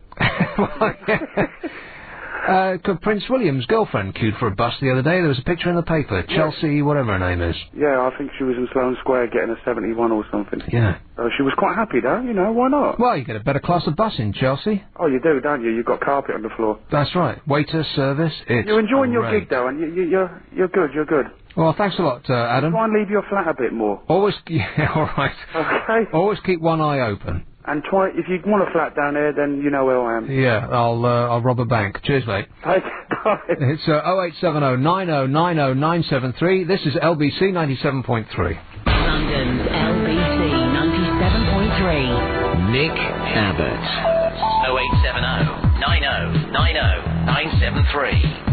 Well, yeah. Prince William's girlfriend queued for a bus the other day. There was a picture in the paper. Chelsea, whatever her name is. Yeah, I think she was in Sloane Square getting a 71 or something. Yeah. So she was quite happy though, you know, why not? Well, you get a better class of bus in Chelsea. Oh, you do, don't you? You've got carpet on the floor. That's right. Waiter, service, it's You're enjoying great. your gig though, and you're good. Well, thanks a lot, Adam. Try and leave your flat a bit more. Always, yeah, all right. Okay. Always keep one eye open. And try, if you want a flat down there, then you know where I am. Yeah, I'll rob a bank. Cheers, mate. Bye. It's 0870 9090 973. This is LBC 97.3. London's LBC 97.3. Nick Abbott. 0870 9090 973.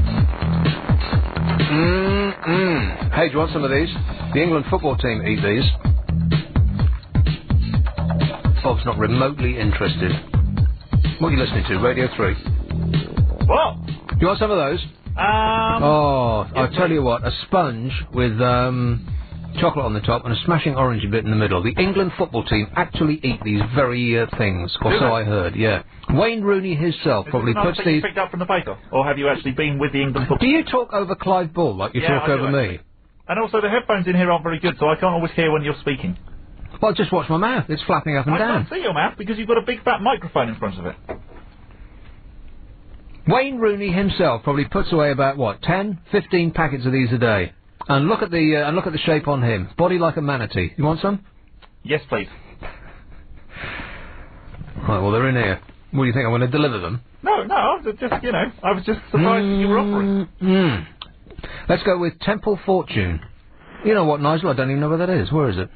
Hey, do you want some of these? The England football team eat these. Bob's not remotely interested. What are you listening to? Radio 3. What? You want some of those? Yes, I'll tell you what, a sponge with chocolate on the top, and a smashing orange bit in the middle. The England football team actually eat these very things, or so I heard, yeah. Wayne Rooney himself probably puts these... picked up from the paper? Or have you actually been with the England football? Do you talk over Clive Bull like you talk over me? And also, the headphones in here aren't very good, so I can't always hear when you're speaking. Well, just watch my mouth. It's flapping up and I down. can't see your mouth because you've got a big fat microphone in front of it. Wayne Rooney himself probably puts away about, what, 10, 15 packets of these a day. And look at the shape on him. Body like a manatee. You want some? Yes, please. Right, well, they're in here. What do you think? I'm going to deliver them? No, I was just, I was just surprised that you were offering. Let's go with Temple Fortune. You know what, Nigel? I don't even know where that is. Where is it?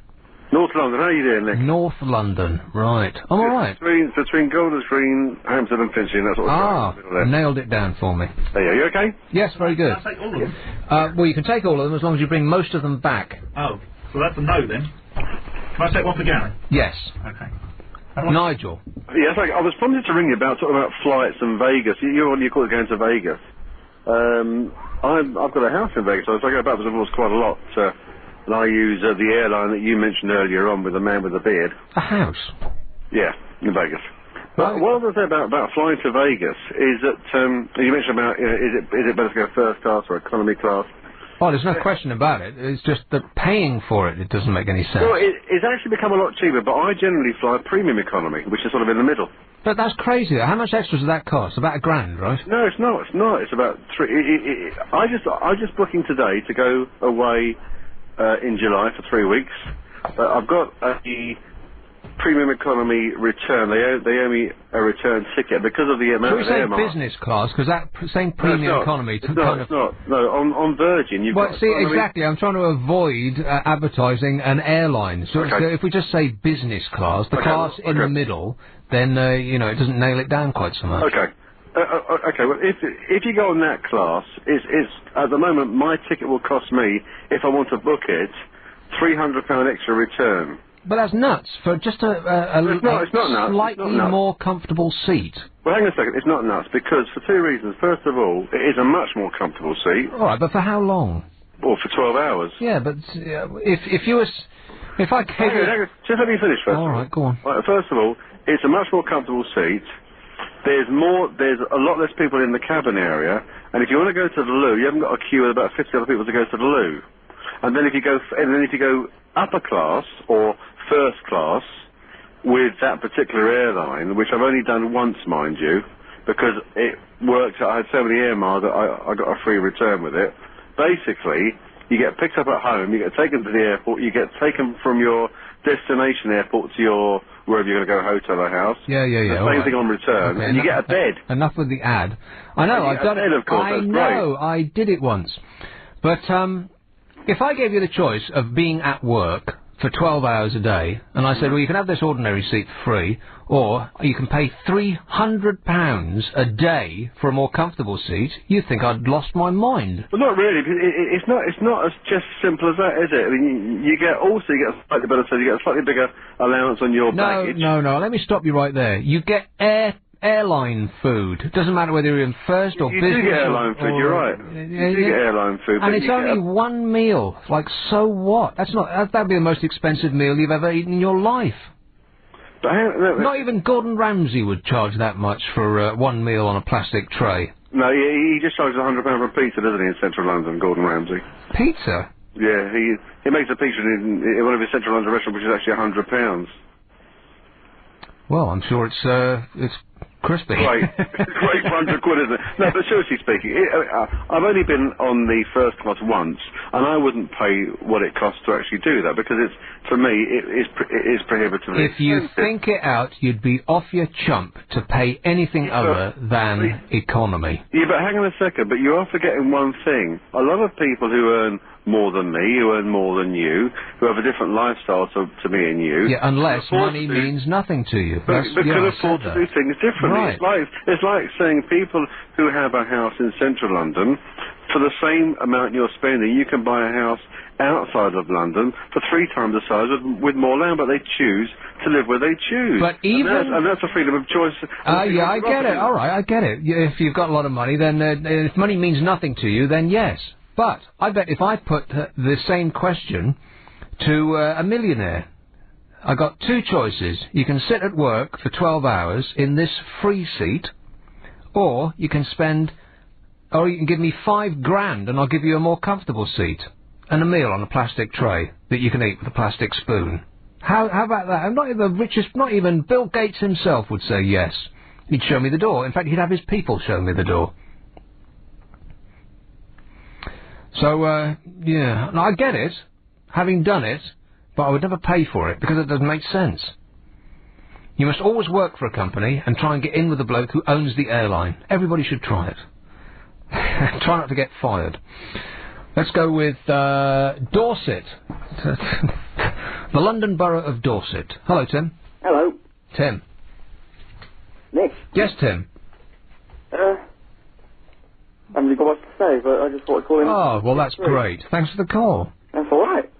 North London. How are you doing, Nick? North London. Right. I'm all right. Between Golders Green, Hampstead and Finchley, and that sort of stuff. Nailed it down for me. Hey, are you okay? Yes, very good. Can I take all of them? Well, you can take all of them as long as you bring most of them back. Oh, so that's a no then. Can I take one for Gary? Yes. Okay. Nigel. Yes, I was prompted to ring you about talking about flights and Vegas. You're going to Vegas. I've got a house in Vegas, so I go backwards and forwards quite a lot. And I use the airline that you mentioned earlier on with the man with the beard. A house? Yeah, in Vegas. But what I was going to say about flying to Vegas is that you mentioned about is it better to go first class or economy class? Oh, there's no question about it. It's just that paying for it doesn't make any sense. Well, it's actually become a lot cheaper, but I generally fly premium economy, which is sort of in the middle. But that's crazy. How much extra does that cost? About $1,000, right? No, it's not. It's not. It's about I just booking today to go away in July for 3 weeks. I've got a premium economy return. They owe me a return ticket because of the amount of air miles. Business class, because that saying premium economy... It's not. No, on Virgin you've got... See, exactly, I'm trying to avoid advertising an airline. So if we just say business class, the class in the middle, then, it doesn't nail it down quite so much. Okay. Okay, well, if you go on that class, it's at the moment, my ticket will cost me, if I want to book it, £300 extra return. But that's nuts for just a slightly more comfortable seat. Well, hang on a second. It's not nuts because for two reasons. First of all, it is a much more comfortable seat. All right, but for how long? Well, for 12 hours. Yeah, but if I hang on, just let me finish first. All right, go on. Right, first of all, it's a much more comfortable seat. There's a lot less people in the cabin area, and if you want to go to the loo, you haven't got a queue of about 50 other people to go to the loo. And then if you go upper class or first class with that particular airline, which I've only done once, mind you, because it worked. I had so many air miles that I got a free return with it. Basically, you get picked up at home, you get taken to the airport, you get taken from your destination airport to your wherever you're going to go, hotel or house. Yeah. The same thing on return, and you get a bed. Enough with the ad. I know, I've done it. Of course, I know, great. I did it once. But if I gave you the choice of being at work for 12 hours a day, and I said, well, you can have this ordinary seat for free, or you can pay £300 a day for a more comfortable seat, you'd think I'd lost my mind. Well, not really. It's not as just simple as that, is it? I mean, you get a slightly better seat, you get a slightly bigger allowance on your baggage. No. Let me stop you right there. You get airline food. It doesn't matter whether you're in first or business. You do get airline food, you're right. You do get airline food. And it's only one meal. Like, so what? That'd be the most expensive meal you've ever eaten in your life. But not even Gordon Ramsay would charge that much for one meal on a plastic tray. No, he just charges £100 for a pizza, doesn't he, in central London, Gordon Ramsay? Pizza? Yeah, he makes a pizza in one of his central London restaurants, which is actually £100. Well, I'm sure it's crispy. Great for 100 quid, isn't it? No, but seriously speaking, I've only been on the first class once, and I wouldn't pay what it costs to actually do that, because for me, it is prohibitively If you expensive. think it out, you'd be off your chump to pay anything other than economy. Yeah, but hang on a second, but you are forgetting one thing. A lot of people who earn more than me, who earn more than you, who have a different lifestyle to me and you... Yeah, unless money means nothing to you. But can afford to do things differently. Right. It's like saying people who have a house in central London, for the same amount you're spending, you can buy a house outside of London for 3 times the size with more land, but they choose to live where they choose. But even... And that's a freedom of choice. Yeah, I get it. All right, I get it. If you've got a lot of money, then if money means nothing to you, then yes. But I bet if I put the same question to a millionaire. I got two choices. You can sit at work for 12 hours in this free seat, or you can give me $5,000 and I'll give you a more comfortable seat and a meal on a plastic tray that you can eat with a plastic spoon. How about that? I'm not even the richest, not even Bill Gates himself would say yes. He'd show me the door. In fact, he'd have his people show me the door. So, yeah, and I get it, having done it, but I would never pay for it, because it doesn't make sense. You must always work for a company and try and get in with the bloke who owns the airline. Everybody should try it. Try not to get fired. Let's go with Dorset. The London Borough of Dorset. Hello, Tim. Hello. Tim. Nick. Yes, Tim. I haven't really got much to say, but I just thought I'd call in. Oh, well, that's great. Thanks for the call. That's all right.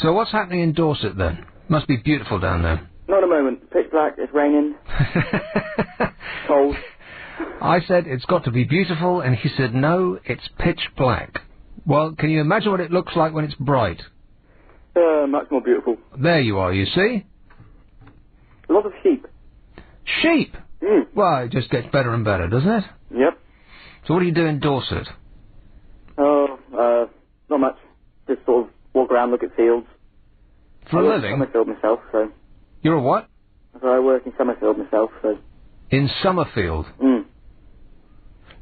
So what's happening in Dorset, then? Must be beautiful down there. Not a moment. Pitch black, it's raining. Cold. I said it's got to be beautiful, and he said, no, it's pitch black. Well, can you imagine what it looks like when it's bright? Much more beautiful. There you are, you see? A lot of sheep. Sheep? Well, it just gets better and better, doesn't it? Yep. So what do you do in Dorset? Oh, not much. Just sort of walk around, look at fields. For a living? I work in Summerfield myself, so... You're a what? So I work in Summerfield myself, so... In Summerfield?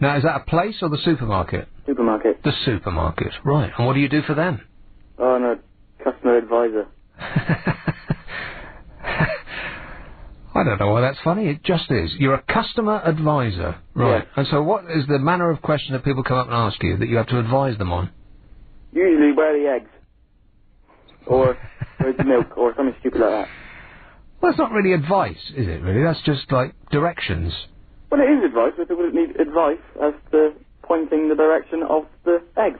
Now, is that a place or the supermarket? Supermarket. The supermarket, right. And what do you do for them? Oh, I'm a customer advisor. I don't know why that's funny. It just is. You're a customer advisor. Right. Yeah. And so what is the manner of question that people come up and ask you that you have to advise them on? Usually, where are the eggs? Or where's the milk? Or something stupid like that. Well, it's not really advice, is it, really? That's just, like, directions. Well, it is advice, but people need advice as to pointing the direction of the eggs.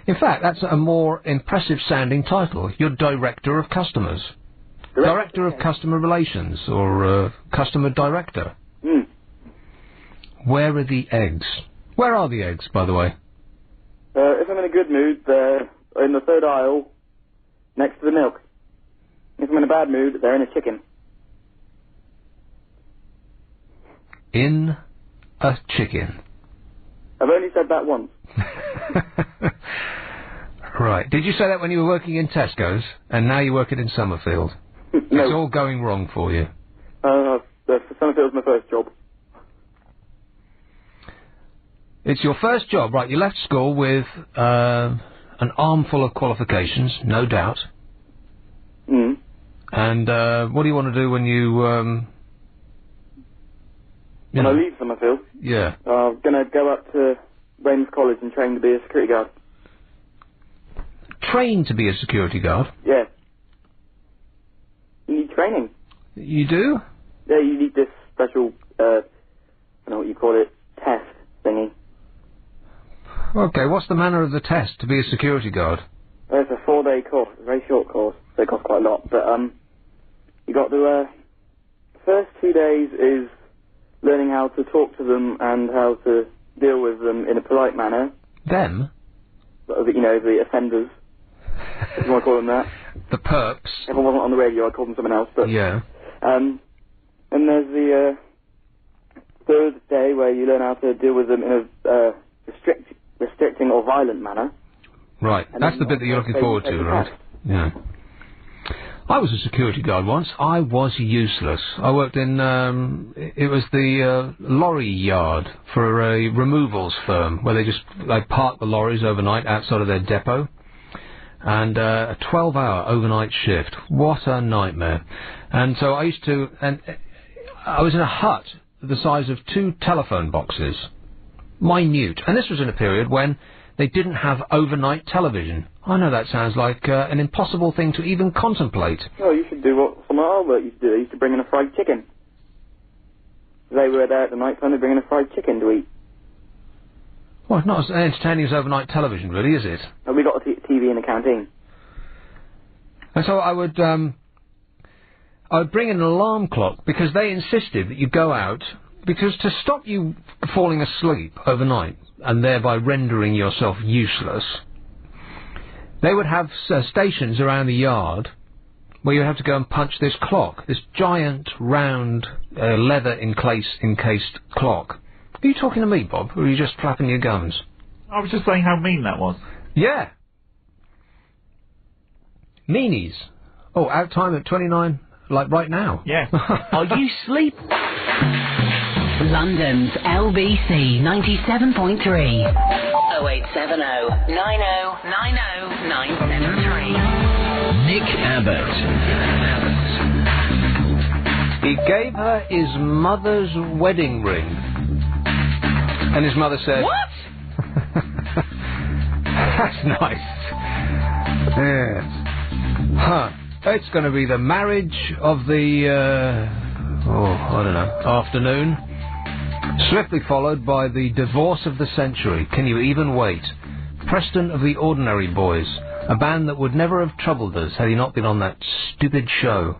In fact, that's a more impressive-sounding title. You're Director of Customers. Director of Customer Relations, or Customer Director. Where are the eggs? Where are the eggs, by the way? If I'm in a good mood, they're in the third aisle, next to the milk. If I'm in a bad mood, they're in a chicken. In a chicken. I've only said that once. Right. Did you say that when you were working in Tesco's, and now you're working in Summerfield? No. It's all going wrong for you. Summerfield's my first job. It's your first job, right? You left school with an armful of qualifications, no doubt. And what do you want to do when you when I leave Summerfield? Yeah. I'm going to go up to Weymouth College and train to be a security guard. Train to be a security guard? Yeah. You need training. You do? Yeah, you need this special, I don't know what you call it, test thingy. Okay, what's the manner of the test to be a security guard? It's a 4-day course, a very short course, so it costs quite a lot, but you got to, first 2 days is learning how to talk to them and how to deal with them in a polite manner. Them? You know, the offenders, if you want to call them that. The perps. Everyone wasn't on the radio, I called them something else, but... Yeah. And there's the third day where you learn how to deal with them in a restricting or violent manner. Right, And that's the bit that you're looking forward to, right? Yeah. I was a security guard once. I was useless. I worked in, it was the lorry yard for a removals firm where they park the lorries overnight outside of their depot. And a 12-hour overnight shift. What a nightmare. And so I was in a hut the size of 2 telephone boxes. Minute. And this was in a period when they didn't have overnight television. I know that sounds like an impossible thing to even contemplate. Oh, you should do what some of our work used to do. They used to bring in a fried chicken. They were there at the night time, they bring in a fried chicken to eat. Well, it's not as entertaining as overnight television, really, is it? And we got a TV in the canteen. And so I would bring in an alarm clock because they insisted that you go out, because to stop you falling asleep overnight and thereby rendering yourself useless, They would have stations around the yard where you have to go and punch this clock, this giant, round, leather encased clock. Are you talking to me, Bob, or are you just flapping your gums? I was just saying how mean that was. Yeah. Meanies. Oh, out time at 29, like right now. Yeah. Are you sleep? London's LBC 97.3. 0870 9090973. Nick Abbott. He gave her his mother's wedding ring. And his mother said... What? That's nice. Yes. Huh. It's going to be the marriage of the, I don't know, afternoon. Swiftly followed by the divorce of the century. Can you even wait? Preston of the Ordinary Boys. A band that would never have troubled us had he not been on that stupid show.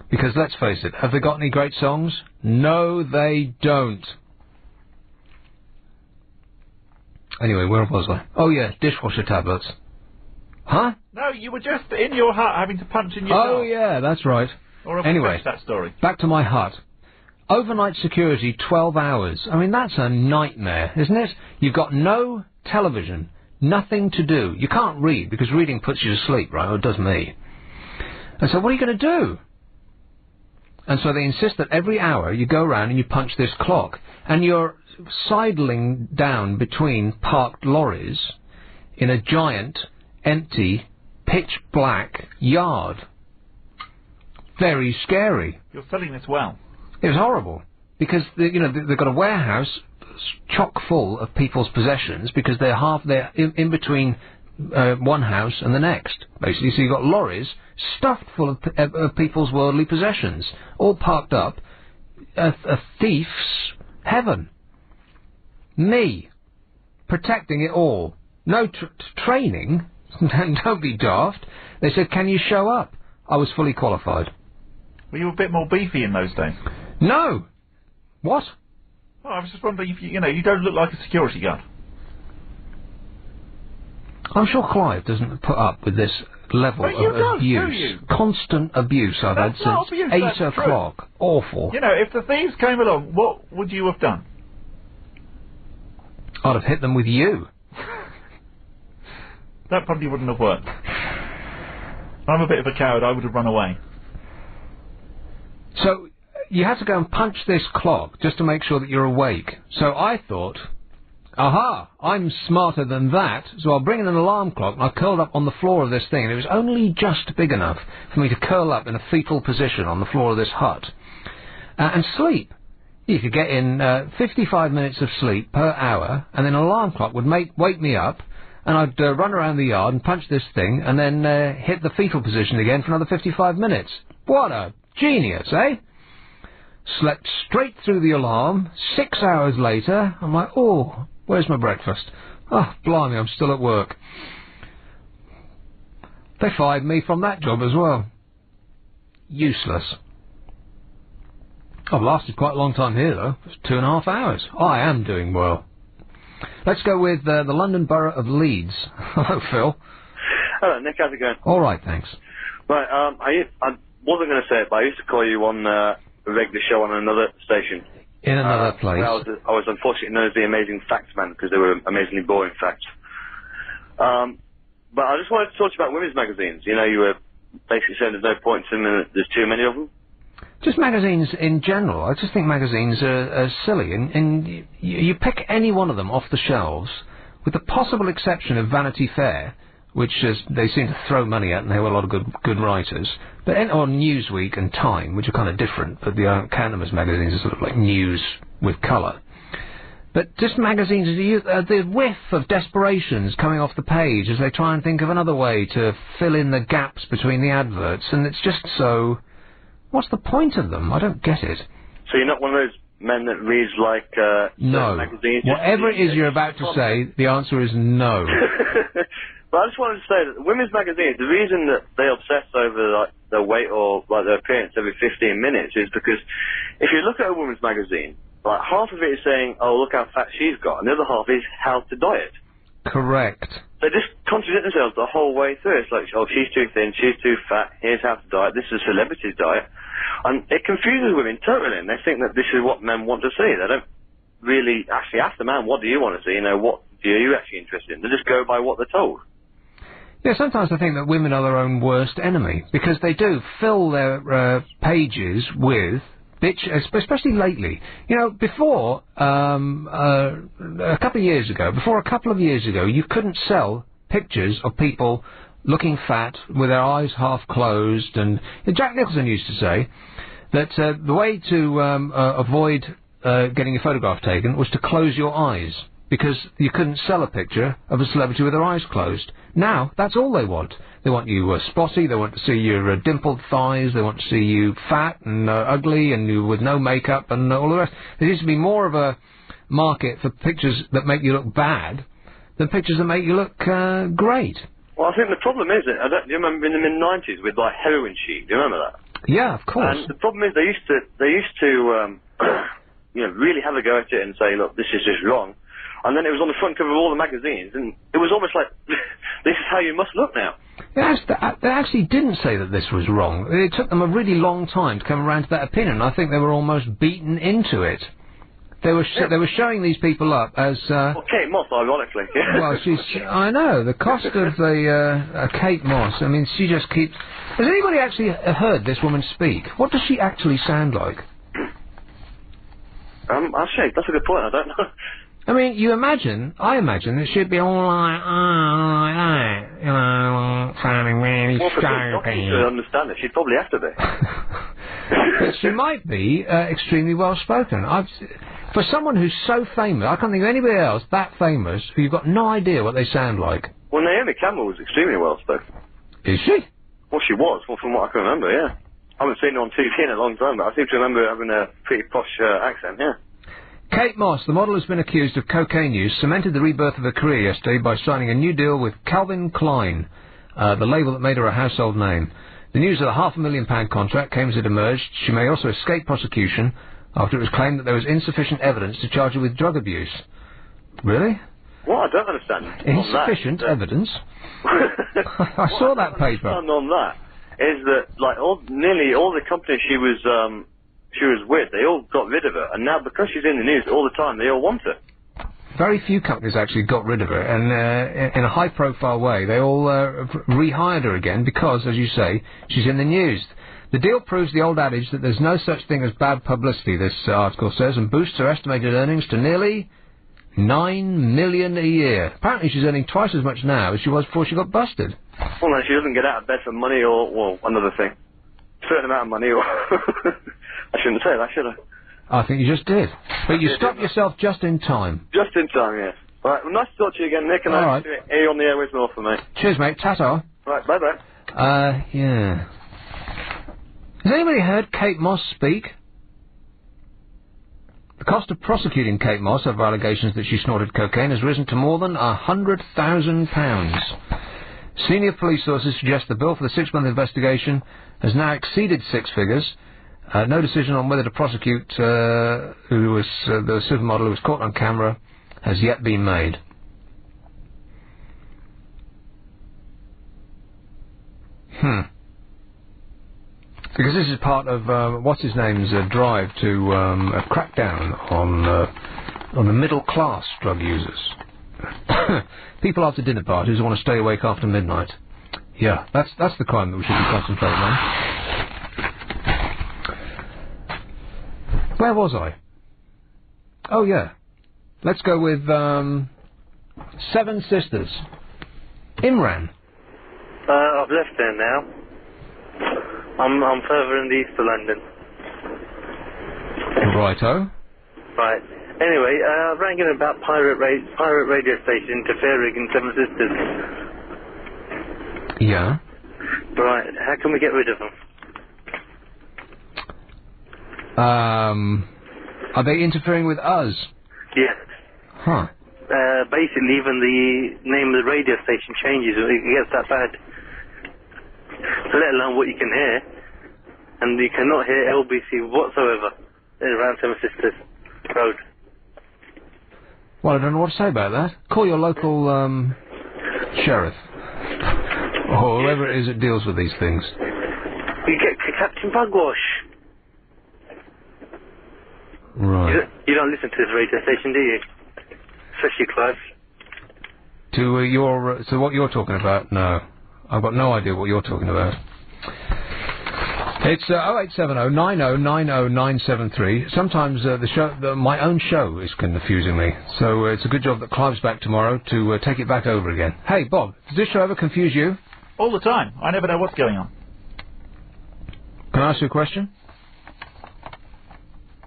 Because let's face it, have they got any great songs? No, they don't. Anyway, where was I? Oh yeah, dishwasher tablets. Huh? No, you were just in your hut having to punch in your Oh jar. yeah, that's right. Or have we Anyway, finished that story? back to my hut. Overnight security, 12 hours. I mean, that's a nightmare, isn't it? You've got no television, nothing to do. You can't read, because reading puts you to sleep, right? Or it does me. And so what are you going to do? And so they insist that every hour you go around and you punch this clock. And you're sidling down between parked lorries in a giant, empty, pitch-black yard. Very scary. You're selling this well. It was horrible. Because, they've got a warehouse chock full of people's possessions because they're in between one house and the next, basically. So you've got lorries stuffed full of people's worldly possessions, all parked up. A thief's heaven. Me. Protecting it all. No training. Don't be daft. They said, can you show up? I was fully qualified. Were you a bit more beefy in those days? No. What? Oh, I was just wondering if you don't look like a security guard. I'm sure Clive doesn't put up with this level of abuse. Do you? Constant abuse I've had not since abuse, 8 that's o'clock. true. Awful. If the thieves came along, what would you have done? I'd have hit them with you. That probably wouldn't have worked. I'm a bit of a coward. I would have run away. So you have to go and punch this clock just to make sure that you're awake. So I thought, aha, I'm smarter than that, so I'll bring in an alarm clock, and I curled up on the floor of this thing, and it was only just big enough for me to curl up in a fetal position on the floor of this hut and sleep. You could get in 55 minutes of sleep per hour, and then an alarm clock would wake me up, and I'd run around the yard and punch this thing, and then hit the fetal position again for another 55 minutes. What a genius, eh? Slept straight through the alarm. 6 hours later, I'm like, oh, where's my breakfast? Oh, blimey, I'm still at work. They fired me from that job as well. Useless. I've lasted quite a long time here, though. It's 2.5 hours. I am doing well. Let's go with the London Borough of Leeds. Hello, Phil. Hello, Nick. How's it going? All right, thanks. Right, I wasn't going to say it, but I used to call you on a regular show on another station. In another place. I was unfortunately known as the Amazing Facts Man because they were amazingly boring facts. But I just wanted to talk to you about women's magazines. You were basically saying there's no point in them and there's too many of them. Just magazines in general. I just think magazines are silly. And you pick any one of them off the shelves, with the possible exception of Vanity Fair, which they seem to throw money at, and they have a lot of good writers. But or Newsweek and Time, which are kind of different, but they don't count them as magazines. Are sort of like news with colour. But just magazines, the whiff of desperations coming off the page as they try and think of another way to fill in the gaps between the adverts, and it's just so... What's the point of them? I don't get it. So you're not one of those men that reads like no. magazines? Whatever it is you're about to say, the answer is no. But I just wanted to say that the women's magazines, the reason that they obsess over their weight or their appearance every 15 minutes is because if you look at a women's magazine, half of it is saying, oh, look how fat she's got, and the other half is how to diet. Correct. They just contradict themselves the whole way through. It's like, oh, she's too thin, she's too fat, here's how to diet, this is a celebrity's diet. And it confuses women totally, and they think that this is what men want to see. They don't really actually ask the man, what do you want to see? You know, what are you actually interested in? They just go by what they're told. Yeah, sometimes I think that women are their own worst enemy, because they do fill their pages with bitch, especially lately. You know, before, a couple of years ago, you couldn't sell pictures of people looking fat with their eyes half closed, and Jack Nicholson used to say that the way to avoid getting a photograph taken was to close your eyes, because you couldn't sell a picture of a celebrity with their eyes closed. Now, that's all they want. They want you spotty, they want to see your dimpled thighs, they want to see you fat and ugly and you with no makeup and all the rest. There seems to be more of a market for pictures that make you look bad than pictures that make you look great. Well, I think the problem is that, do you remember in the mid-90s with, like, heroin chic? Do you remember that? Yeah, of course. And the problem is they used to you know, really have a go at it and say, look, this is just wrong. And then it was on the front cover of all the magazines, and it was almost like, this is how you must look now. Yes, they actually didn't say that this was wrong. It took them a really long time to come around to that opinion. I think they were almost beaten into it. They were showing these people up as... well, Kate Moss, ironically. Well, I know, the cost of the Kate Moss, I mean, she just keeps... Has anybody actually heard this woman speak? What does she actually sound like? Actually, that's a good point, I don't know. I mean, I imagine it should be all like that, you know, sounding really scary. To understand it, she'd probably have to be. But she might be extremely well spoken. For someone who's so famous, I can't think of anybody else that famous who you've got no idea what they sound like. Well, Naomi Campbell was extremely well spoken. Is she? Well, she was, from what I can remember, yeah. I haven't seen her on TV in a long time, but I seem to remember having a pretty posh accent, yeah. Kate Moss, the model, has been accused of cocaine use, cemented the rebirth of her career yesterday by signing a new deal with Calvin Klein, the label that made her a household name. The news of the £500,000 contract came as it emerged. She may also escape prosecution after it was claimed that there was insufficient evidence to charge her with drug abuse. Really? What? I don't understand. Insufficient evidence? I saw that paper. What I don't understand on that is that, like, nearly all the companies she was with, they all got rid of her, and now because she's in the news all the time, they all want her. Very few companies actually got rid of her, and in a high-profile way, they all rehired her again because, as you say, she's in the news. The deal proves the old adage that there's no such thing as bad publicity, this article says, and boosts her estimated earnings to nearly $9 million a year. Apparently she's earning twice as much now as she was before she got busted. Well, no, she doesn't get out of bed for money or, well, another thing. A certain amount of money or... I shouldn't say that, should I? I think you just did. But you stopped yourself just in time. Just in time, yes. Right, well, nice to talk to you again, Nick, and I'll hear you on the airways more for me. Cheers, mate. Ta-ta. Right, bye-bye. Yeah. Has anybody heard Kate Moss speak? The cost of prosecuting Kate Moss over allegations that she snorted cocaine has risen to more than £100,000. Senior police sources suggest the bill for the 6-month investigation has now exceeded six figures. No decision on whether to prosecute the supermodel who was caught on camera has yet been made. Because this is part of what's-his-name's drive to crack down on the middle-class drug users. People after dinner parties who want to stay awake after midnight. Yeah, that's the crime that we should be concentrating on. Where was I? Oh, yeah. Let's go with Seven Sisters. Imran. I've left there now. I'm further in the east of London. Righto. Right. Anyway, I rang in about pirate radio station interfering in Seven Sisters. Yeah. Right. How can we get rid of them? Are they interfering with us? Yes. Huh. Basically, even the name of the radio station changes. It gets that bad. Let alone what you can hear. And you cannot hear LBC whatsoever around Seven Sisters Road. Well, I don't know what to say about that. Call your local sheriff. Or whoever it is that deals with these things. You get Captain Bugwash. Right. You don't listen to this radio station, do you? Especially Clive. To what you're talking about? No. I've got no idea what you're talking about. It's 0870 9090 973. Sometimes my own show is confusing me, so it's a good job that Clive's back tomorrow to take it back over again. Hey, Bob, does this show ever confuse you? All the time. I never know what's going on. Can I ask you a question?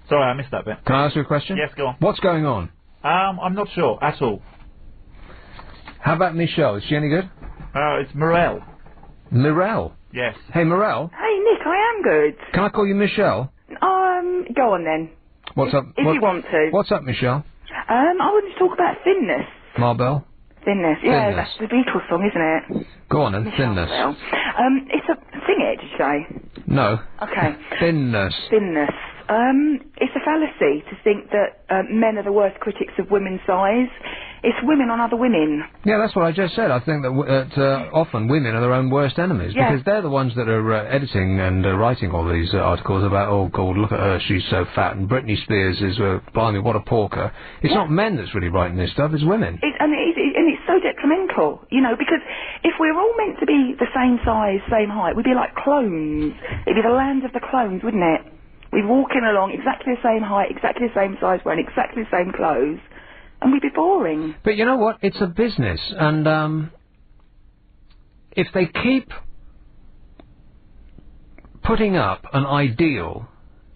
Sorry, I missed that bit. Can I ask you a question? Yes, go on. What's going on? I'm not sure at all. How about Michelle? Is she any good? It's Morel. Morel? Yes. Hey, Morel? Hey, Nick, I am good. Can I call you Michelle? Go on then. What's up? If you want to. What's up, Michelle? I wanted to talk about thinness. Marbell? Thinness, yeah, Thinness. that's the Beatles song, isn't it? Go on then, thinness. Well, it's a thing, did you say? No. Okay. Thinness. Thinness. It's a fallacy to think that men are the worst critics of women's size. It's women on other women. Yeah, that's what I just said. I think that often women are their own worst enemies Yeah. because they're the ones that are editing and writing all these articles about, oh, God, look at her, she's so fat, and Britney Spears is, blimey, what a porker. It's not men that's really writing this stuff, it's women. And it's so detrimental, you know, because if we're all meant to be the same size, same height, we'd be like clones. It'd be the land of the clones, wouldn't it? We'd walking along exactly the same height, exactly the same size, wearing exactly the same clothes, and we'd be boring. But you know what? It's a business, and if they keep putting up an ideal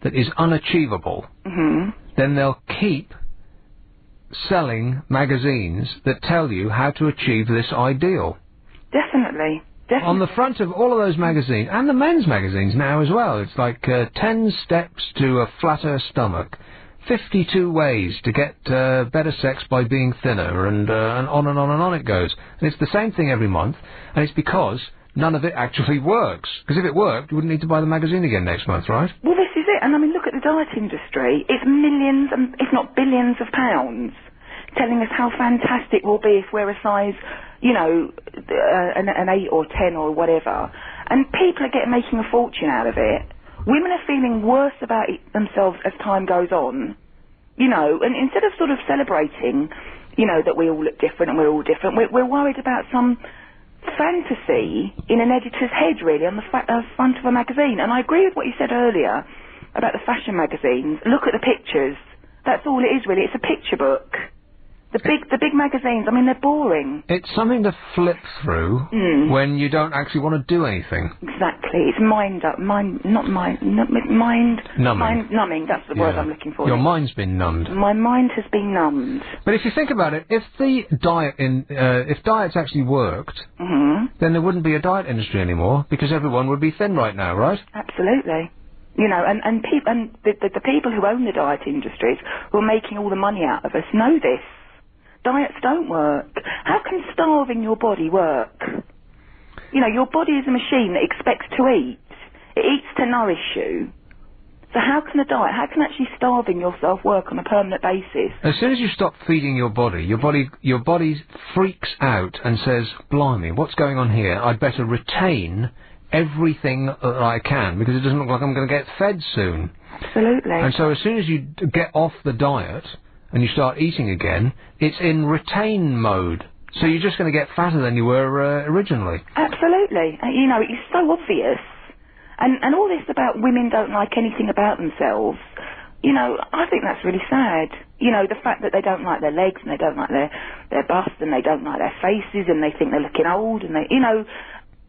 that is unachievable, then they'll keep selling magazines that tell you how to achieve this ideal. Definitely. On the front of all of those magazines, and the men's magazines now as well, it's like 10 steps to a flatter stomach, 52 ways to get better sex by being thinner, and on and on and on it goes. And it's the same thing every month, and it's because none of it actually works. Because if it worked, you wouldn't need to buy the magazine again next month, right? Well, this is it. And I mean, look at the diet industry. It's millions, if not billions of pounds, telling us how fantastic we'll be if we're a size, you know, an 8 or 10 or whatever. And people are making a fortune out of it. Women are feeling worse about themselves as time goes on, you know, and instead of sort of celebrating, you know, that we all look different and we're all different, we're worried about some fantasy in an editor's head, really, on the front of a magazine. And I agree with what you said earlier about the fashion magazines. Look at the pictures. That's all it is, really. It's a picture book. The big magazines, I mean, they're boring. It's something to flip through when you don't actually want to do anything. Exactly. It's mind numbing. That's the word I'm looking for. Your mind's been numbed. My mind has been numbed. But if you think about it, if the diet if diets actually worked, then there wouldn't be a diet industry anymore because everyone would be thin right now, right? Absolutely. You know, and the people who own the diet industries, who are making all the money out of us, know this. Diets don't work. How can starving your body work? You know, your body is a machine that expects to eat. It eats to nourish you. So how can actually starving yourself work on a permanent basis? As soon as you stop feeding your body freaks out and says, blimey, what's going on here? I'd better retain everything that I can because it doesn't look like I'm going to get fed soon. Absolutely. And so as soon as you get off the diet and you start eating again, it's in retain mode. So you're just going to get fatter than you were originally. Absolutely. You know, it's so obvious. And all this about women don't like anything about themselves, you know, I think that's really sad. You know, the fact that they don't like their legs and they don't like their bust and they don't like their faces and they think they're looking old and they, you know...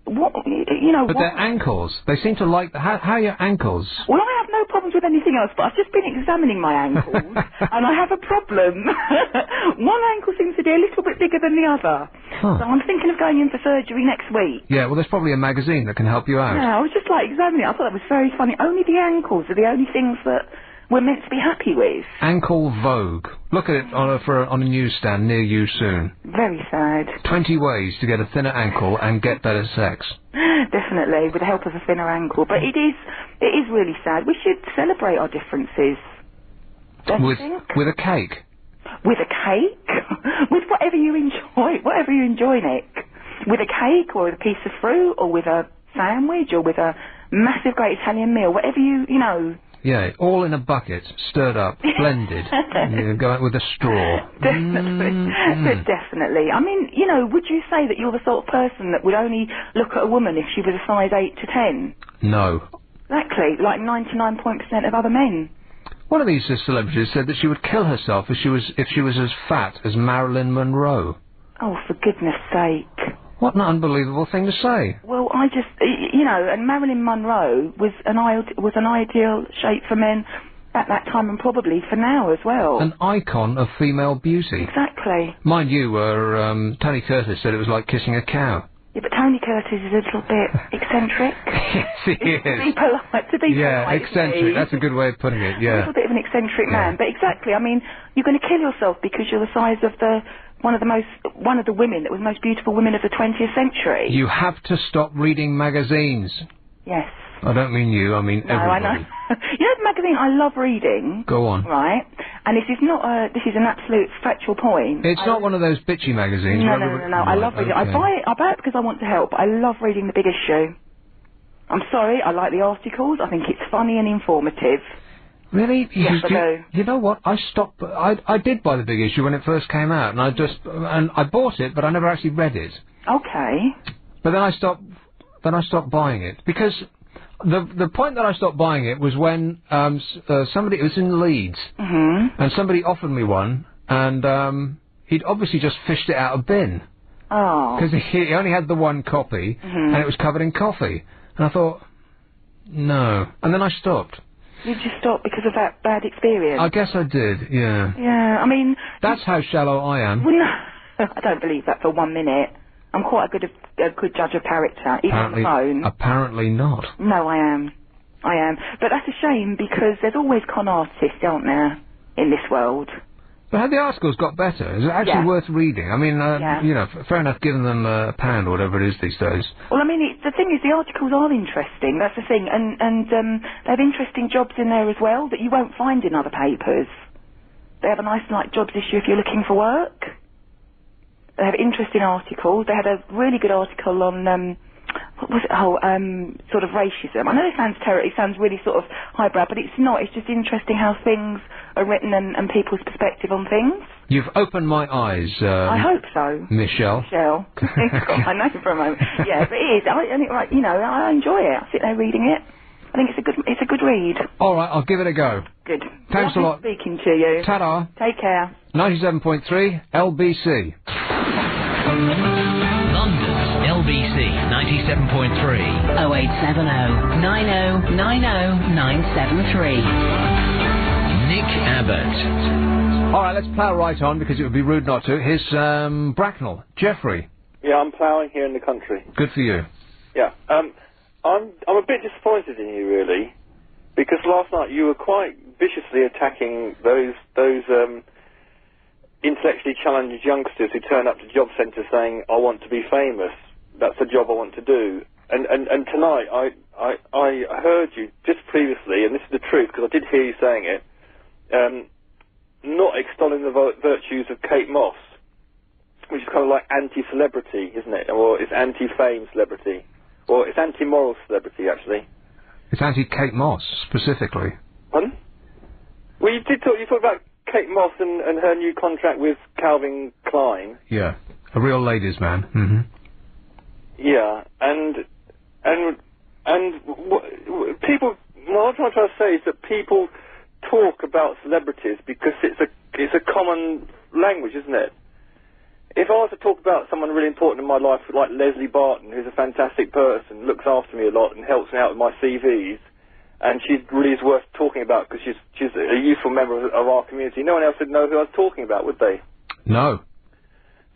But their ankles, they seem to like... How are your ankles? Well, I have no problems with anything else, but I've just been examining my ankles, and I have a problem. One ankle seems to be a little bit bigger than the other. So I'm thinking of going in for surgery next week. Yeah, well, there's probably a magazine that can help you out. Yeah, I was just, examining it. I thought that was very funny. Only the ankles are the only things that we're meant to be happy with. Ankle Vogue. Look at it on a newsstand near you soon. Very sad. 20 ways to get a thinner ankle and get better sex. Definitely, with the help of a thinner ankle. But it is really sad. We should celebrate our differences. With a cake. with a cake, with whatever you enjoy, Nick. With a cake or with a piece of fruit or with a sandwich or with a massive great Italian meal, whatever you know. Yeah, all in a bucket, stirred up, blended. You go out with a straw. Definitely. I mean, you know, would you say that you're the sort of person that would only look at a woman if she was a size 8 to 10? No. Exactly, like 99% of other men. One of these celebrities said that she would kill herself if she was as fat as Marilyn Monroe. Oh, for goodness sake. What an unbelievable thing to say. Well, I just, you know, and Marilyn Monroe was an ideal shape for men at that time and probably for now as well. An icon of female beauty. Exactly. Mind you, Tony Curtis said it was like kissing a cow. Yeah, but Tony Curtis is a little bit eccentric. Yes, he is. To be polite, eccentric. That's a good way of putting it, yeah. A little bit of an eccentric man. But exactly, I mean, you're going to kill yourself because you're the size of one of the women that was the most beautiful women of the 20th century. You have to stop reading magazines. Yes. I don't mean you, I mean everybody. I know. You know the magazine I love reading? Go on. Right? And this is an absolute factual point. It's not one of those bitchy magazines. No. I love reading. Okay. I buy it because I want to help, but I love reading the big issue. I'm sorry, I like the articles. I think it's funny and informative. Really? Yes, I do. You know what? I stopped. I did buy the big issue when it first came out, and I bought it, but I never actually read it. Okay. But then I stopped. stopped buying it because the point that I stopped buying it was when somebody, it was in Leeds, and somebody offered me one, and he'd obviously just fished it out of bin. Oh. Because he only had the one copy, and it was covered in coffee, and I thought, no, and then I stopped. You just stopped because of that bad experience? I guess I did, yeah. Yeah, I mean... That's how shallow I am. Well, no, I don't believe that for 1 minute. I'm quite a good judge of character, even on the phone. Apparently not. No, I am. But that's a shame, because there's always con artists, aren't there, in this world? But have the articles got better? Is it actually worth reading? I mean, you know, fair enough giving them a pound or whatever it is these days. Well, I mean, the thing is, the articles are interesting, that's the thing, and they have interesting jobs in there as well that you won't find in other papers. They have a nice, like, jobs issue if you're looking for work. They have interesting articles. They had a really good article on, what was it? Oh, sort of racism. I know it sounds terrible, it sounds really sort of highbrow, but it's not. It's just interesting how things are written and people's perspective on things. You've opened my eyes. I hope so. Michelle. Got my name for a moment. Yeah, but it is. I enjoy it. I sit there reading it. I think it's a good read. All right, I'll give it a go. Good. Thanks a lot. Speaking to you. Ta-da. Take care. 97.3 LBC. London's LBC 97.3 0870 90 90 973. Nick Abbott. All right, let's plough right on because it would be rude not to. Here's Bracknell. Jeffrey. Yeah, I'm ploughing here in the country. Good for you. Yeah. I'm a bit disappointed in you, really, because last night you were quite viciously attacking those intellectually challenged youngsters who turn up to job centres saying, I want to be famous, that's the job I want to do. And tonight I heard you just previously, and this is the truth because I did hear you saying it, not extolling the virtues of Kate Moss, which is kind of like anti-celebrity, isn't it? Or it's anti-fame celebrity. Or it's anti-moral celebrity, actually. It's anti-Kate Moss, specifically. Pardon? Well, you talked about Kate Moss and her new contract with Calvin Klein. Yeah, a real ladies' man. Mm-hmm. Yeah, and people. What I'm trying to say is that people talk about celebrities because it's a common language, isn't it? If I was to talk about someone really important in my life, like Leslie Barton, who's a fantastic person, looks after me a lot and helps me out with my CVs, and she really is worth talking about because she's a useful member of our community, no one else would know who I was talking about, would they? No.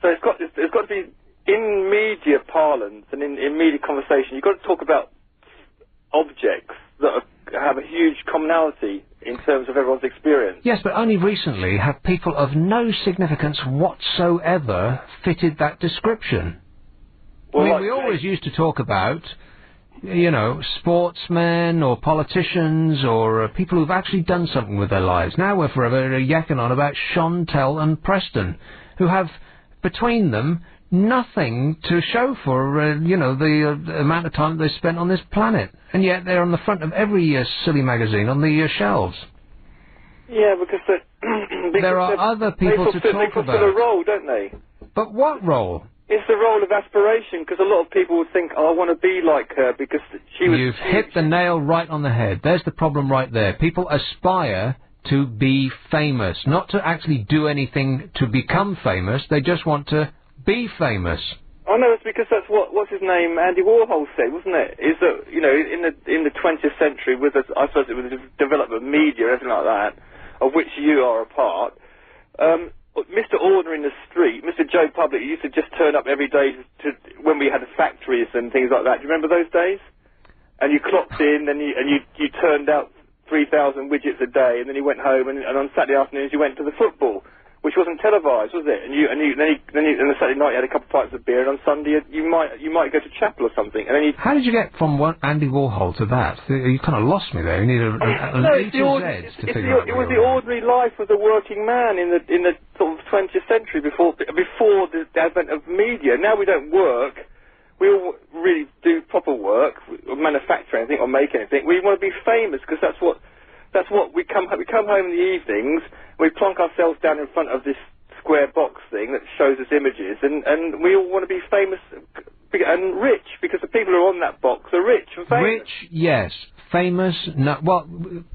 So it's got to be, in media parlance and in media conversation, you've got to talk about objects that have a huge commonality in terms of everyone's experience. Yes, but only recently have people of no significance whatsoever fitted that description. Well, I mean, we always used to talk about sportsmen or politicians or people who've actually done something with their lives. Now we're forever yakking on about Chantel and Preston, who have, between them, nothing to show for, the amount of time they spent on this planet. And yet they're on the front of every silly magazine on the shelves. Yeah, because there are other people to talk They fulfill a about. role, don't they? But what role? It's the role of aspiration, because a lot of people would think, I want to be like her, because she was... You've hit the nail right on the head. There's the problem right there. People aspire to be famous, not to actually do anything to become famous. They just want to be famous. I know, it's because that's what's his name, Andy Warhol said, wasn't it? Is that, in the 20th century, with I suppose it was the development of media, everything like that, of which you are a part, Mr. Ordinary in the street, Mr. Joe Public, used to just turn up every day when we had factories and things like that. Do you remember those days? And you clocked in, and you turned out 3,000 widgets a day, and then you went home, and on Saturday afternoons you went to the football, which wasn't televised, was it? And then on Saturday night you had a couple of pints of beer, and on Sunday you might go to chapel or something. And then How did you get from Andy Warhol to that? You kind of lost me there. You need an A to Z to figure out. It was the ordinary life of the working man in the sort of 20th century before the advent of media. Now we don't work. We all really do proper work, manufacture anything or make anything. We want to be famous because that's what we come home in the evenings. We plonk ourselves down in front of this square box thing that shows us images, and we all want to be famous and rich because the people who are on that box are rich and famous. Rich, yes. Famous, no. Well,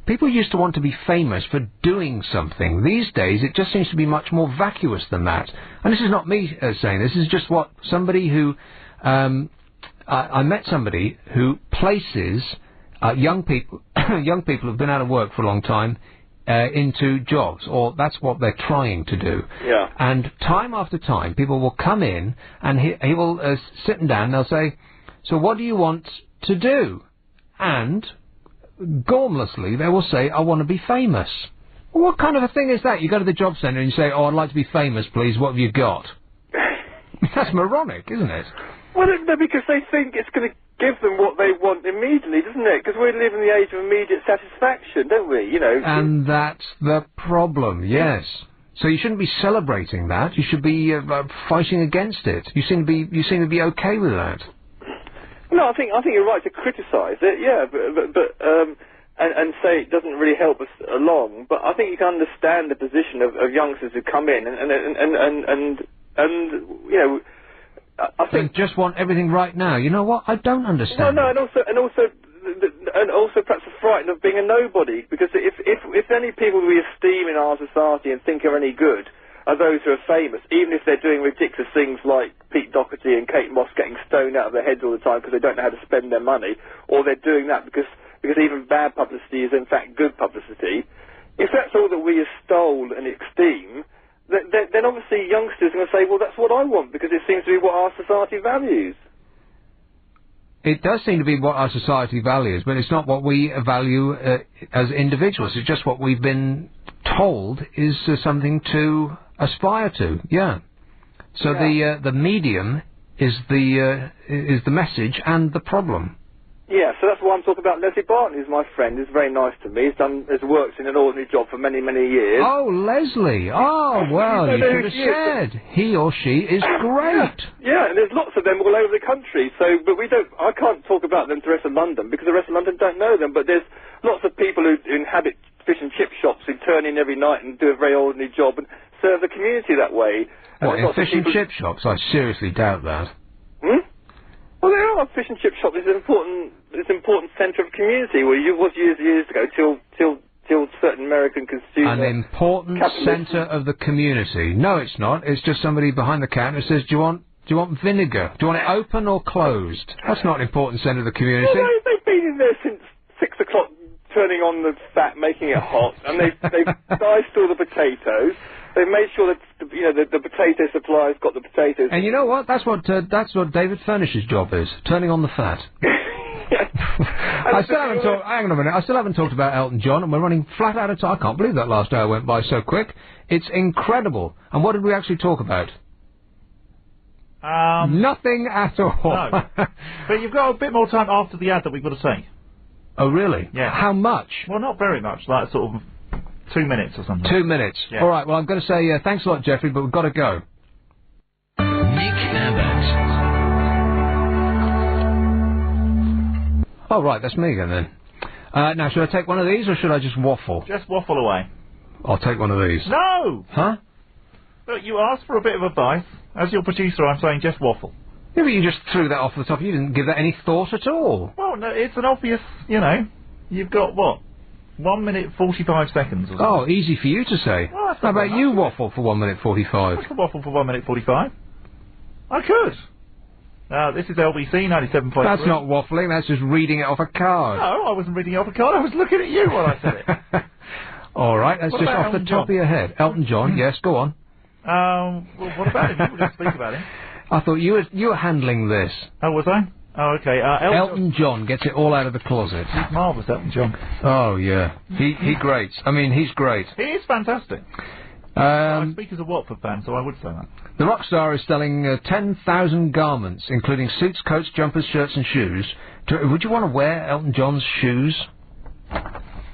people used to want to be famous for doing something. These days, it just seems to be much more vacuous than that. And this is not me saying this. This is just what somebody who I met somebody who places young people who've been out of work for a long time into jobs, or that's what they're trying to do. Yeah. And time after time, people will come in, and he will sit them down, and they'll say, so what do you want to do? And gormlessly, they will say, I want to be famous. Well, what kind of a thing is that? You go to the job centre and you say, oh, I'd like to be famous, please, what have you got? That's moronic, isn't it? Well, no, because they think it's going to give them what they want immediately, doesn't it? Because we live in the age of immediate satisfaction, don't we? And that's the problem, yes. So you shouldn't be celebrating that. You should be fighting against it. You seem to be okay with that. No, I think you're right to criticise it, yeah, but and say it doesn't really help us along. But I think you can understand the position of youngsters who come in and I think just want everything right now. You know what? I don't understand. No, and also perhaps a fright of being a nobody, because if any people we esteem in our society and think are any good are those who are famous, even if they're doing ridiculous things like Pete Doherty and Kate Moss getting stoned out of their heads all the time because they don't know how to spend their money, or they're doing that because even bad publicity is in fact good publicity. If that's all that we extol and esteem, then obviously youngsters are going to say, well, that's what I want, because it seems to be what our society values. It does seem to be what our society values, but it's not what we value as individuals. It's just what we've been told is something to aspire to. Yeah. So the medium is the message and the problem. Yeah, so that's why I'm talking about Leslie Barton, who's my friend, who's very nice to me. Has worked in an ordinary job for many, many years. Oh, Leslie! Oh, well, you should have said he or she is great. Yeah, and there's lots of them all over the country. So, but I can't talk about them to the rest of London because the rest of London don't know them. But there's lots of people who inhabit fish and chip shops who turn in every night and do a very ordinary job and serve the community that way. What, in fish and chip shops? I seriously doubt that. Well, there are fish and chip shops. It's an important centre of community. Well, it was years ago till certain American consumers. An important centre of the community. No, it's not. It's just somebody behind the counter says, "Do you want vinegar? Do you want it open or closed?" That's not an important centre of the community. Well, they've been in there since 6 o'clock, turning on the fat, making it hot, and they've diced all the potatoes. They've made sure that the potato supply's got the potatoes. And you know what? That's what David Furnish's job is, turning on the fat. I still haven't talked. Hang on a minute. I still haven't talked about Elton John, and we're running flat out of time. I can't believe that last hour went by so quick. It's incredible. And what did we actually talk about? Nothing at all. No. But you've got a bit more time after the ad that we've got to say. Oh, really? Yeah. How much? Well, not very much, like sort of 2 minutes or something. 2 minutes. Yeah. All right, well, I'm going to say thanks a lot, Jeffrey, but we've got to go. Nick Abbott. Oh, right, that's me again, then. Now, should I take one of these, or should I just waffle? Just waffle away. I'll take one of these. No! Huh? Look, you asked for a bit of advice. As your producer, I'm saying just waffle. Yeah, but you just threw that off the top. You didn't give that any thought at all. Well, no, it's an obvious, you know, you've got, what, 1 minute 45 seconds or something. Oh, easy for you to say. Well, that's How not about very you much. waffle for 1 minute 45? I could waffle for 1 minute 45. I could. This is LBC 97.3. That's not waffling, that's just reading it off a card. No, I wasn't reading it off a card. I was looking at you while I said it. All right, that's What just about off the Elton top John? of your head. Elton John, yes, go on. Well, what about him? You were going to speak about him. I thought you were handling this. Oh, was I? Oh, okay. Elton John gets it all out of the closet. He's marvellous, Elton John. Oh, yeah. He great. I mean, he's great. He is fantastic. I speak as a Watford fan, so I would say that. The rock star is selling 10,000 garments, including suits, coats, jumpers, shirts and shoes. Would you want to wear Elton John's shoes?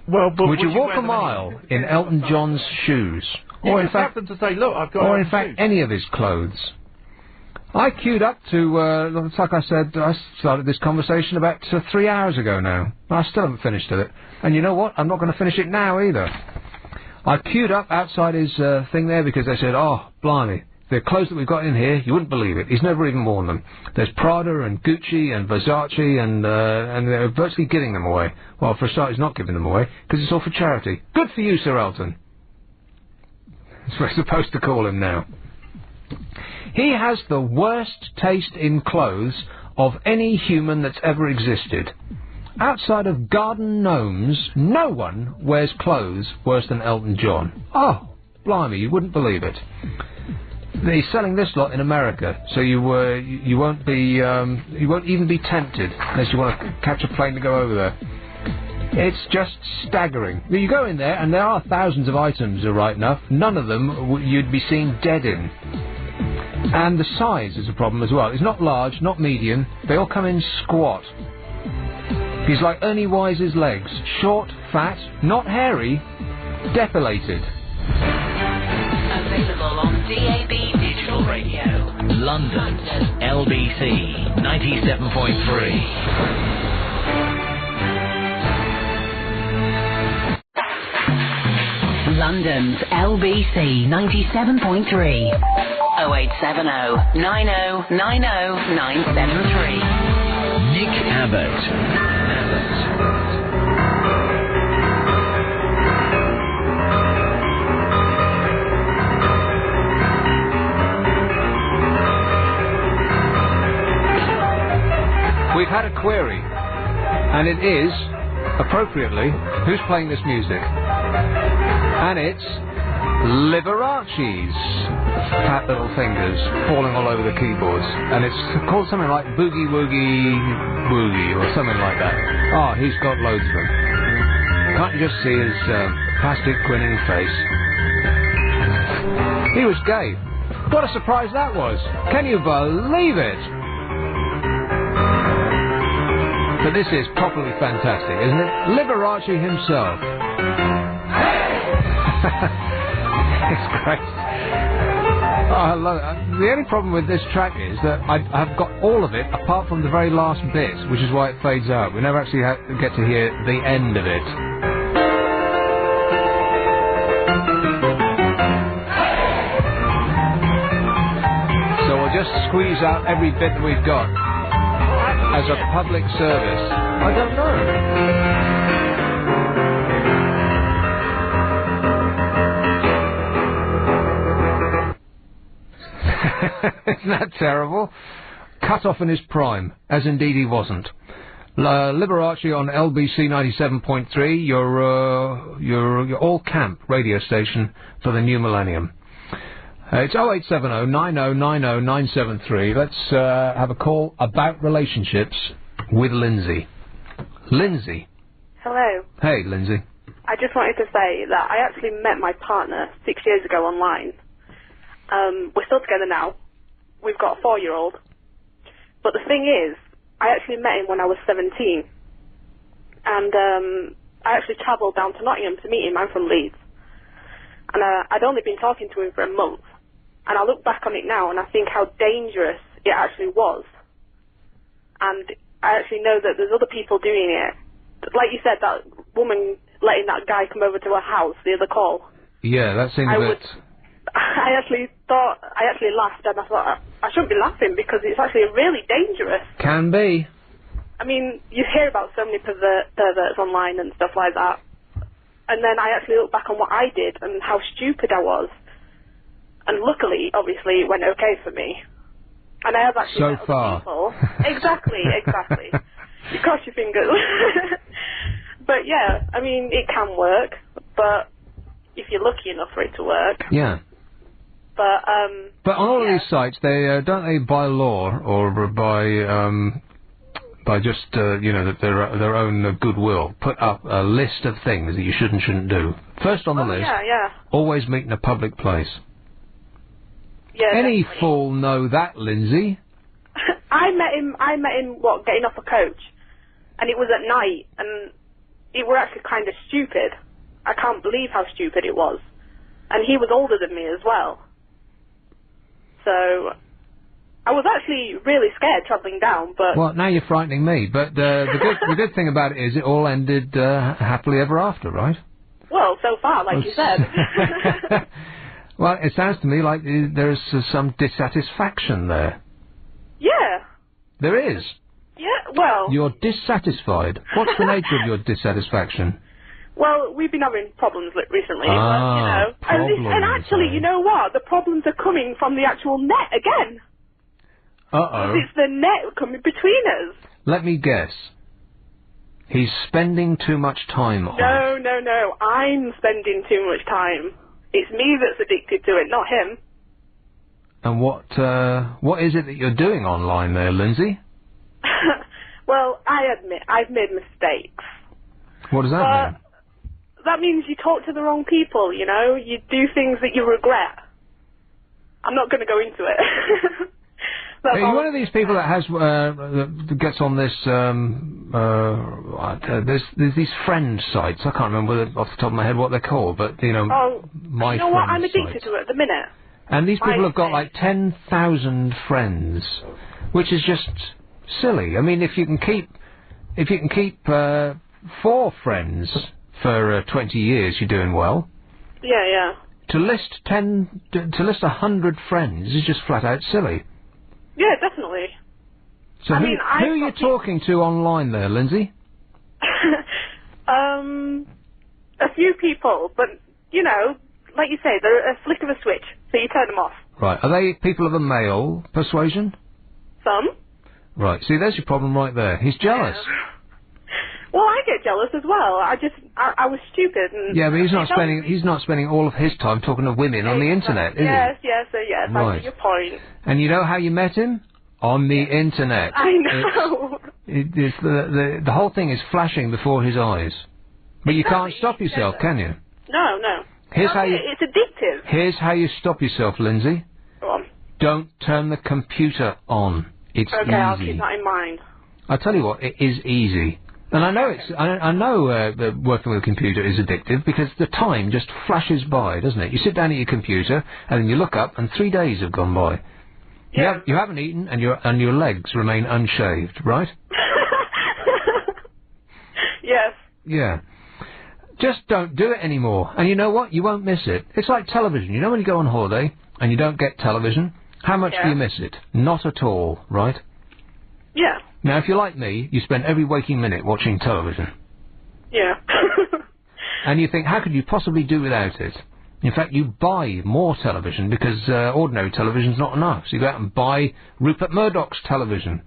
Well, but would you walk wear a them mile in Elton John's shoes? You Or could in fact, have them to say, look, I've got or in Elton fact shoes. any of his clothes. I queued up to, like I said, I started this conversation about 3 hours ago now. I still haven't finished it. And you know what? I'm not going to finish it now either. I queued up outside his thing there because they said, oh, blimey, the clothes that we've got in here, you wouldn't believe it. He's never even worn them. There's Prada and Gucci and Versace and they're virtually giving them away. Well, for a start, he's not giving them away because it's all for charity. Good for you, Sir Elton. That's what we're supposed to call him now. He has the worst taste in clothes of any human that's ever existed. Outside of garden gnomes, no one wears clothes worse than Elton John. Oh, blimey, you wouldn't believe it. He's selling this lot in America, so you won't even be tempted unless you want to catch a plane to go over there. It's just staggering. You go in there, and there are thousands of items, right enough. None of them you'd be seen dead in. And the size is a problem as well. It's not large, not medium. They all come in squat. He's like Ernie Wise's legs. Short, fat, not hairy, depilated. Available on DAB Digital Radio. London, LBC 97.3. London's LBC 97.3. 0870 90 90 973. Nick Abbott. We've had a query, and it is, appropriately, who's playing this music? And it's Liberace's fat little fingers falling all over the keyboards. And it's called something like Boogie Woogie Woogie or something like that. Oh, he's got loads of them. Can't you just see his plastic grinning face? He was gay. What a surprise that was. Can you believe it? But this is properly fantastic, isn't it? Liberace himself. It's great. Oh, I love it. The only problem with this track is that I've got all of it apart from the very last bit, which is why it fades out. We never actually get to hear the end of it. So we'll just squeeze out every bit that we've got as a public service. I don't know. Isn't that terrible? Cut off in his prime, as indeed he wasn't. Liberace on LBC 97.3, your all-camp radio station for the new millennium. It's 0870 90 90 973. Let's have a call about relationships with Lindsay. Lindsay. Hello. Hey, Lindsay. I just wanted to say that I actually met my partner 6 years ago online. We're still together now. we've got a 4-year-old. But the thing is, I actually met him when I was 17. And I actually travelled down to Nottingham to meet him. I'm from Leeds. And I'd only been talking to him for a month. And I look back on it now and I think how dangerous it actually was. And I actually know that there's other people doing it. Like you said, that woman letting that guy come over to her house, the other call. Yeah, that seemed a bit... I actually laughed and I thought, I shouldn't be laughing because it's actually really dangerous. Can be. I mean, you hear about so many perverts online and stuff like that. And then I actually look back on what I did and how stupid I was. And luckily, obviously, it went okay for me. And I have actually so met other far. people. Exactly. You cross your fingers. But yeah, I mean, it can work, but if you're lucky enough for it to work. Yeah. But on all of these sites, they don't they by law or by just their own goodwill put up a list of things that you should and shouldn't do. First on the list, always meet in a public place. Yeah, any fool know that, Lindsay. I met him, getting off a coach, and it was at night, and it were actually kind of stupid. I can't believe how stupid it was. And he was older than me as well. So, I was actually really scared travelling down, but... Well, now you're frightening me, but the good thing about it is it all ended happily ever after, right? Well, so far, like you said. Well, it sounds to me like there's some dissatisfaction there. Yeah. There is? Yeah, well... You're dissatisfied. What's the nature of your dissatisfaction? Well, we've been having problems recently, Ah, but, and actually, you know what? The problems are coming from the actual net again. Uh-oh. It's the net coming between us. Let me guess. He's spending too much time on it. No. I'm spending too much time. It's me that's addicted to it, not him. And what is it that you're doing online there, Lindsay? Well, I admit, I've made mistakes. What does that mean? That means you talk to the wrong people, you know? You do things that you regret. I'm not going to go into it. Are you one of these people that has that gets on this? There's these friend sites. I can't remember off the top of my head what they're called, but my you know what? I'm friend addicted sites. to it at the minute. And these people have got like 10,000 friends, which is just silly. I mean, if you can keep 4 friends for 20 years, you're doing well. Yeah. To list 100 friends is just flat out silly. Yeah, definitely. So who are you talking to online there, Lindsay? A few people, but, you know, like you say, they're a flick of a switch, so you turn them off. Right, are they people of a male persuasion? Some. Right, see, there's your problem right there. He's jealous. Yeah. Well, I get jealous as well. I was stupid. And yeah, but he's not spending all of his time talking to women on the internet, is he? Yes, Right. I see your point. And you know how you met him? On the internet. I know. It's the whole thing is flashing before his eyes. But you can't stop yourself, can you? No. It's addictive. Here's how you stop yourself, Lindsay. Go on. Don't turn the computer on. It's okay, easy. I'll keep that in mind. I tell you what, it is easy. And I know that working with a computer is addictive because the time just flashes by, doesn't it? You sit down at your computer and then you look up and 3 days have gone by. Yeah. You haven't eaten and your legs remain unshaved, right? Yes. Yeah. Just don't do it anymore. And you know what? You won't miss it. It's like television. You know when you go on holiday and you don't get television? How much do you miss it? Not at all, right? Yeah. Now, if you're like me, you spend every waking minute watching television. Yeah. And you think, how could you possibly do without it? In fact, you buy more television because ordinary television's not enough. So you go out and buy Rupert Murdoch's television.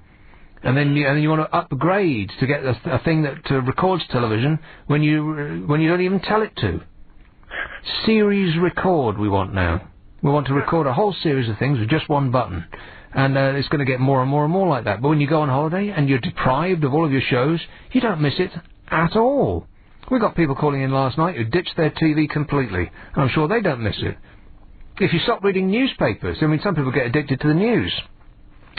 And then you want to upgrade to get a thing that records television when you don't even tell it to. Series record we want now. We want to record a whole series of things with just one button. And it's going to get more and more and more like that. But when you go on holiday and you're deprived of all of your shows, you don't miss it at all. We got people calling in last night who ditched their TV completely. And I'm sure they don't miss it. if you stop reading newspapers, I mean, some people get addicted to the news.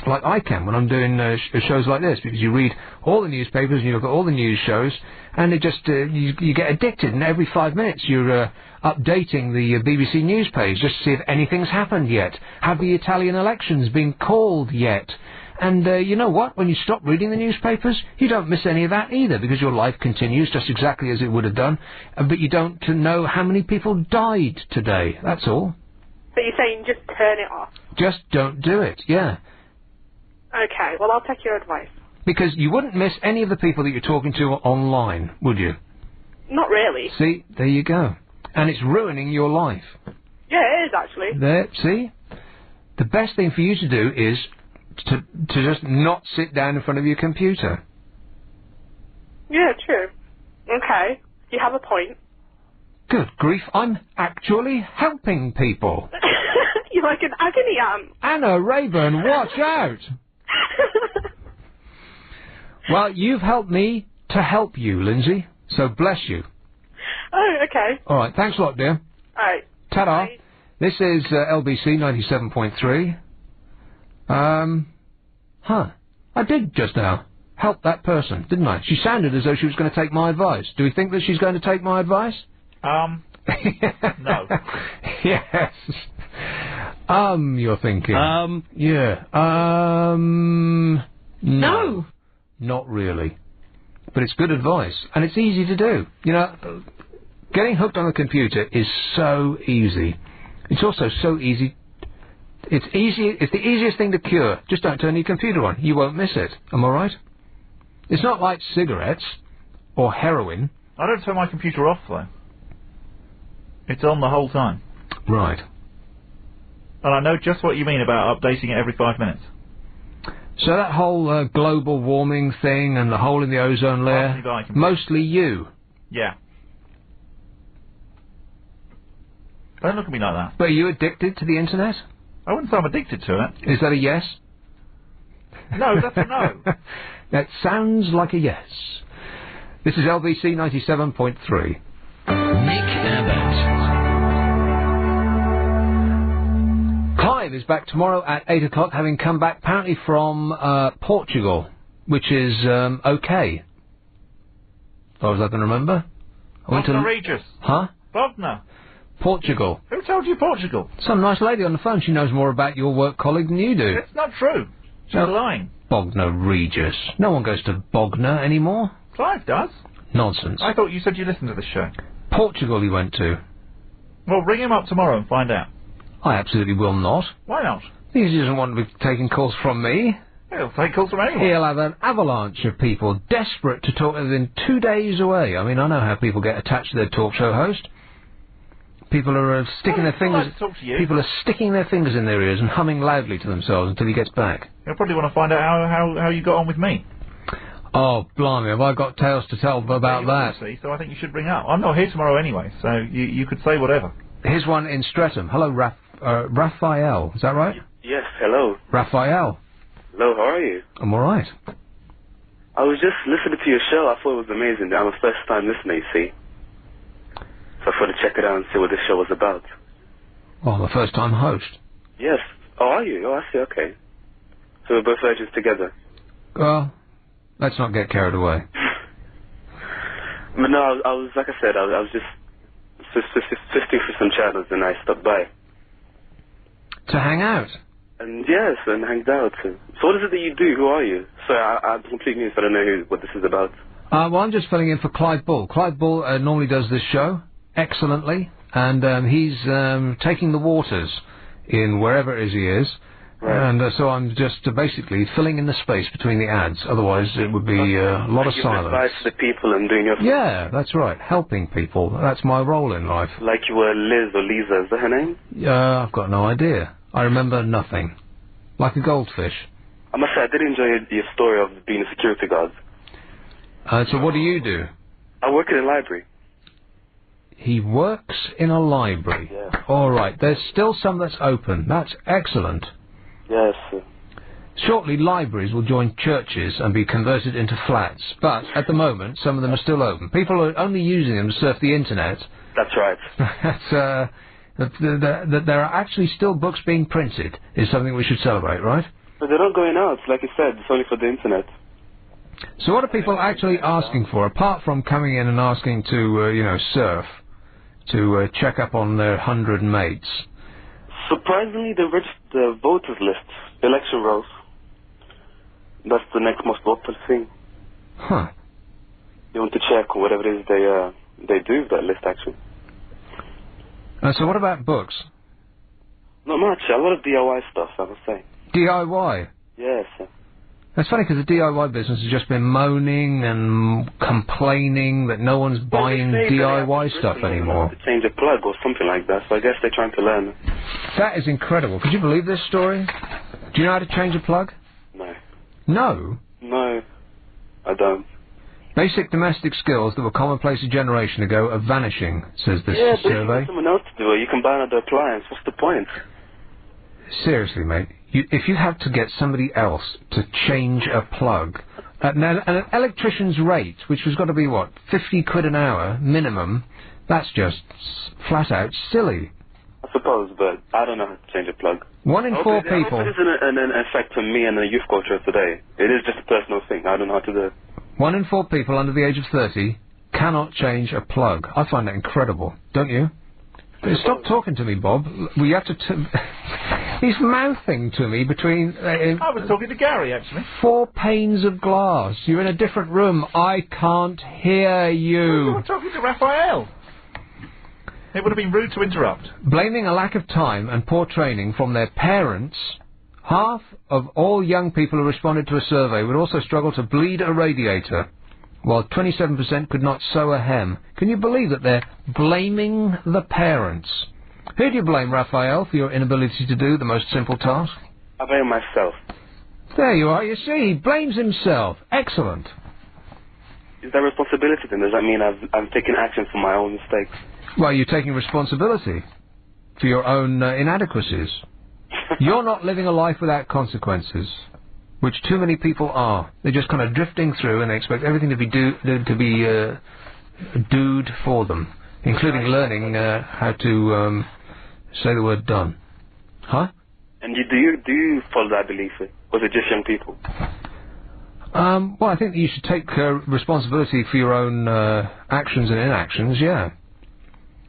Like I can when I'm doing shows like this, because you read all the newspapers and you look at all the news shows, and it just you get addicted. And every 5 minutes you're updating the BBC news page just to see if anything's happened yet. Have the Italian elections been called yet? And you know what? When you stop reading the newspapers, you don't miss any of that either, because your life continues just exactly as it would have done. But you don't know how many people died today. That's all. So you're saying just turn it off? Just don't do it. Yeah. Okay, well, I'll take your advice. Because you wouldn't miss any of the people that you're talking to online, would you? Not really. See, there you go. And it's ruining your life. Yeah, it is, actually. There, see? The best thing for you to do is to just not sit down in front of your computer. Yeah, true. Okay, you have a point. Good grief, I'm actually helping people. You're like an agony aunt. Anna Rayburn, watch out! Well, you've helped me to help you, Lindsay, so bless you. Oh, okay. All right, thanks a lot, dear. All right. Ta-da. Bye. This is LBC 97.3. I did just now help that person, didn't I? She sounded as though she was going to take my advice. Do we think that she's going to take my advice? No. Yes. You're thinking. Yeah. No. Not really. But it's good advice, and it's easy to do. You know, getting hooked on a computer is so easy. It's also so easy. It's the easiest thing to cure. Just don't turn your computer on. You won't miss it. Am I right? It's not like cigarettes or heroin. I don't turn my computer off, though. It's on the whole time. Right. And I know just what you mean about updating it every 5 minutes. So that whole global warming thing and the hole in the ozone layer, mostly you. Yeah. Don't look at me like that. But are you addicted to the internet? I wouldn't say I'm addicted to it. Is that a yes? No, that's a no. That sounds like a yes. This is LBC 97.3. Nick Abbott. Clive is back tomorrow at 8 o'clock, having come back apparently from Portugal, which is okay. As far as I can remember. I went to Regis. Huh? Bogner. Portugal. Who told you Portugal? Some nice lady on the phone. She knows more about your work colleague than you do. It's not true. She's lying. Bognor Regis. No one goes to Bognor anymore. Clive does. Nonsense. I thought you said you listened to the show. Portugal he went to. Well, ring him up tomorrow and find out. I absolutely will not. Why not? Because he doesn't want to be taking calls from me. He'll take calls from anyone. He'll have an avalanche of people desperate to talk within 2 days away. I mean, I know how people get attached to their talk show host. People are sticking their fingers. People are sticking their fingers in their ears and humming loudly to themselves until he gets back. He'll probably want to find out how you got on with me. Oh, blimey, have I got tales to tell about that? See, so I think you should bring up. I'm not here tomorrow anyway, so you could say whatever. Here's one in Streatham. Hello, Raphael. Is that right? Yes, hello. Raphael. Hello, how are you? I'm all right. I was just listening to your show. I thought it was amazing. I'm a first time listener, you see. So I thought to check it out and see what this show was about. Well, I'm a first time host. Yes. Oh, are you? Oh, I see, okay. So we're both virgins together. Well, let's not get carried away. But no, I was like I said, I was just sifting for some channels and I stopped by. To hang out? And yes, and hanged out. So what is it that you do? Who are you? Sorry, I'm completely new, so I don't know what this is about. Well, I'm just filling in for Clive Bull. Clive Bull normally does this show excellently, and he's taking the waters in wherever it is he is. Right. And so I'm just basically filling in the space between the ads. Otherwise, it would be a lot of silence. Advice to the people and doing your... Yeah, that's right. Helping people. That's my role in life. Like you were Liz or Lisa, is that her name? I've got no idea. I remember nothing. Like a goldfish. I must say, I did enjoy your story of being a security guard. So what do you do? I work in a library. He works in a library. Yeah. All right. There's still some that's open. That's excellent. Yes. Shortly, libraries will join churches and be converted into flats. But at the moment, some of them are still open. People are only using them to surf the internet. That's right. that there are actually still books being printed is something we should celebrate, right? But they're not going out, like you said, it's only for the internet. So what are people actually asking for, apart from coming in and asking to, surf, to check up on their 100 mates? Surprisingly, they registered the voters list, election rolls. That's the next most popular thing. Huh. You want to check or whatever it is they do with that list, actually. So what about books? Not much. A lot of DIY stuff, I would say. DIY? Yes. That's funny because the DIY business has just been moaning and complaining that no one's buying DIY stuff anymore. To change a plug or something like that, so I guess they're trying to learn. That is incredible. Could you believe this story? Do you know how to change a plug? No. No? No, I don't. Basic domestic skills that were commonplace a generation ago are vanishing, says this but if you survey. want someone else to do it, you can buy another appliance. What's the point? Seriously, mate, if you have to get somebody else to change a plug at an electrician's rate, which has got to be, what, 50 quid an hour minimum, that's just flat out silly. I suppose, but I don't know how to change a plug. 1 in 4 people... It isn't an effect on me and the youth culture today. It is just a personal thing. I don't know how to do it. 1 in 4 people under the age of 30 cannot change a plug. I find that incredible, don't you? Stop talking to me, Bob. We have to... He's mouthing to me between... I was talking to Gary, actually. 4 panes of glass. You're in a different room. I can't hear you. You were talking to Raphael. It would have been rude to interrupt. Blaming a lack of time and poor training from their parents... Half of all young people who responded to a survey would also struggle to bleed a radiator, while 27% could not sew a hem. Can you believe that they're blaming the parents? Who do you blame, Raphael, for your inability to do the most simple task? I blame myself. There you are, you see, he blames himself. Excellent. Is that responsibility then? Does that mean I'm taking action for my own mistakes? Well, you're taking responsibility for your own inadequacies. You're not living a life without consequences, which too many people are. They're just kind of drifting through and they expect everything to be doed for them, including learning how to say the word done. Huh? And do you follow that belief? Or is it just young people? Well, I think that you should take responsibility for your own actions and inactions, yeah.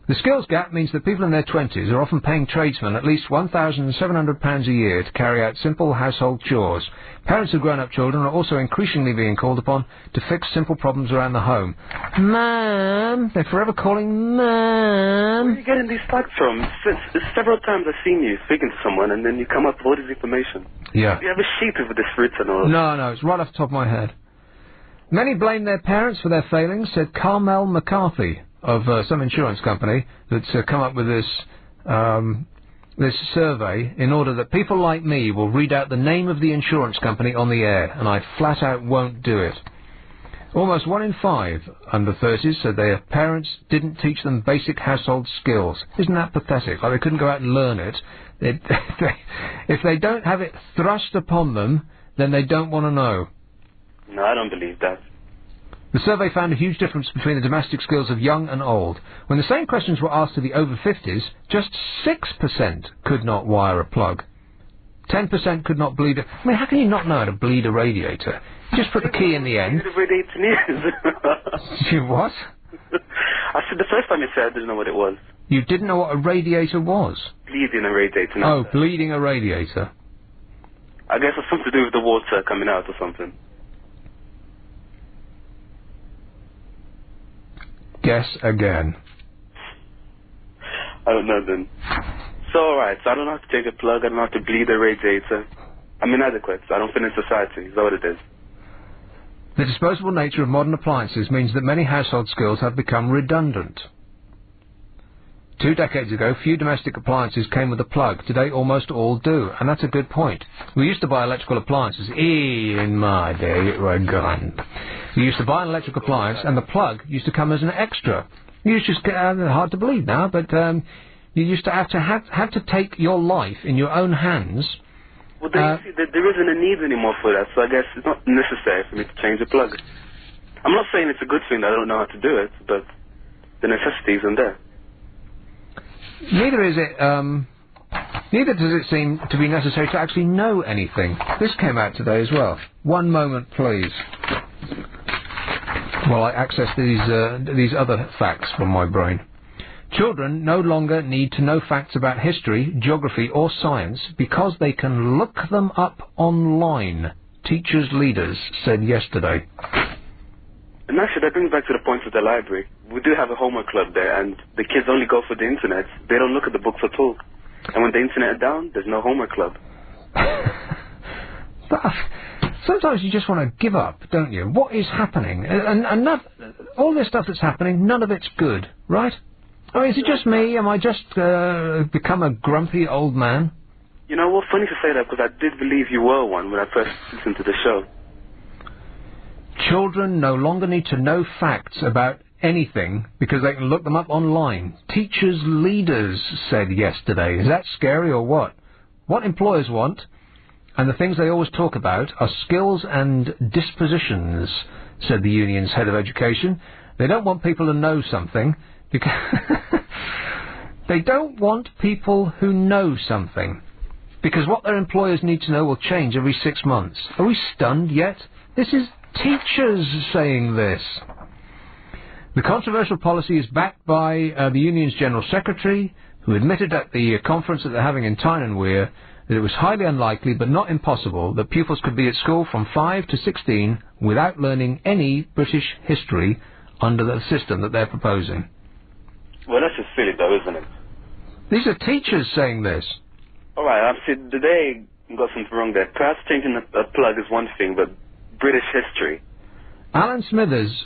The skills gap means that people in their 20s are often paying tradesmen at least £1,700 a year to carry out simple household chores. Parents of grown-up children are also increasingly being called upon to fix simple problems around the home. Ma'am! They're forever calling Ma'am! Where are you getting these facts from? Several times I've seen you speaking to someone and then you come up with all this information. Yeah. Do you have a sheet with this written or... No, it's right off the top of my head. Many blame their parents for their failings, said Carmel McCarthy of some insurance company that's come up with this survey in order that people like me will read out the name of the insurance company on the air, and I flat out won't do it. Almost 1 in 5 under 30s said their parents didn't teach them basic household skills. Isn't that pathetic? Like they couldn't go out and learn it. If they don't have it thrust upon them, then they don't want to know. No, I don't believe that. The survey found a huge difference between the domestic skills of young and old. When the same questions were asked to the over 50s, just 6% could not wire a plug. 10% could not bleed a... I mean, how can you not know how to bleed a radiator? You just put the key in the end. You what? I said the first time you said I didn't know what it was. You didn't know what a radiator was? Bleeding a radiator. Oh, bleeding a radiator. I guess it's something to do with the water coming out or something. Guess again. I don't know then. So alright, so I don't know how to change a plug, I don't know how to bleed a radiator. I'm inadequate, I don't fit in society, is that what it is? The disposable nature of modern appliances means that many household skills have become redundant. 2 decades ago, few domestic appliances came with a plug. Today, almost all do, and that's a good point. We used to buy electrical appliances. In my day, it were gone. You used to buy an electric appliance, and the plug used to come as an extra. You used to just hard to believe now, but you used to have to take your life in your own hands. Well, then you see, there isn't a need anymore for that, so I guess it's not necessary for me to change a plug. I'm not saying it's a good thing that I don't know how to do it, but the necessity isn't there. Neither is it, neither does it seem to be necessary to actually know anything. This came out today as well. One moment, please. While I access these other facts from my brain. Children no longer need to know facts about history, geography or science because they can look them up online, teachers' leaders said yesterday. And actually, that brings back to the point of the library. We do have a homework club there, and the kids only go for the internet. They don't look at the books at all. And when the internet is down, there's no homework club. Sometimes you just want to give up, don't you? What is happening? And all this stuff that's happening, none of it's good, right? I mean, is it just me? Am I just become a grumpy old man? You know what? Funny to say that, because I did believe you were one when I first listened to the show. Children no longer need to know facts about anything because they can look them up online. Teachers' leaders said yesterday. Is that scary or what? What employers want, and the things they always talk about, are skills and dispositions, said the union's head of education. They don't want people to know something because they don't want people who know something because what their employers need to know will change every 6 months. Are we stunned yet? This is teachers saying this. The controversial policy is backed by the union's general secretary, who admitted at the conference that they're having in Tyne and Wear that it was highly unlikely but not impossible that pupils could be at school from 5 to 16 without learning any British history under the system that they're proposing. Well, that's just silly though, isn't it? These are teachers saying this. Alright, I've said today got something wrong there. Perhaps changing a plug is one thing, but British history. Alan Smithers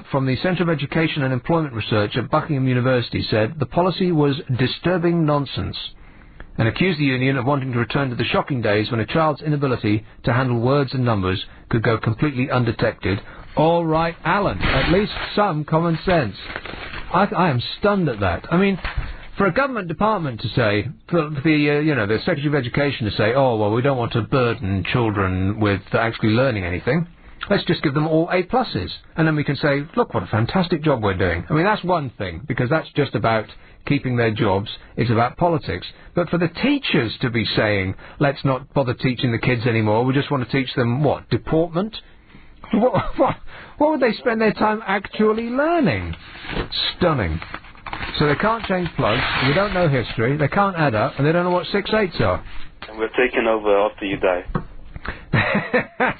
from the Centre of Education and Employment Research at Buckingham University said the policy was disturbing nonsense and accused the union of wanting to return to the shocking days when a child's inability to handle words and numbers could go completely undetected. All right, Alan, at least some common sense. I am stunned at that. I mean, for a government department to say, for the Secretary of Education to say, oh, well, we don't want to burden children with actually learning anything. Let's just give them all A+, and then we can say, look, what a fantastic job we're doing. I mean, that's one thing, because that's just about keeping their jobs. It's about politics. But for the teachers to be saying, let's not bother teaching the kids anymore, we just want to teach them, what, deportment? What would they spend their time actually learning? Stunning. So they can't change plugs, they don't know history, they can't add up, and they don't know what 6/8 are. And we're taking over after you die. That's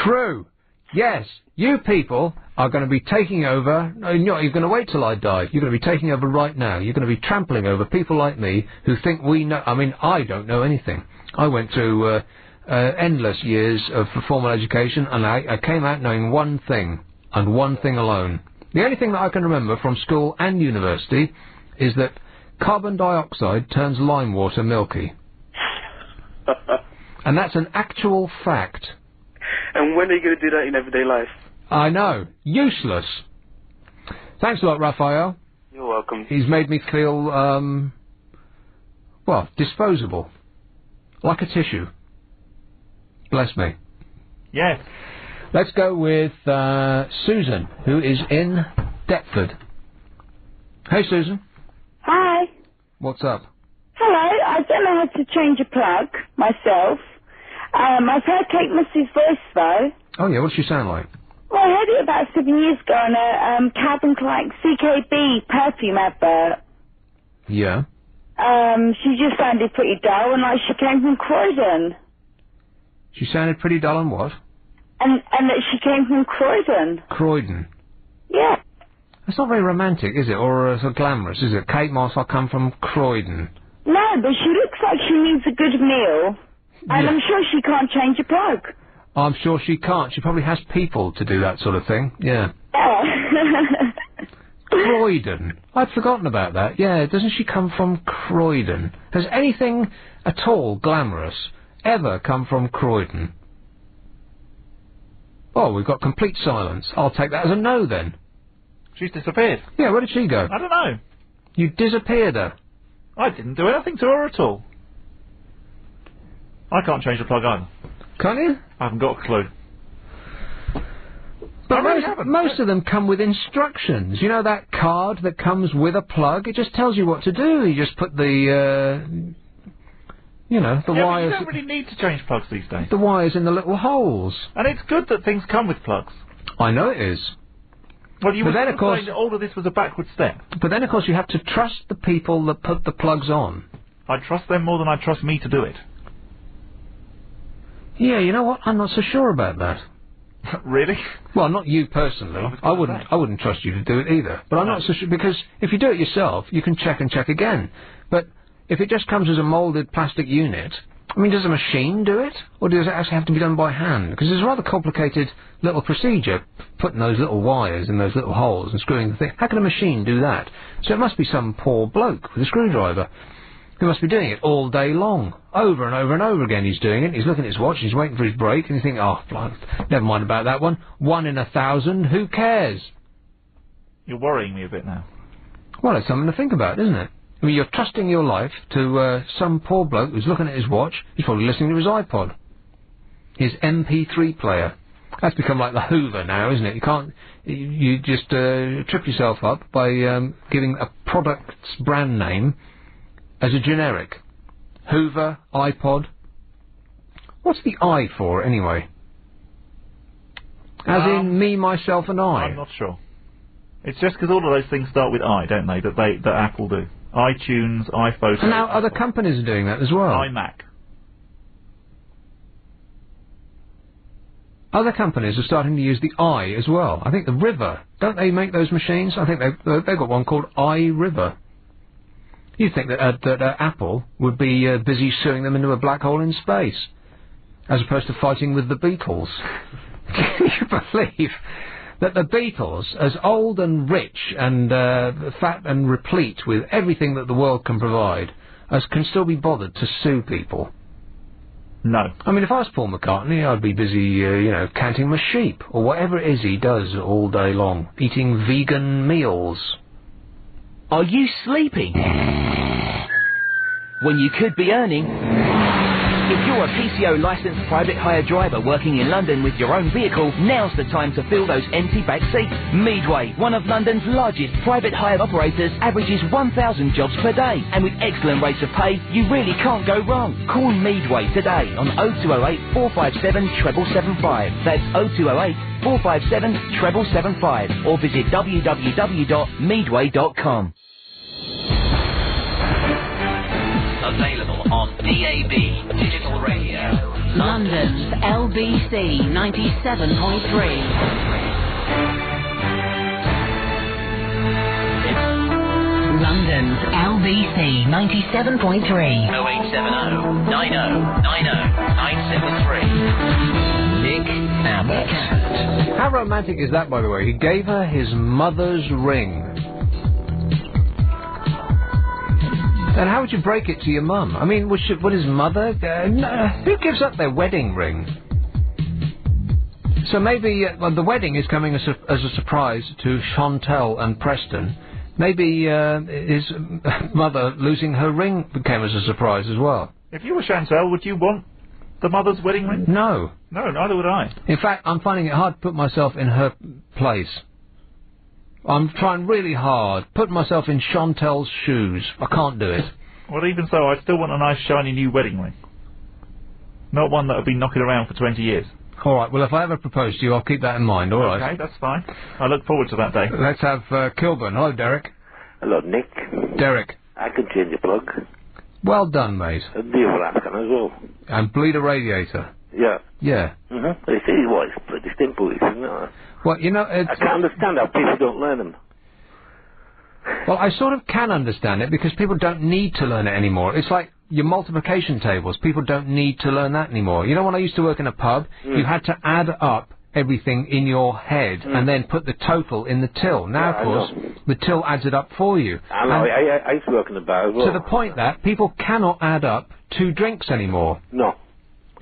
true. Yes, you people are going to be taking over. No, you're going to wait till I die. You're going to be taking over right now. You're going to be trampling over people like me who think we know. I mean, I don't know anything. I went through endless years of formal education, and I came out knowing one thing, and one thing alone. The only thing that I can remember from school and university is that carbon dioxide turns lime water milky. And that's an actual fact. And when are you going to do that in everyday life? I know. Useless. Thanks a lot, Raphael. You're welcome. He's made me feel, well, disposable. Like a tissue. Bless me. Yes. Let's go with Susan, who is in Deptford. Hey, Susan. Hi. What's up? Hello. I don't know how to change a plug myself. I've heard Kate Moss's voice, though. Oh, yeah, what does she sound like? Well, I heard it about 7 years ago on a Calvin Klein CKB perfume advert. Yeah. She just sounded pretty dull and like she came from Croydon. She sounded pretty dull and what? And that she came from Croydon. Croydon. Yeah. That's not very romantic, is it? Or so glamorous, is it? Kate Moss, I come from Croydon. No, but she looks like she needs a good meal. And Yeah. I'm sure she can't change a plug. I'm sure she can't. She probably has people to do that sort of thing. Yeah. Yeah. Croydon. I'd forgotten about that. Yeah, doesn't she come from Croydon? Has anything at all glamorous ever come from Croydon? Oh, we've got complete silence. I'll take that as a no, then. She's disappeared. Yeah, where did she go? I don't know. You disappeared her. I didn't do anything to her at all. I can't change the plug either. Can't you? I haven't got a clue. But most of them come with instructions. You know that card that comes with a plug? It just tells you what to do. You just put the, you know, the wires... But you don't really need to change plugs these days. The wires in the little holes. And it's good that things come with plugs. I know it is. Well, you But were then, of course, saying that all of this was a backward step. But then, of course, you have to trust the people that put the plugs on. I trust them more than I trust me to do it. Yeah, you know what? I'm not so sure about that. Really? Well, not you personally. I wouldn't trust you to do it either. But I'm not so sure, because if you do it yourself, you can check and check again. But if it just comes as a moulded plastic unit, I mean, does a machine do it? Or does it actually have to be done by hand? Because it's a rather complicated little procedure, putting those little wires in those little holes and screwing the thing. How can a machine do that? So it must be some poor bloke with a screwdriver who must be doing it all day long. Over and over and over again he's doing it. He's looking at his watch, he's waiting for his break, and he's thinking, oh, never mind about that one. 1 in 1,000, who cares? You're worrying me a bit now. Well, it's something to think about, isn't it? I mean, you're trusting your life to some poor bloke who's looking at his watch. He's probably listening to his iPod. His MP3 player. That's become like the Hoover now, isn't it? You can't... You just trip yourself up by giving a product's brand name as a generic. Hoover, iPod. What's the I for, anyway? As in me, myself, and I. I'm not sure. It's just because all of those things start with I, don't they? That Apple do. iTunes, iPhoto. And now other companies are doing that as well. iMac. Other companies are starting to use the I as well. I think the River. Don't they make those machines? I think they've got one called iRiver. You'd think that Apple would be busy suing them into a black hole in space, as opposed to fighting with the Beatles. Can you believe that the Beatles, as old and rich and fat and replete with everything that the world can provide, can still be bothered to sue people? No. I mean, if I was Paul McCartney, I'd be busy, you know, counting my sheep, or whatever it is he does all day long, eating vegan meals. Are you sleeping? When you could be earning? If you're a PCO licensed private hire driver working in London with your own vehicle, now's the time to fill those empty back seats. Meadway, one of London's largest private hire operators, averages 1,000 jobs per day. And with excellent rates of pay, you really can't go wrong. Call Meadway today on 0208 457 7775. That's 0208 457 7775. Or visit www.meadway.com. Available on DAB Digital Radio. London's LBC 97.3. London's LBC 97.3. 0870 9090973. Nick Abbott. How romantic is that, by the way? He gave her his mother's ring. And how would you break it to your mum? I mean, would his mother... who gives up their wedding ring? So maybe the wedding is coming as a surprise to Chantel and Preston. Maybe his mother losing her ring came as a surprise as well. If you were Chantel, would you want the mother's wedding ring? No. No, neither would I. In fact, I'm finding it hard to put myself in her place. I'm trying really hard, putting myself in Chantel's shoes. I can't do it. Well, even so, I still want a nice shiny new wedding ring. Not one that I've been knocking around for 20 years. All right, well, if I ever propose to you, I'll keep that in mind, all right? Okay, that's fine. I look forward to that day. Let's have Kilburn. Hello, Derek. Hello, Nick. Derek. I can change a plug. Well done, mate. And the overlap can as well. And bleed a radiator. Yeah. Yeah. Mm-hmm. They say, well, it's pretty simple, isn't it? Well, you know... I can't understand how people don't learn them. Well, I sort of can understand it because people don't need to learn it anymore. It's like your multiplication tables. People don't need to learn that anymore. You know, when I used to work in a pub, you had to add up everything in your head and then put the total in the till. Now, of course, the till adds it up for you. I know. I used to work in a bar as well. To the point that people cannot add up 2 drinks anymore. No.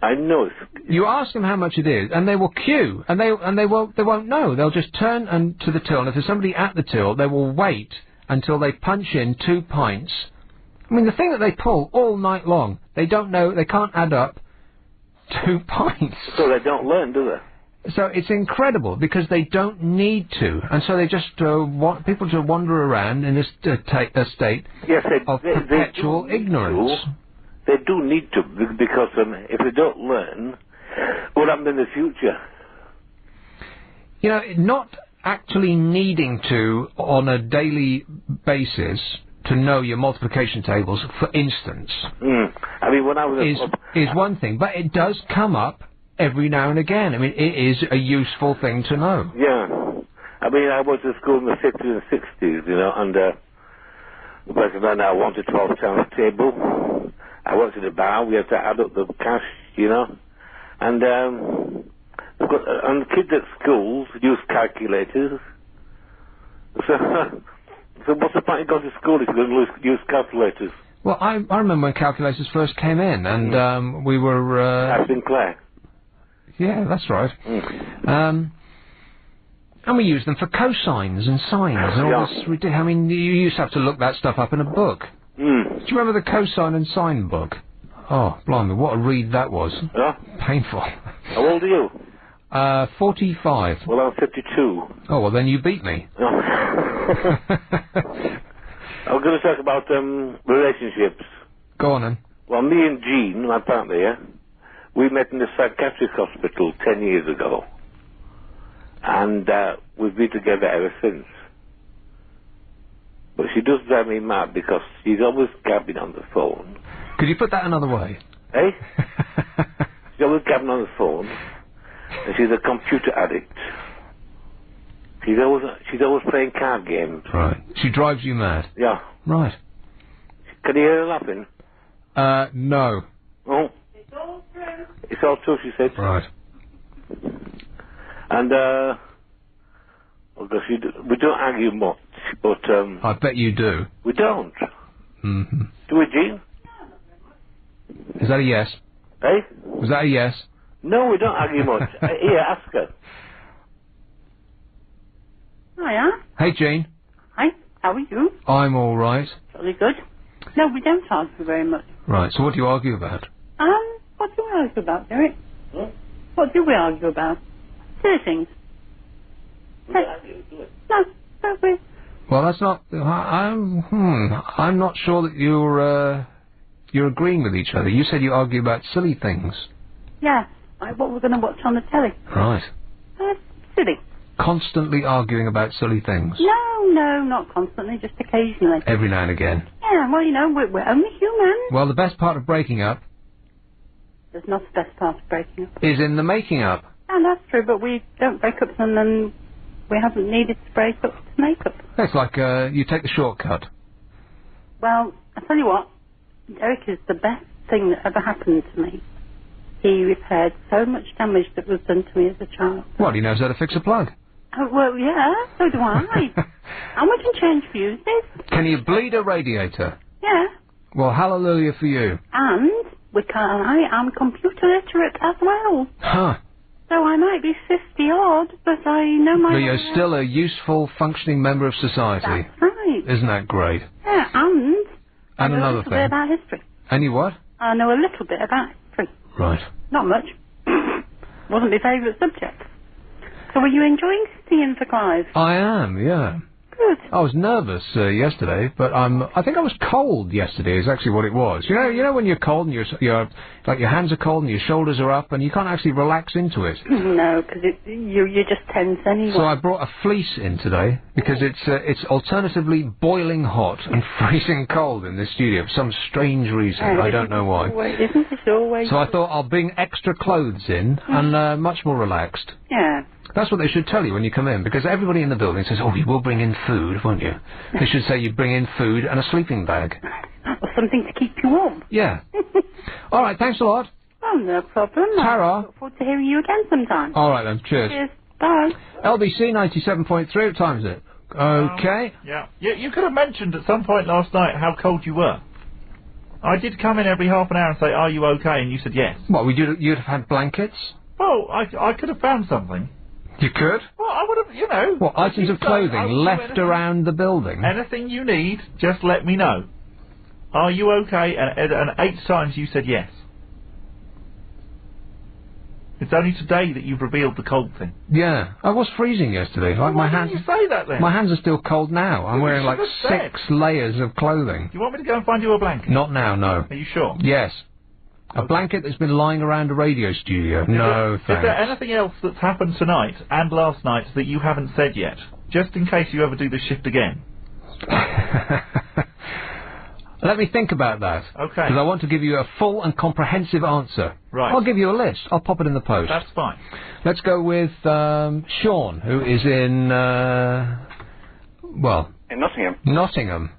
I know. You ask them how much it is, and they will queue, and they won't know. They'll just turn to the till, and if there's somebody at the till, they will wait until they punch in 2 pints. I mean, the thing that they pull all night long, they don't know, they can't add up 2 pints. So they don't learn, do they? So it's incredible because they don't need to, and so they just want people to wander around in this state Yes, of perpetual ignorance. They do need to, because if they don't learn, what happens in the future? You know, not actually needing to, on a daily basis, to know your multiplication tables, for instance, I mean, when I was is one thing, but it does come up every now and again. I mean, it is a useful thing to know. Yeah. I mean, I went to school in the 50s and 60s, you know, and back then I wanted 12 times table. I went to the bar, we had to add up the cash, you know, and the kids at schools use calculators. So what's the point of going to school if you're going to use calculators? Well, I remember when calculators first came in, and we were... Sinclair. Yeah, that's right. And we used them for cosines and sines and all this ridiculous... I mean, you used to have to look that stuff up in a book. Do you remember the cosine and sine book? Oh, blimey, what a read that was. Yeah? Painful. How old are you? 45. Well, I'm 52. Oh, well, then you beat me. No. I'm going to talk about relationships. Go on, then. Well, me and Jean, my partner, yeah, we met in the psychiatric hospital 10 years ago. And we've been together ever since. But she does drive me mad because she's always gabbing on the phone. Could you put that another way? Eh? She's always gabbing on the phone. And she's a computer addict. She's always playing card games. Right. She drives you mad? Yeah. Right. Can you hear her laughing? No. Oh? It's all true. It's all true, she said. Right. And, well, we don't argue much, but, I bet you do. We don't. Mm-hmm. Do we, Jean? Is that a yes? Eh? Was that a yes? No, we don't argue much. Here, ask her. Hiya. Hey, Jean. Hi, how are you? I'm all right. Jolly good. No, we don't argue very much. Right, so what do you argue about? What do we argue about, Derek? What do we argue about? Silly things. No, don't we? Well, that's not... I'm not sure that you're agreeing with each other. You said you argue about silly things. Yeah, like what we're going to watch on the telly. Right. Silly. Constantly arguing about silly things. No, not constantly, just occasionally. Every now and again. Yeah, well, you know, we're only human. Well, the best part of breaking up... There's not the best part of breaking up. ...is in the making up. And that's true, but we don't break up and then we haven't needed to break up to make up. It's like you take the shortcut. Well, I tell you what, Derek is the best thing that ever happened to me. He repaired so much damage that was done to me as a child. Well, he knows how to fix a plug. Oh, well, yeah, so do I. And we can change fuses. Can you bleed a radiator? Yeah. Well, hallelujah for you. And I'm computer literate as well. Huh. So I might be 50-odd, but I know my... But you're still a useful, functioning member of society. That's right. Isn't that great? Yeah, and I know another a little thing. bit about history. And you what? I know a little bit about history. Right. Not much. Wasn't my favourite subject. So were you enjoying sitting for Clive? I am, yeah. Good. I was nervous yesterday, but I think I was cold yesterday is actually what it was. You know when you're cold and you're like your hands are cold and your shoulders are up and you can't actually relax into it. No, because you're just tense anyway. So I brought a fleece in today because it's alternatively boiling hot and freezing cold in this studio for some strange reason. I don't know why. Isn't it always? So I thought I'll bring extra clothes in and much more relaxed. Yeah. That's what they should tell you when you come in, because everybody in the building says, oh, you will bring in food, won't you? They should say you bring in food and a sleeping bag. Or something to keep you warm. Yeah. All right, thanks a lot. Oh, no problem. Ta-ra. Look forward to hearing you again sometime. All right, then. Cheers. Cheers. Bye. LBC 97.3, what time is it? Okay. Yeah. You could have mentioned at some point last night how cold you were. I did come in every half an hour and say, are you okay? And you said yes. What, you'd have had blankets? Well, I could have found something. You could? Well, I would have, you know. What, items of clothing left around the building? Anything you need, just let me know. Are you okay? And 8 times you said yes. It's only today that you've revealed the cold thing. Yeah, I was freezing yesterday. Like Why my hands. didn't you say that then? My hands are still cold now. I'm You wearing should like have 6 layers of clothing. Do you want me to go and find you a blanket? Not now, no. Are you sure? Yes. A blanket that's been lying around a radio studio. No, Is there thanks. anything else that's happened tonight and last night that you haven't said yet? Just in case you ever do this shift again. Let me think about that. Okay. Because I want to give you a full and comprehensive answer. Right. I'll give you a list. I'll pop it in the post. That's fine. Let's go with Sean, who is in, In Nottingham. Nottingham.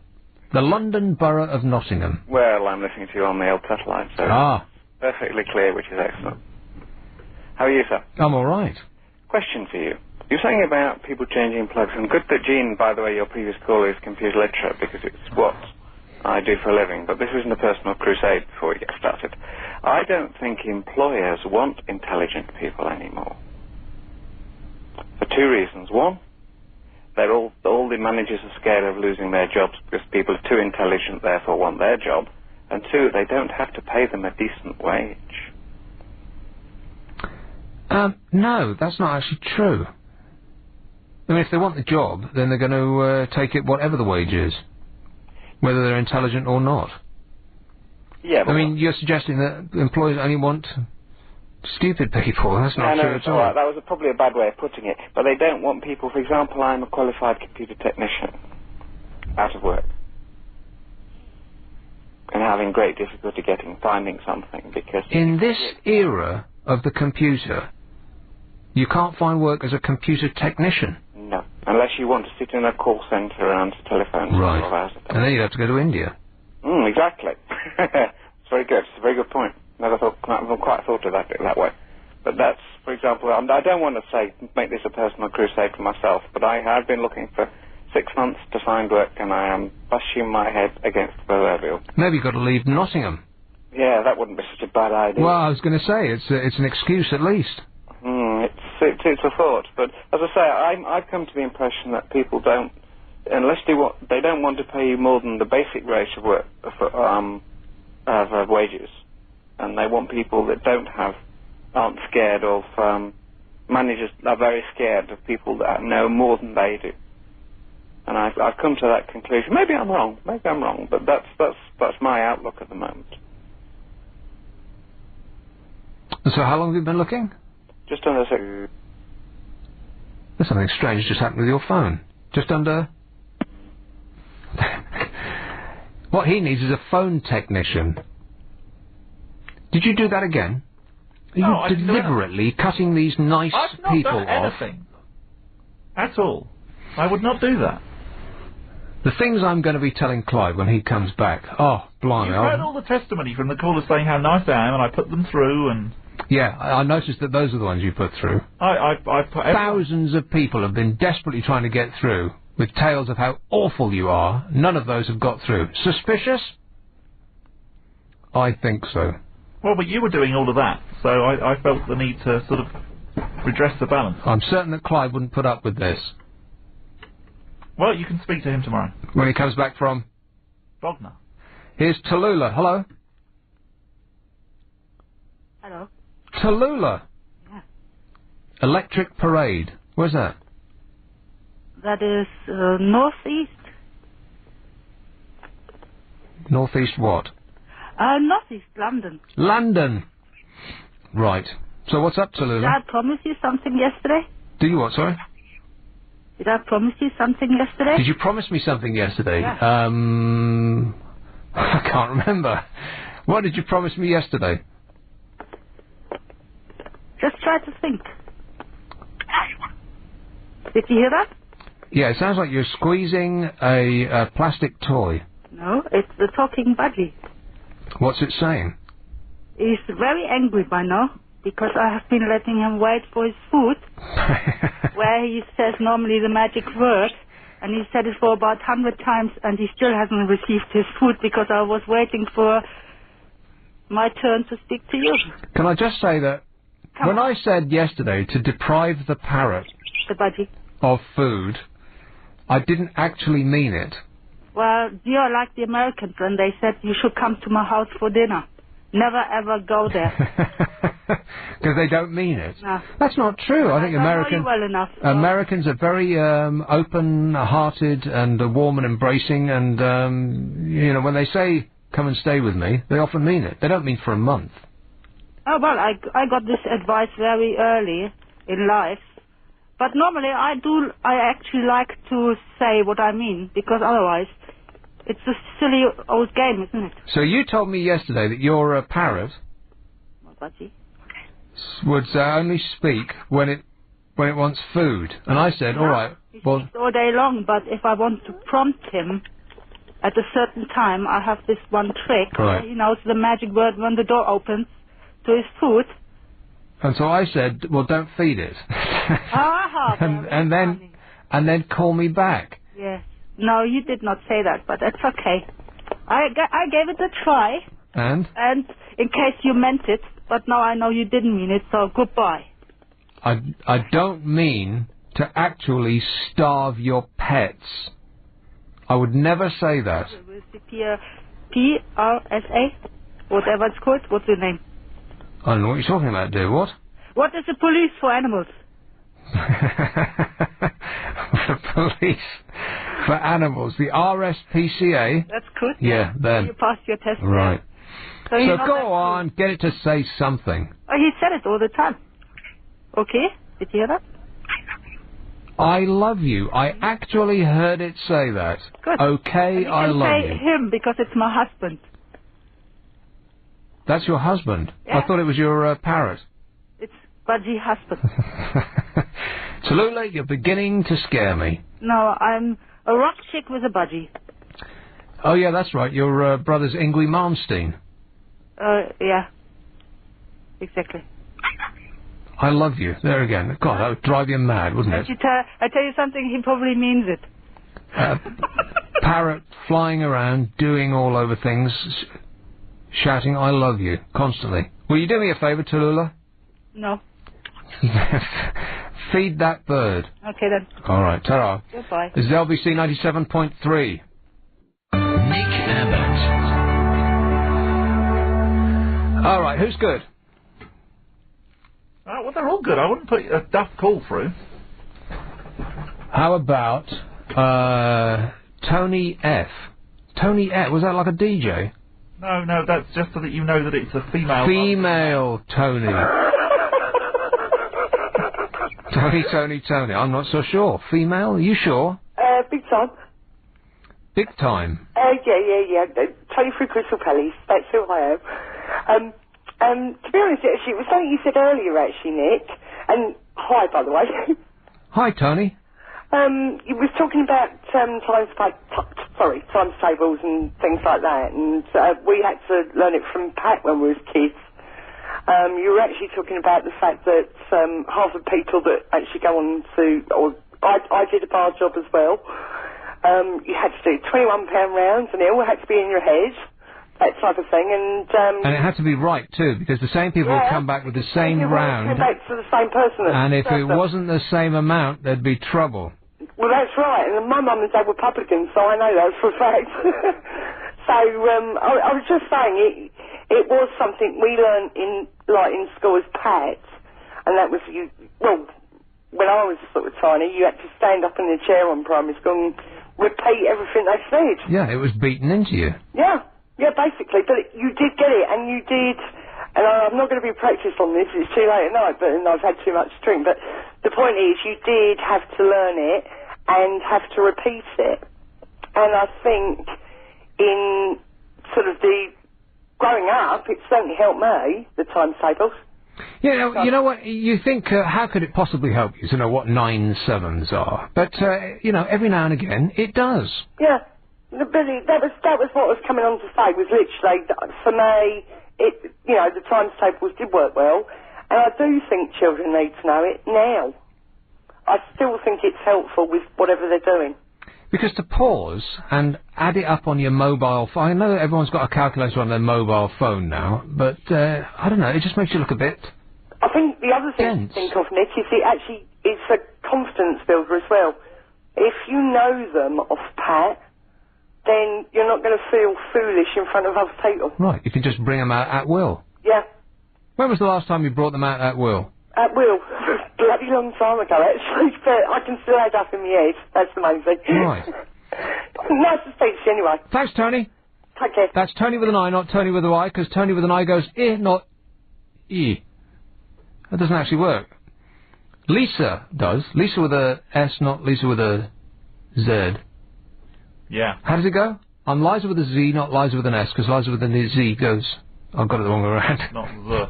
The London Borough of Nottingham. Well, I'm listening to you on the old satellite, so Ah. perfectly clear, which is excellent. How are you, sir? I'm all right. Question for you. You're saying about people changing plugs, and good that Jean, by the way, your previous caller, is computer literate, because it's what I do for a living, but this isn't a personal crusade before we get started. I don't think employers want intelligent people anymore. For 2 reasons. One, all the managers are scared of losing their jobs because people are too intelligent, therefore want their job. And 2, they don't have to pay them a decent wage. No, that's not actually true. I mean, if they want the job, then they're going to take it whatever the wage is, whether they're intelligent or not. Yeah, but I mean, you're suggesting that employers only want stupid people. That's not no, true it's at all. all right. That was probably a bad way of putting it. But they don't want people, for example, I'm a qualified computer technician, out of work, and having great difficulty finding something because... In this era of the computer, you can't find work as a computer technician. No, unless you want to sit in a call centre and answer telephones. Right. 12 hours a day. And then you'd have to go to India. Exactly. It's very good. It's a very good point. Never quite thought of that way. But that's, for example, I don't want to make this a personal crusade for myself, but I have been looking for 6 months to find work, and I am bashing my head against the proverbial. Maybe you've got to leave Nottingham. Yeah, that wouldn't be such a bad idea. Well, I was going to say, it's an excuse at least. It's a thought, but as I say, I've come to the impression that people don't, unless they don't want to pay you more than the basic rate of work of wages, and they want people that aren't scared of managers are very scared of people that know more than they do. And I've come to that conclusion. Maybe I'm wrong, but that's my outlook at the moment. So how long have you been looking? Just under 6. There's something strange just happened with your phone. Just under... What he needs is a phone technician. Did you do that again? Are you deliberately cutting these nice people I've not done anything. At all. I would not do that. The things I'm going to be telling Clive when he comes back. Oh, blimey. You've heard all the testimony from the callers saying how nice I am, and I put them through, and... Yeah, I noticed that those are the ones you put through. I put Thousands of people have been desperately trying to get through with tales of how awful you are. None of those have got through. Suspicious? I think so. Well, but you were doing all of that, so I felt the need to sort of redress the balance. I'm certain that Clive wouldn't put up with this. Well, you can speak to him tomorrow. When he comes back from? Bognor. Here's Tallulah. Hello? Hello. Tallulah? Yeah. Electric Parade. Where's that? That is northeast. Northeast what? Northeast London. London. Right. So what's up, Did Tallulah? I promise you something yesterday? Do you what, sorry? Did I promise you something yesterday? Did you promise me something yesterday? Yeah. I can't remember. What did you promise me yesterday? Just try to think. Did you hear that? Yeah, it sounds like you're squeezing a plastic toy. No, it's the talking budgie. What's it saying? He's very angry by now because I have been letting him wait for his food, where he says normally the magic word, and he said it for about 100 times, and he still hasn't received his food because I was waiting for my turn to speak to you. Can I just say that when I said yesterday to deprive the parrot The budgie. of food, I didn't actually mean it. Well, you're like the Americans when they said you should come to my house for dinner. Never ever go there. Because they don't mean it. No. That's not true. I think don't know you well enough. So. Americans are very open-hearted and warm and embracing, and you know, when they say come and stay with me, they often mean it. They don't mean for a month. Oh well, I got this advice very early in life, but normally I actually like to say what I mean, because otherwise it's a silly old game, isn't it? So you told me yesterday that your parrot would only speak when it wants food, and I said, all right, well, all day long. But if I want to prompt him at a certain time, I have this one trick. Right. He knows the magic word when the door opens to his food. And so I said, well, don't feed it. and then call me back. Yes. No, you did not say that, but that's okay. I gave it a try. And in case you meant it, but now I know you didn't mean it, so goodbye. I don't mean to actually starve your pets. I would never say that. PRSA? Whatever it's called. What's your name? I don't know what you're talking about, dear. What? What is the police for animals? The police for animals. The RSPCA. That's good. Yeah, then. You passed your test. Right. There. So go on, get it to say something. Oh, he said it all the time. Okay? Did you hear that? I love you. I actually heard it say that. Good. Okay, I love you. Say him, because it's my husband. That's your husband? Yeah. I thought it was your parrot. It's Budgie husband. Tallulah, you're beginning to scare me. No, I'm a rock chick with a budgie. Oh, yeah, that's right. Your brother's Ingwie Malmsteen. Yeah. Exactly. I love you. There again. God, that would drive you mad, wouldn't it? I tell you something, he probably means it. Parrot flying around, doing all over things, shouting, I love you, constantly. Will you do me a favour, Tallulah? No. Feed that bird. Okay, then. All right, ta-ra. Goodbye. This is LBC 97.3. Nick Abbott. All right, who's good? Well, they're all good. I wouldn't put a duff call through. How about Tony F? Tony F, was that like a DJ? No, that's just so that you know that it's a female. Female Tony. Tony. I'm not so sure. Female? Are you sure? Big time. Big time? Yeah. Tony through Crystal Palace. That's who I am. To be honest, actually, it was something you said earlier, actually, Nick. And hi, by the way. Hi, Tony. You was talking about times tables and things like that, and we had to learn it from Pat when we was kids. You were actually talking about the fact that half the people that actually go on to, or I did a bar job as well. You had to do £21 rounds, and it all had to be in your head. That type of thing, and it had to be right too, because the same people would come back with the same round. Come back to the same person. And if it wasn't the same amount, there'd be trouble. Well, that's right. And my mum and dad were publicans, so I know that for a fact. So I was just saying, it was something we learned in school as Pat, and that was Well, when I was sort of tiny, you had to stand up in the chair on primary school and repeat everything they said. Yeah, it was beaten into you. Yeah, basically, but you did get it, and you did, and I'm not going to be practiced on this, it's too late at night, and I've had too much to drink, but the point is, you did have to learn it, and have to repeat it, and I think in sort of the growing up, it certainly helped me, the times tables. Yeah, you know what, you think, how could it possibly help you to know what 9 7s are? But, every now and again, it does. Yeah. Billy, that was what I was coming on to say, was literally, for me, the times tables did work well, and I do think children need to know it now. I still think it's helpful with whatever they're doing. Because to pause and add it up on your mobile phone, I know that everyone's got a calculator on their mobile phone now, but, I don't know, it just makes you look a bit I think the other thing to think of, Nick, is it's a confidence builder as well. If you know them off pat, then you're not going to feel foolish in front of other people. Right, you can just bring them out at will. Yeah, When was the last time you brought them out at will? at will. Bloody long time ago, actually, but I can still add up in my head. That's the main thing. Right. Nice to speak to you anyway. Thanks, Tony. Take care. That's Tony with an I, not Tony with a Y, because Tony with an I goes not E. That doesn't actually work. Lisa does. Lisa with a S, not Lisa with a Z. Yeah. How does it go? I'm Liza with a Z, not Liza with an S, because Liza with a Z goes... I've got it the wrong way around. Not the.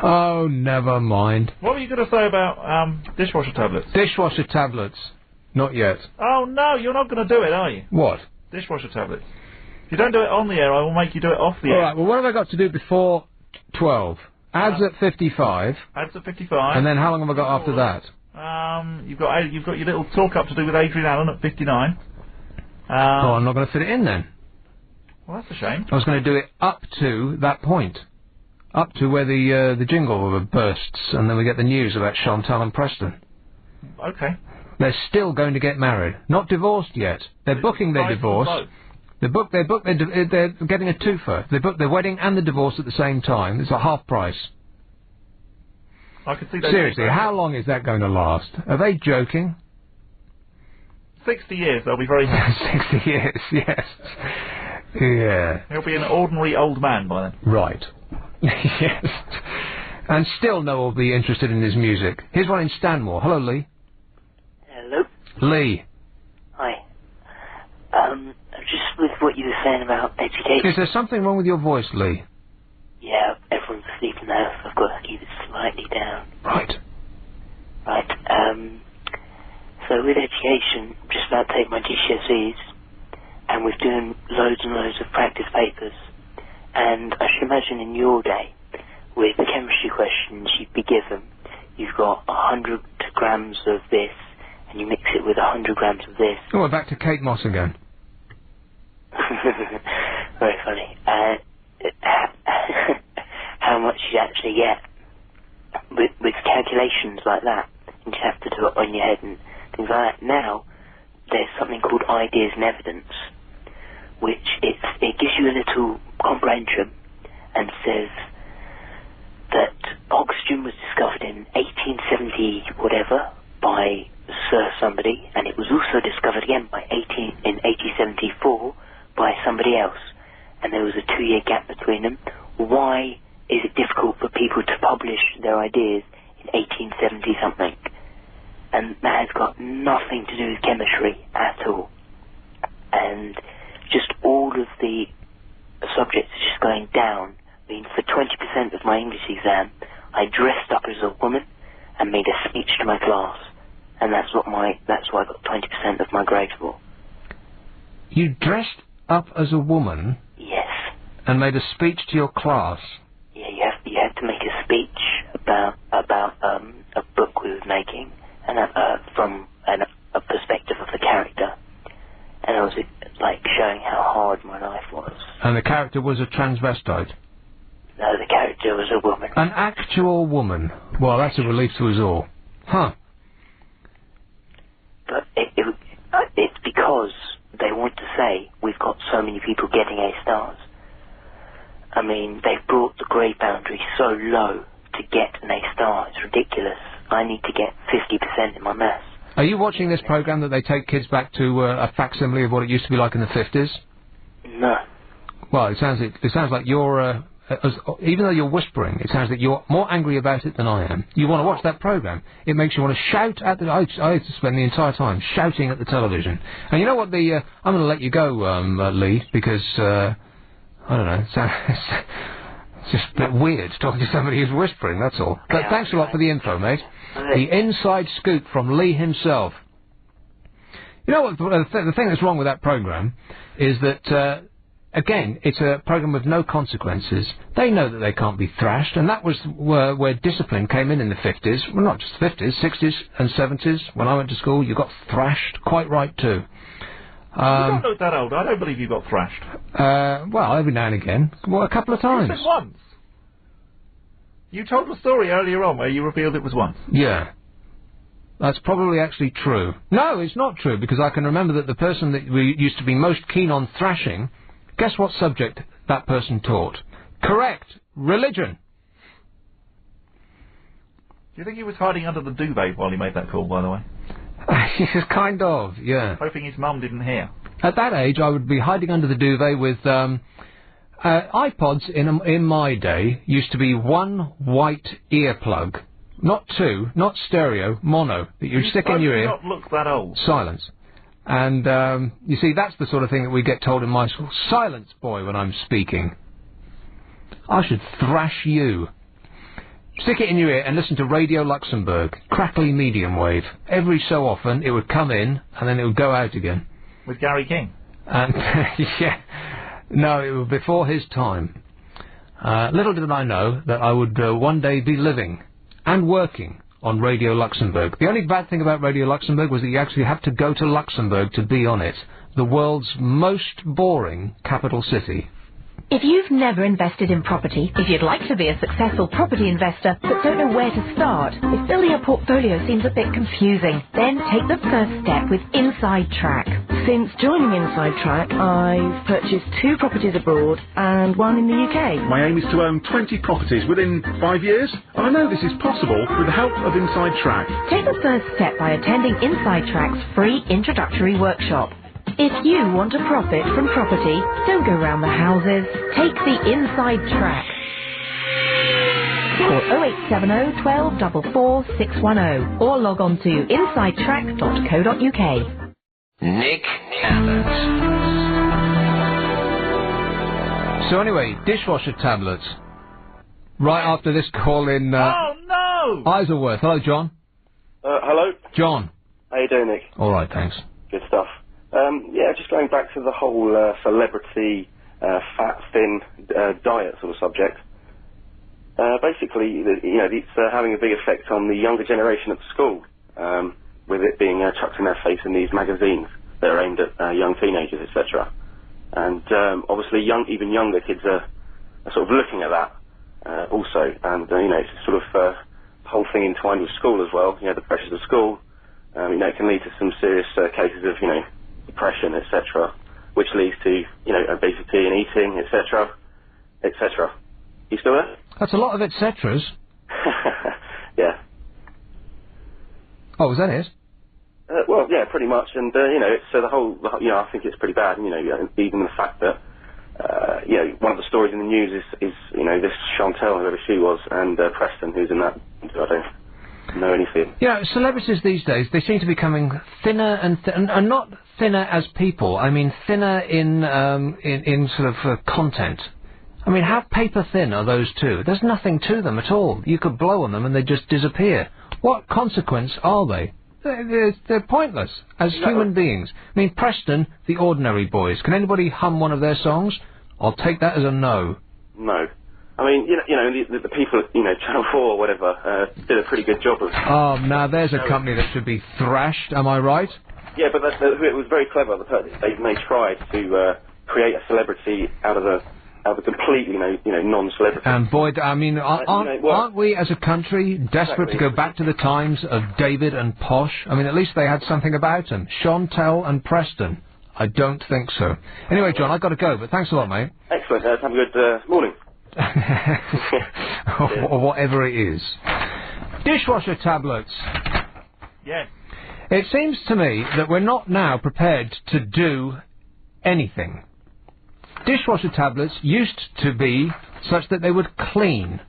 Oh, never mind. What were you going to say about dishwasher tablets? Dishwasher tablets. Not yet. Oh, no, you're not going to do it, are you? What? Dishwasher tablets. If you don't do it on the air, I will make you do it off the air. All right, well, what have I got to do before 12? Ads at 55. Ads at 55. And then how long have I got after that? You've got your little talk up to do with Adrian Allen at 59. Oh, I'm not going to fit it in then. Well, that's a shame. I was going to do it up to that point. Up to where the jingle bursts, and then we get the news about Chantal and Preston. Okay. They're still going to get married. Not divorced yet. They're booking their divorce. They're getting a twofer. They book their wedding and the divorce at the same time. It's a half price. I could see that. Seriously, how long is that going to last? Are they joking? 60 years, they'll be very happy. 60 years, yes. Yeah. He'll be an ordinary old man by then. Right. Yes. And still no one will be interested in his music. Here's one in Stanmore. Hello, Lee. Hello. Lee. Hi. Just with what you were saying about education. Is there something wrong with your voice, Lee? Yeah, everyone's sleeping now, so I've got to keep it slightly down. Right. Right. So with education, I'm just about to take my GCSEs, and we're doing loads and loads of practice papers. And I should imagine in your day, with the chemistry questions you'd be given, you've got 100 grams of this, and you mix it with 100 grams of this. Oh, we're back to Kate Moss again. Very funny. How much you actually get with calculations like that, and you have to do it on your head and things like that. Now, there's something called ideas and evidence, which it gives you a little comprehension and says that oxygen was discovered in 1870 whatever by Sir somebody, and it was also discovered again in 1874 by somebody else, and there was a 2-year gap between them. Why is it difficult for people to publish their ideas in 1870 something? And that has got nothing to do with chemistry at all. And just all of the subjects are just going down. I mean, for 20% of my English exam, I dressed up as a woman and made a speech to my class, and that's why I got 20% of my grade for. You dressed up as a woman? Yes. And made a speech to your class? Yeah, you have to make a speech about a book we were making, and from a perspective of the character, and I was like showing how hard my life was. And the character was a transvestite? No, the character was a woman. An actual woman? Well, that's a relief to us all. Huh. But it's because they want to say we've got so many people getting A stars. I mean, they've brought the grade boundary so low to get an A star. It's ridiculous. I need to get 50% in my maths. Are you watching this program that they take kids back to a facsimile of what it used to be like in the 50s? No. Well, it sounds like you're, even though you're whispering, it sounds like you're more angry about it than I am. You want to watch that program. It makes you want to shout at the... I used to spend the entire time shouting at the television. And you know what, I'm going to let you go, Lee, because, I don't know, it's just a bit weird talking to somebody who's whispering, that's all. But thanks a lot for the info, mate. The inside scoop from Lee himself. You know what, the thing that's wrong with that program is that, again, it's a program with no consequences. They know that they can't be thrashed, and that was where discipline came in the 50s. Well, not just the 50s, 60s and 70s. When I went to school, you got thrashed, quite right too. You don't look that old. I don't believe you got thrashed. Well, every now and again. Well, a couple of times. You said once. You told a story earlier on where you revealed it was once. Yeah. That's probably actually true. No, it's not true, because I can remember that the person that we used to be most keen on thrashing, guess what subject that person taught? Correct. Religion. Do you think he was hiding under the duvet while he made that call, by the way? Kind of, yeah. Hoping his mum didn't hear. At that age, I would be hiding under the duvet with, iPods in my day used to be one white earplug. Not two, not stereo, mono, that you stick in your ear. Not look that old. Silence. And, you see, that's the sort of thing that we get told in my school. Silence, boy, when I'm speaking. I should thrash you. Stick it in your ear and listen to Radio Luxembourg. Crackly medium wave. Every so often, it would come in, and then it would go out again. With Gary King? And, yeah. No, it was before his time. Little did I know that I would one day be living and working on Radio Luxembourg. The only bad thing about Radio Luxembourg was that you actually had to go to Luxembourg to be on it. The world's most boring capital city. If you've never invested in property, if you'd like to be a successful property investor but don't know where to start, if building a portfolio seems a bit confusing, then take the first step with Inside Track. Since joining Inside Track, I've purchased 2 properties abroad and 1 in the UK. My aim is to own 20 properties within 5 years. I know this is possible with the help of Inside Track. Take the first step by attending Inside Track's free introductory workshop. If you want to profit from property, don't go round the houses. Take the Inside Track. Call 0870 12 44 610 or log on to insidetrack.co.uk. Nick Abbott. So anyway, dishwasher tablets. Right after this call in... oh, no! Isleworth. Hello, John. Hello? John. How you doing, Nick? All right, thanks. Good stuff. Yeah, just going back to the whole celebrity, fat, thin diet sort of subject. Basically, you know, it's having a big effect on the younger generation at school, with it being chucked in their face in these magazines that are aimed at young teenagers, etc. And obviously, even younger kids are sort of looking at that also. And, you know, it's sort of the whole thing entwined with school as well. You know, the pressures of school. You know, it can lead to some serious cases of, you know, depression, etc., which leads to, you know, obesity and eating, etc., etc. You still there? That's a lot of et ceteras. Yeah. Oh, was that it? Well, yeah, pretty much. And, you know, it's the whole, you know, I think it's pretty bad, you know, even the fact that, you know, one of the stories in the news is you know, this Chantal, whoever she was, and Preston, who's in that, I don't know anything. Yeah, celebrities these days, they seem to be becoming thinner and not thinner as people. I mean, thinner in sort of content. I mean, how paper thin are those two? There's nothing to them at all. You could blow on them and they just disappear. What consequence are they? They're pointless as human beings. I mean, Preston, the Ordinary Boys. Can anybody hum one of their songs? I'll take that as a no. No. I mean, you know, the people at, you know, Channel 4 or whatever, did a pretty good job of... Oh, now there's a company that should be thrashed, am I right? Yeah, but it was very clever. They tried to create a celebrity out of a completely, you know, non-celebrity. And boy, I mean, aren't we as a country desperate to go back to the times of David and Posh? I mean, at least they had something about them. Chantal and Preston. I don't think so. Anyway, John, I've got to go, but thanks a lot, mate. Excellent. Have a good morning. Or whatever it is. Dishwasher tablets. Yes. It seems to me that we're not now prepared to do anything. Dishwasher tablets used to be such that they would clean.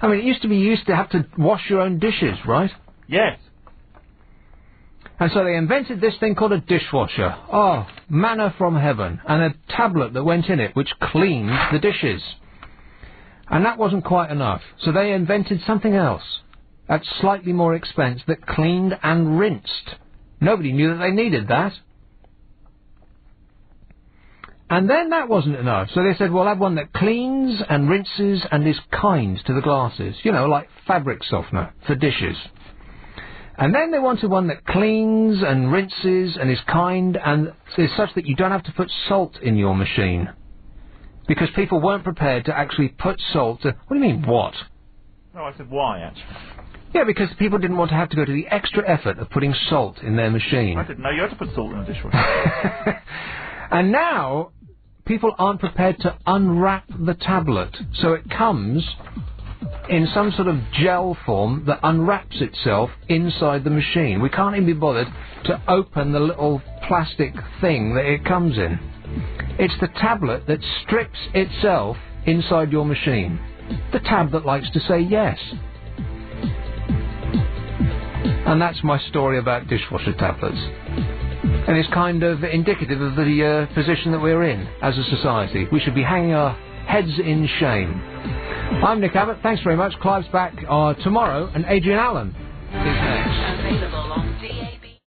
I mean, it used to be you used to have to wash your own dishes, right? Yes. And so they invented this thing called a dishwasher. Oh, manna from heaven. And a tablet that went in it which cleaned the dishes. And that wasn't quite enough. So they invented something else at slightly more expense that cleaned and rinsed. Nobody knew that they needed that. And then that wasn't enough. So they said, we'll have one that cleans and rinses and is kind to the glasses. You know, like fabric softener for dishes. And then they wanted one that cleans and rinses and is kind and is such that you don't have to put salt in your machine. Because people weren't prepared to actually put salt... What do you mean, what? No, I said why, actually. Yeah, because people didn't want to have to go to the extra effort of putting salt in their machine. I didn't know you had to put salt in a dishwasher. And now, people aren't prepared to unwrap the tablet, so it comes in some sort of gel form that unwraps itself inside the machine. We can't even be bothered to open the little plastic thing that it comes in. It's the tablet that strips itself inside your machine. The tab that likes to say yes. And that's my story about dishwasher tablets. And it's kind of indicative of the position that we're in as a society. We should be hanging our heads in shame. I'm Nick Abbott. Thanks very much. Clive's back tomorrow, and Adrian Allen is next. Available on